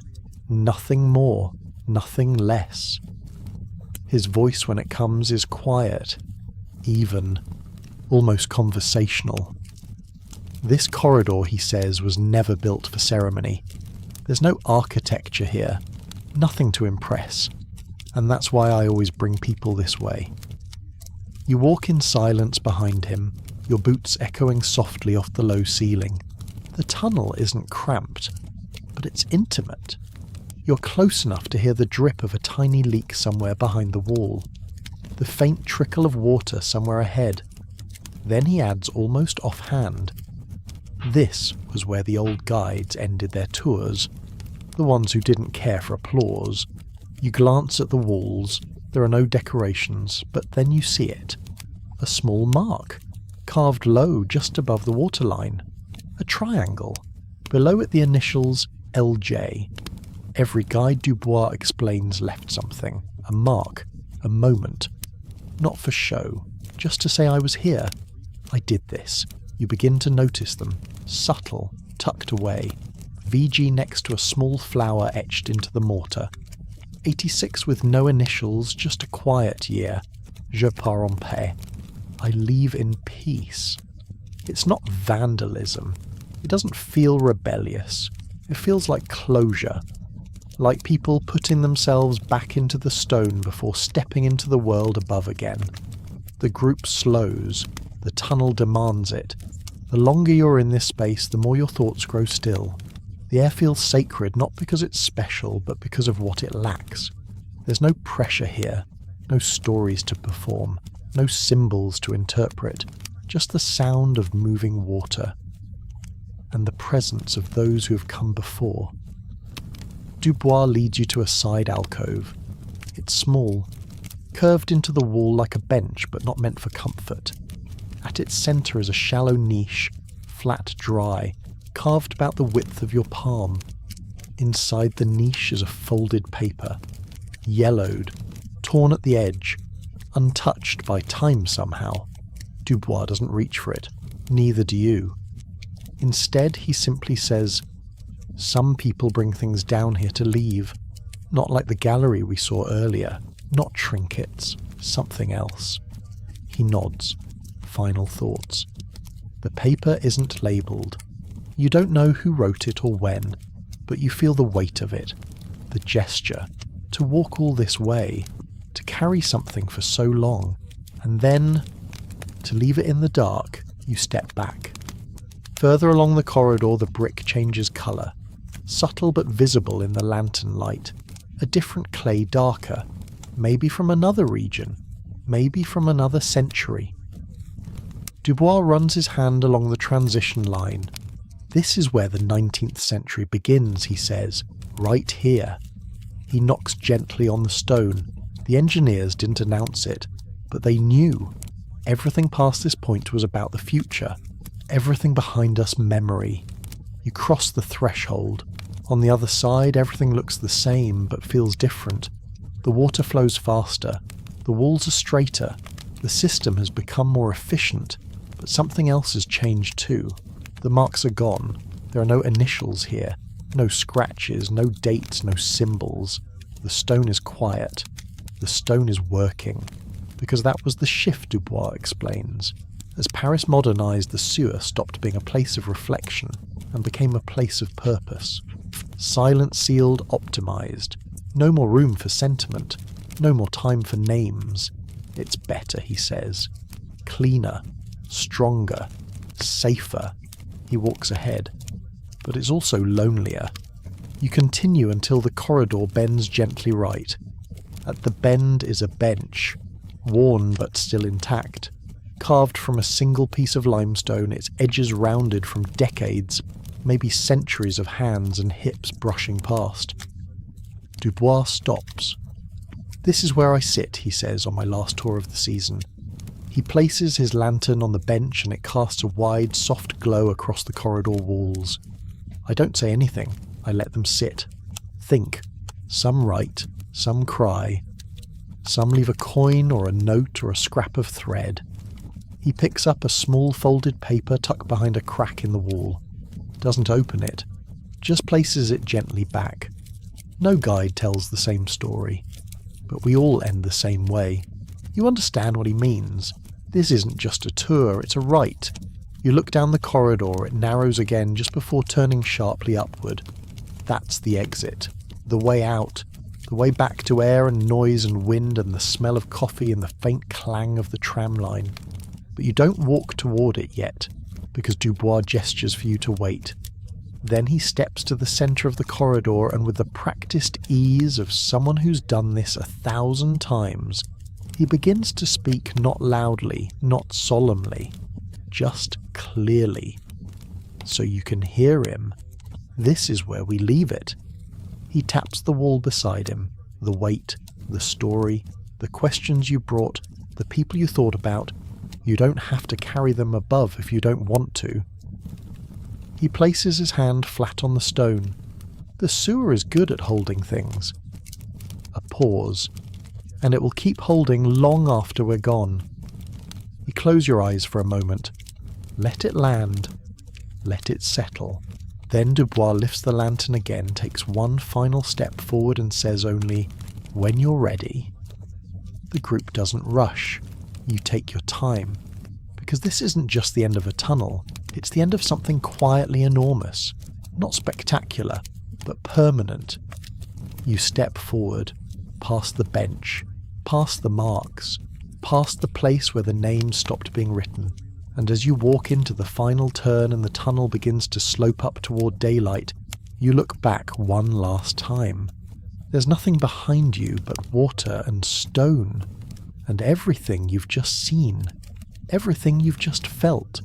Speaker 1: Nothing more, nothing less. His voice when it comes is quiet, even, almost conversational. This corridor, he says, was never built for ceremony. There's no architecture here, nothing to impress, and that's why I always bring people this way. You walk in silence behind him, your boots echoing softly off the low ceiling. The tunnel isn't cramped, but it's intimate. You're close enough to hear the drip of a tiny leak somewhere behind the wall, the faint trickle of water somewhere ahead. Then he adds almost offhand, this was where the old guides ended their tours, the ones who didn't care for applause. You glance at the walls, there are no decorations, but then you see it. A small mark, carved low just above the waterline. A triangle. Below it the initials LJ. Every guide Dubois explains left something, a mark, a moment. Not for show, just to say I was here. I did this. You begin to notice them, subtle, tucked away. VG next to a small flower etched into the mortar. 86 with no initials, just a quiet year. Je pars en paix. I leave in peace. It's not vandalism. It doesn't feel rebellious. It feels like closure. Like people putting themselves back into the stone before stepping into the world above again. The group slows. The tunnel demands it. The longer you're in this space, the more your thoughts grow still. The air feels sacred, not because it's special, but because of what it lacks. There's no pressure here, no stories to perform, no symbols to interpret, just the sound of moving water, and the presence of those who have come before. Dubois leads you to a side alcove. It's small, curved into the wall like a bench, but not meant for comfort. At its centre is a shallow niche, flat dry, carved about the width of your palm. Inside the niche is a folded paper, yellowed, torn at the edge, untouched by time somehow. Dubois doesn't reach for it, neither do you. Instead, he simply says, "Some people bring things down here to leave, not like the gallery we saw earlier, not trinkets, something else." He nods. Final thoughts. The paper isn't labelled. You don't know who wrote it or when, but you feel the weight of it, the gesture, to walk all this way, to carry something for so long, and then, to leave it in the dark, you step back. Further along the corridor the brick changes colour, subtle but visible in the lantern light, a different clay darker, maybe from another region, maybe from another century. Dubois runs his hand along the transition line. This is where the 19th century begins, he says, right here. He knocks gently on the stone. The engineers didn't announce it, but they knew. Everything past this point was about the future. Everything behind us memory. You cross the threshold. On the other side, everything looks the same, but feels different. The water flows faster. The walls are straighter. The system has become more efficient, but something else has changed too. The marks are gone. There are no initials here. No scratches, no dates, no symbols. The stone is quiet. The stone is working. Because that was the shift, Dubois explains. As Paris modernised, the sewer stopped being a place of reflection and became a place of purpose. Silent sealed, optimised. No more room for sentiment. No more time for names. It's better, he says. Cleaner. Stronger. Safer. He walks ahead. But it's also lonelier. You continue until the corridor bends gently right. At the bend is a bench, worn but still intact, carved from a single piece of limestone, its edges rounded from decades, maybe centuries of hands and hips brushing past. Dubois stops. This is where I sit, he says, on my last tour of the season. He places his lantern on the bench and it casts a wide, soft glow across the corridor walls. I don't say anything. I let them sit. Think. Some write. Some cry. Some leave a coin or a note or a scrap of thread. He picks up a small folded paper tucked behind a crack in the wall. Doesn't open it. Just places it gently back. No guide tells the same story. But we all end the same way. You understand what he means. This isn't just a tour, it's a rite. You look down the corridor, it narrows again just before turning sharply upward. That's the exit. The way out. The way back to air and noise and wind and the smell of coffee and the faint clang of the tram line. But you don't walk toward it yet, because Dubois gestures for you to wait. Then he steps to the centre of the corridor and with the practised ease of someone who's done this 1,000 times, he begins to speak not loudly, not solemnly, just clearly. So you can hear him. This is where we leave it. He taps the wall beside him, the weight, the story, the questions you brought, the people you thought about. You don't have to carry them above if you don't want to. He places his hand flat on the stone. The sewer is good at holding things. A pause, and it will keep holding long after we're gone. You close your eyes for a moment. Let it land. Let it settle. Then Dubois lifts the lantern again, takes one final step forward and says only, "When you're ready." The group doesn't rush. You take your time. Because this isn't just the end of a tunnel, it's the end of something quietly enormous. Not spectacular, but permanent. You step forward, past the bench, past the marks, past the place where the names stopped being written. And as you walk into the final turn and the tunnel begins to slope up toward daylight, you look back one last time. There's nothing behind you but water and stone, and everything you've just seen, everything you've just felt,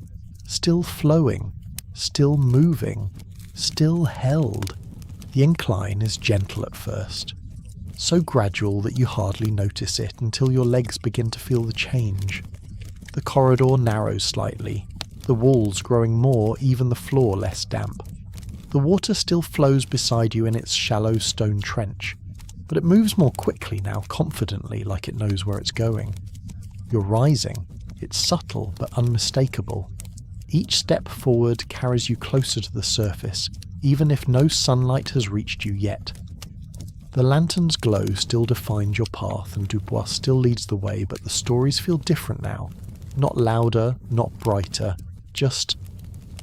Speaker 1: still flowing, still moving, still held. The incline is gentle at first, so gradual that you hardly notice it until your legs begin to feel the change. The corridor narrows slightly, the walls growing more, even the floor less damp. The water still flows beside you in its shallow stone trench, but it moves more quickly now, confidently, like it knows where it's going. You're rising. It's subtle but unmistakable. Each step forward carries you closer to the surface, even if no sunlight has reached you yet. The lantern's glow still defines your path and Dubois still leads the way, but the stories feel different now. Not louder, not brighter, just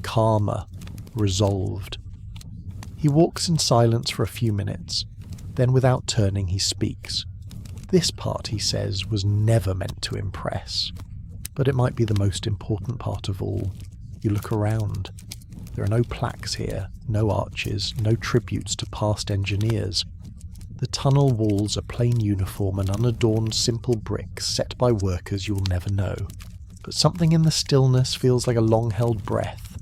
Speaker 1: calmer, resolved. He walks in silence for a few minutes. Then without turning he speaks. This part, he says, was never meant to impress. But it might be the most important part of all. You look around. There are no plaques here, no arches, no tributes to past engineers. The tunnel walls are plain uniform and unadorned simple bricks set by workers you'll never know. but something in the stillness feels like a long-held breath.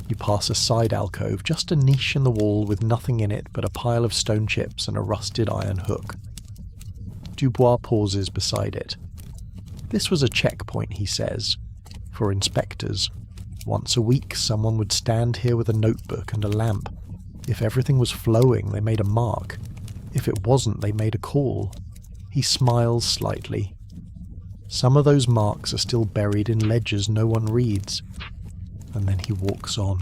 Speaker 1: You pass a side alcove, just a niche in the wall with nothing in it but a pile of stone chips and a rusted iron hook. Dubois pauses beside it. This was a checkpoint, he says, for inspectors. Once a week, someone would stand here with a notebook and a lamp. If everything was flowing, they made a mark. If it wasn't, they made a call. He smiles slightly. Some of those marks are still buried in ledgers no one reads. And then he walks on.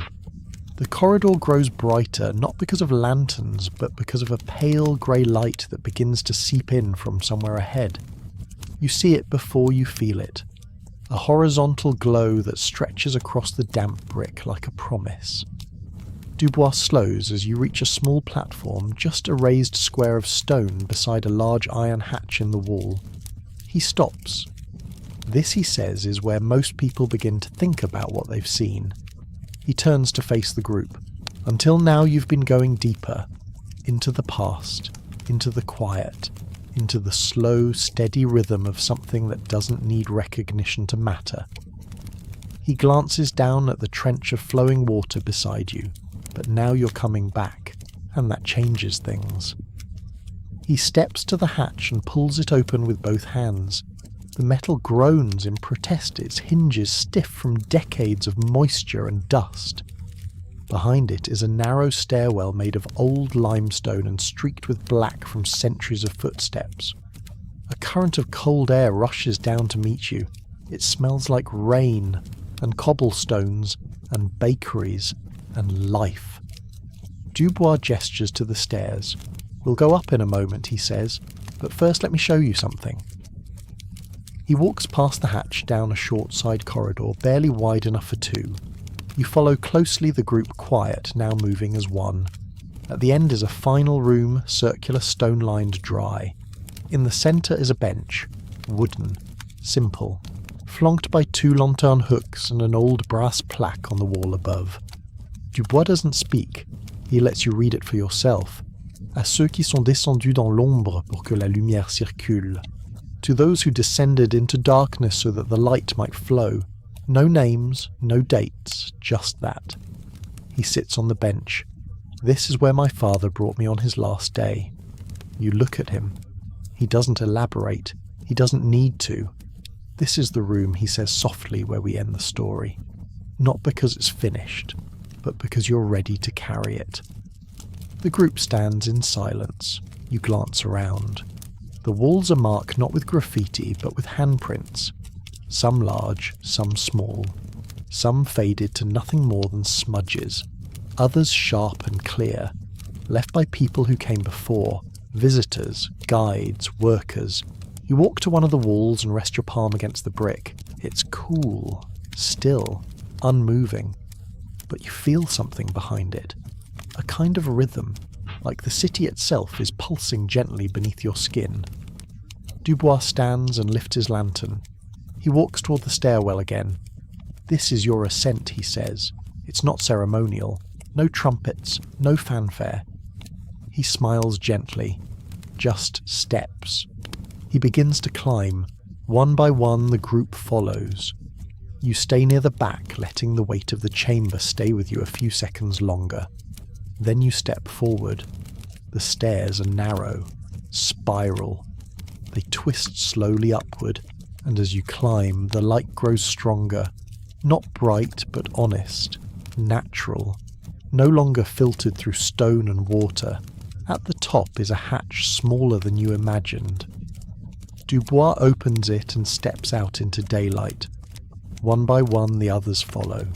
Speaker 1: The corridor grows brighter, not because of lanterns, but because of a pale grey light that begins to seep in from somewhere ahead. You see it before you feel it. A horizontal glow that stretches across the damp brick like a promise. Dubois slows as you reach a small platform, just a raised square of stone beside a large iron hatch in the wall. He stops. This, he says, is where most people begin to think about what they've seen. He turns to face the group. Until now you've been going deeper, into the past, into the quiet, into the slow, steady rhythm of something that doesn't need recognition to matter. He glances down at the trench of flowing water beside you, but now you're coming back, and that changes things. He steps to the hatch and pulls it open with both hands. The metal groans in protest, its hinges stiff from decades of moisture and dust. Behind it is a narrow stairwell made of old limestone and streaked with black from centuries of footsteps. A current of cold air rushes down to meet you. It smells like rain, and cobblestones, and bakeries, and life. Dubois gestures to the stairs. We'll go up in a moment, he says, but first let me show you something. He walks past the hatch down a short side corridor, barely wide enough for two. You follow closely, the group quiet, now moving as one. At the end is a final room, circular, stone-lined, dry. In the centre is a bench, wooden, simple, flanked by two lanterne hooks and an old brass plaque on the wall above. Dubois doesn't speak. He lets you read it for yourself. À ceux qui sont descendus dans l'ombre pour que la lumière circule. To those who descended into darkness so that the light might flow. No names, no dates, just that. He sits on the bench. This is where my father brought me on his last day. You look at him. He doesn't elaborate. He doesn't need to. This is the room, he says softly, where we end the story. Not because it's finished, but because you're ready to carry it. The group stands in silence. You glance around. The walls are marked not with graffiti, but with handprints. Some large, some small. Some faded to nothing more than smudges. Others sharp and clear, left by people who came before. Visitors, guides, workers. You walk to one of the walls and rest your palm against the brick. It's cool, still, unmoving. But you feel something behind it. A kind of rhythm, like the city itself is pulsing gently beneath your skin. Dubois stands and lifts his lantern. He walks toward the stairwell again. This is your ascent, he says. It's not ceremonial. No trumpets, no fanfare. He smiles gently. Just steps. He begins to climb. One by one the group follows. You stay near the back, letting the weight of the chamber stay with you a few seconds longer. Then you step forward. The stairs are narrow, spiral. They twist slowly upward, and as you climb, the light grows stronger. Not bright, but honest, natural, no longer filtered through stone and water. At the top is a hatch smaller than you imagined. Dubois opens it and steps out into daylight. One by one the others follow.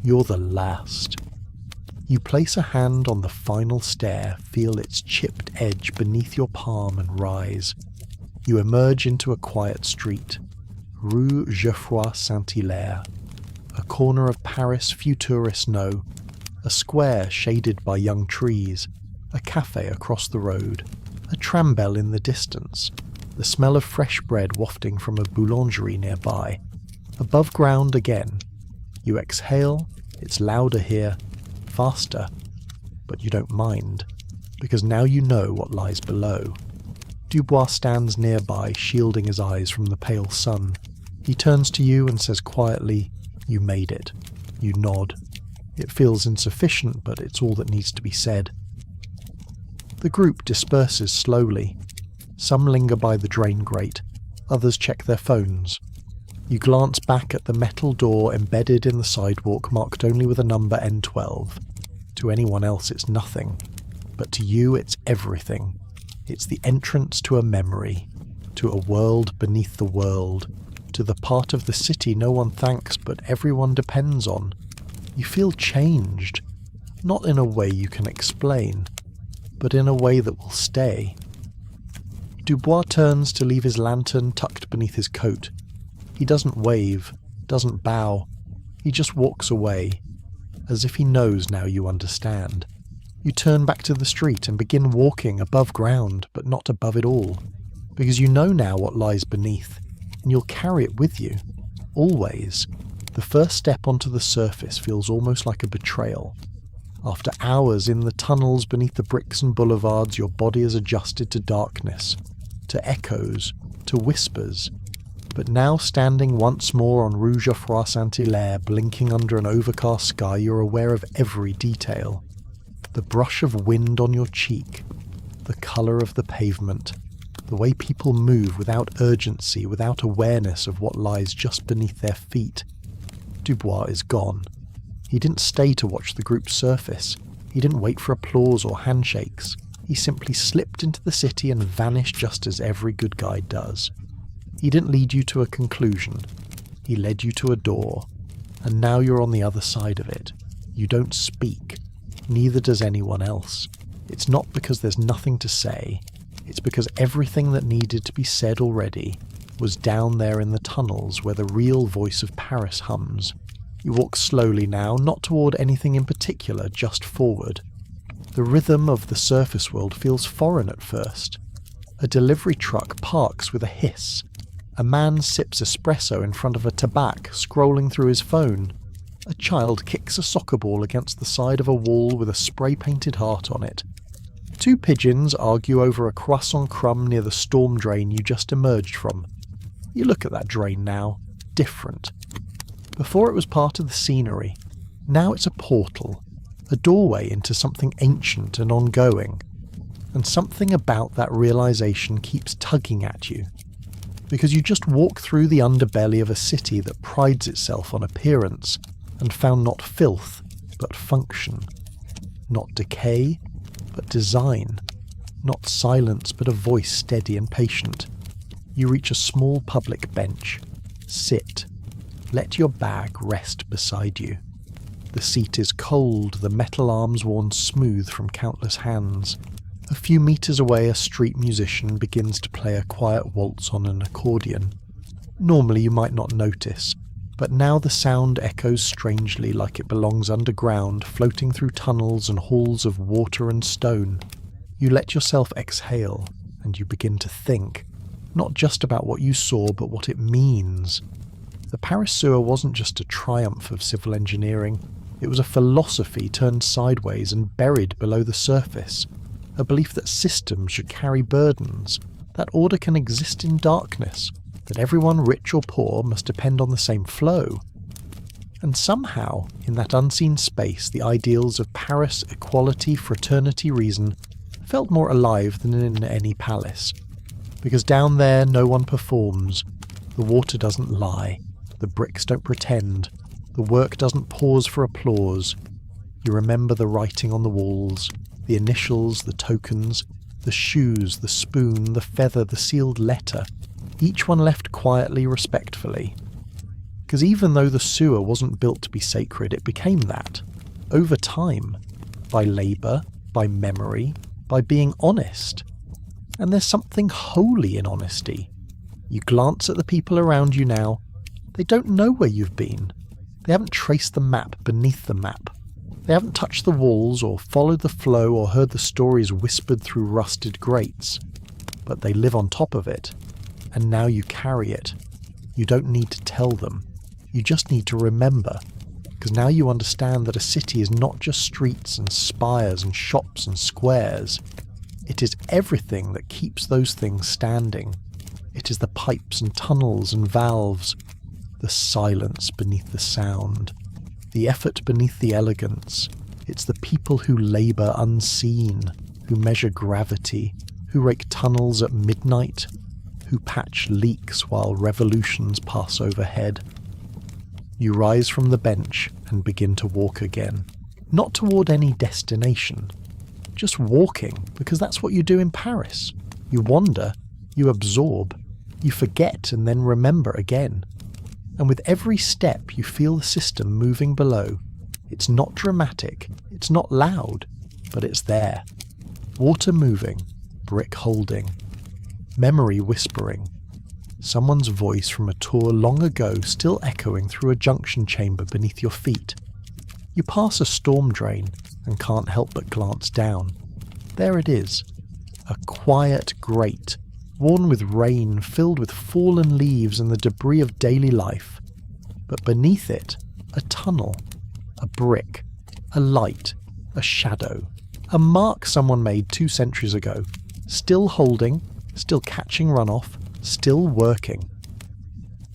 Speaker 1: You're the last. You place a hand on the final stair, feel its chipped edge beneath your palm and rise. You emerge into a quiet street. Rue Geoffroy Saint-Hilaire. A corner of Paris few tourists know. A square shaded by young trees. A cafe across the road. A tram bell in the distance. The smell of fresh bread wafting from a boulangerie nearby. Above ground again. You exhale, it's louder here, faster, but you don't mind, because now you know what lies below. Dubois stands nearby, shielding his eyes from the pale sun. He turns to you and says quietly, "You made it." You nod. It feels insufficient, but it's all that needs to be said. The group disperses slowly. Some linger by the drain grate, others check their phones. You glance back at the metal door embedded in the sidewalk marked only with a number N12. To anyone else it's nothing, but to you it's everything. It's the entrance to a memory, to a world beneath the world, to the part of the city no one thanks but everyone depends on. You feel changed, not in a way you can explain, but in a way that will stay. Dubois turns to leave his lantern tucked beneath his coat. He doesn't wave, doesn't bow. He just walks away, as if he knows now you understand. You turn back to the street and begin walking above ground, but not above it all, because you know now what lies beneath, and you'll carry it with you, always. The first step onto the surface feels almost like a betrayal. After hours in the tunnels beneath the bricks and boulevards, your body is adjusted to darkness, to echoes, to whispers. But now standing once more on Rue Geoffroy Saint-Hilaire, blinking under an overcast sky, you're aware of every detail. The brush of wind on your cheek, the colour of the pavement, the way people move without urgency, without awareness of what lies just beneath their feet. Dubois is gone. He didn't stay to watch the group surface. He didn't wait for applause or handshakes. He simply slipped into the city and vanished just as every good guide does. He didn't lead you to a conclusion. He led you to a door. And now you're on the other side of it. You don't speak. Neither does anyone else. It's not because there's nothing to say. It's because everything that needed to be said already was down there in the tunnels where the real voice of Paris hums. You walk slowly now, not toward anything in particular, just forward. The rhythm of the surface world feels foreign at first. A delivery truck parks with a hiss. A man sips espresso in front of a tabac, scrolling through his phone. A child kicks a soccer ball against the side of a wall with a spray-painted heart on it. Two pigeons argue over a croissant crumb near the storm drain you just emerged from. You look at that drain now, different. Before it was part of the scenery. Now it's a portal, a doorway into something ancient and ongoing. And something about that realization keeps tugging at you. Because you just walk through the underbelly of a city that prides itself on appearance and found not filth, but function. Not decay, but design. Not silence, but a voice steady and patient. You reach a small public bench. Sit. Let your bag rest beside you. The seat is cold, the metal arms worn smooth from countless hands. A few meters away, a street musician begins to play a quiet waltz on an accordion. Normally you might not notice, but now the sound echoes strangely like it belongs underground, floating through tunnels and halls of water and stone. You let yourself exhale, and you begin to think, not just about what you saw, but what it means. The Paris sewer wasn't just a triumph of civil engineering, it was a philosophy turned sideways and buried below the surface. A belief that systems should carry burdens, that order can exist in darkness, that everyone, rich or poor, must depend on the same flow. And somehow, in that unseen space, the ideals of Paris, equality, fraternity, reason, felt more alive than in any palace. Because down there no one performs, the water doesn't lie, the bricks don't pretend, the work doesn't pause for applause. You remember the writing on the walls, the initials, the tokens, the shoes, the spoon, the feather, the sealed letter, each one left quietly, respectfully. Because even though the sewer wasn't built to be sacred, it became that, over time, by labour, by memory, by being honest. And there's something holy in honesty. You glance at the people around you now. They don't know where you've been. They haven't traced the map beneath the map. They haven't touched the walls or followed the flow or heard the stories whispered through rusted grates. But they live on top of it. And now you carry it. You don't need to tell them. You just need to remember. Because now you understand that a city is not just streets and spires and shops and squares. It is everything that keeps those things standing. It is the pipes and tunnels and valves, the silence beneath the sound, the effort beneath the elegance. It's the people who labour unseen, who measure gravity, who rake tunnels at midnight, who patch leaks while revolutions pass overhead. You rise from the bench and begin to walk again, not toward any destination, just walking, because that's what you do in Paris. You wander, you absorb, you forget and then remember again. And with every step you feel the system moving below. It's not dramatic, it's not loud, but it's there. Water moving, brick holding, memory whispering, someone's voice from a tour long ago still echoing through a junction chamber beneath your feet. You pass a storm drain and can't help but glance down. There it is, a quiet grate, worn with rain, filled with fallen leaves and the debris of daily life. But beneath it, a tunnel, a brick, a light, a shadow, a mark someone made 2 centuries ago, still holding, still catching runoff, still working.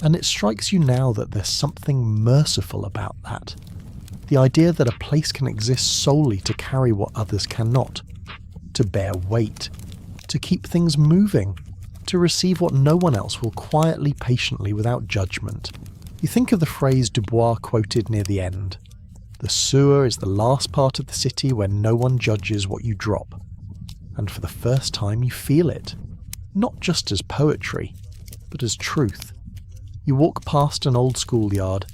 Speaker 1: And it strikes you now that there's something merciful about that. The idea that a place can exist solely to carry what others cannot, to bear weight, to keep things moving, to receive what no one else will quietly, patiently, without judgment. You think of the phrase Dubois quoted near the end. The sewer is the last part of the city where no one judges what you drop. And for the first time you feel it, not just as poetry, but as truth. You walk past an old schoolyard.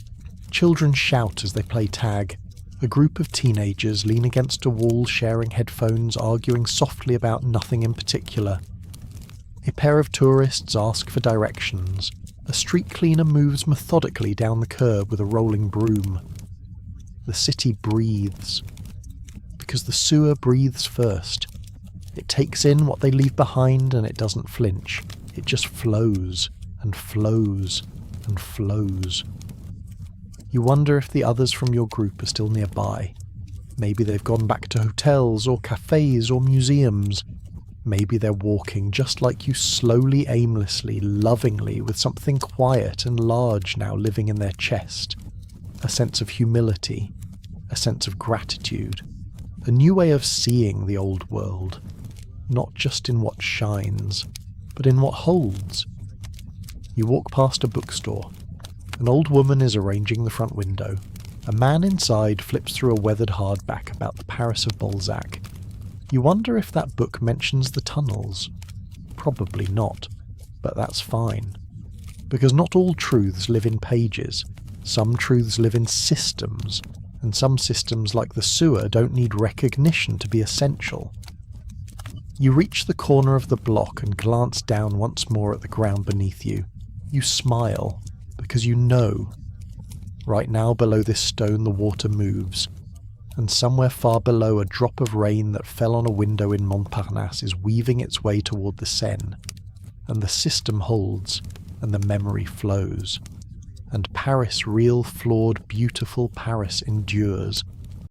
Speaker 1: Children shout as they play tag. A group of teenagers lean against a wall sharing headphones, arguing softly about nothing in particular. A pair of tourists ask for directions. A street cleaner moves methodically down the curb with a rolling broom. The city breathes. Because the sewer breathes first. It takes in what they leave behind and it doesn't flinch. It just flows and flows and flows. You wonder if the others from your group are still nearby. Maybe they've gone back to hotels or cafes or museums. Maybe they're walking just like you, slowly, aimlessly, lovingly, with something quiet and large now living in their chest. A sense of humility, a sense of gratitude, a new way of seeing the old world, not just in what shines, but in what holds. You walk past a bookstore. An old woman is arranging the front window. A man inside flips through a weathered hardback about the Paris of Balzac. You wonder if that book mentions the tunnels. Probably not, but that's fine. Because not all truths live in pages. Some truths live in systems, and some systems, like the sewer, don't need recognition to be essential. You reach the corner of the block and glance down once more at the ground beneath you. You smile, because you know. Right now below this stone the water moves, and somewhere far below a drop of rain that fell on a window in Montparnasse is weaving its way toward the Seine, and the system holds, and the memory flows. And Paris, real, flawed, beautiful Paris endures,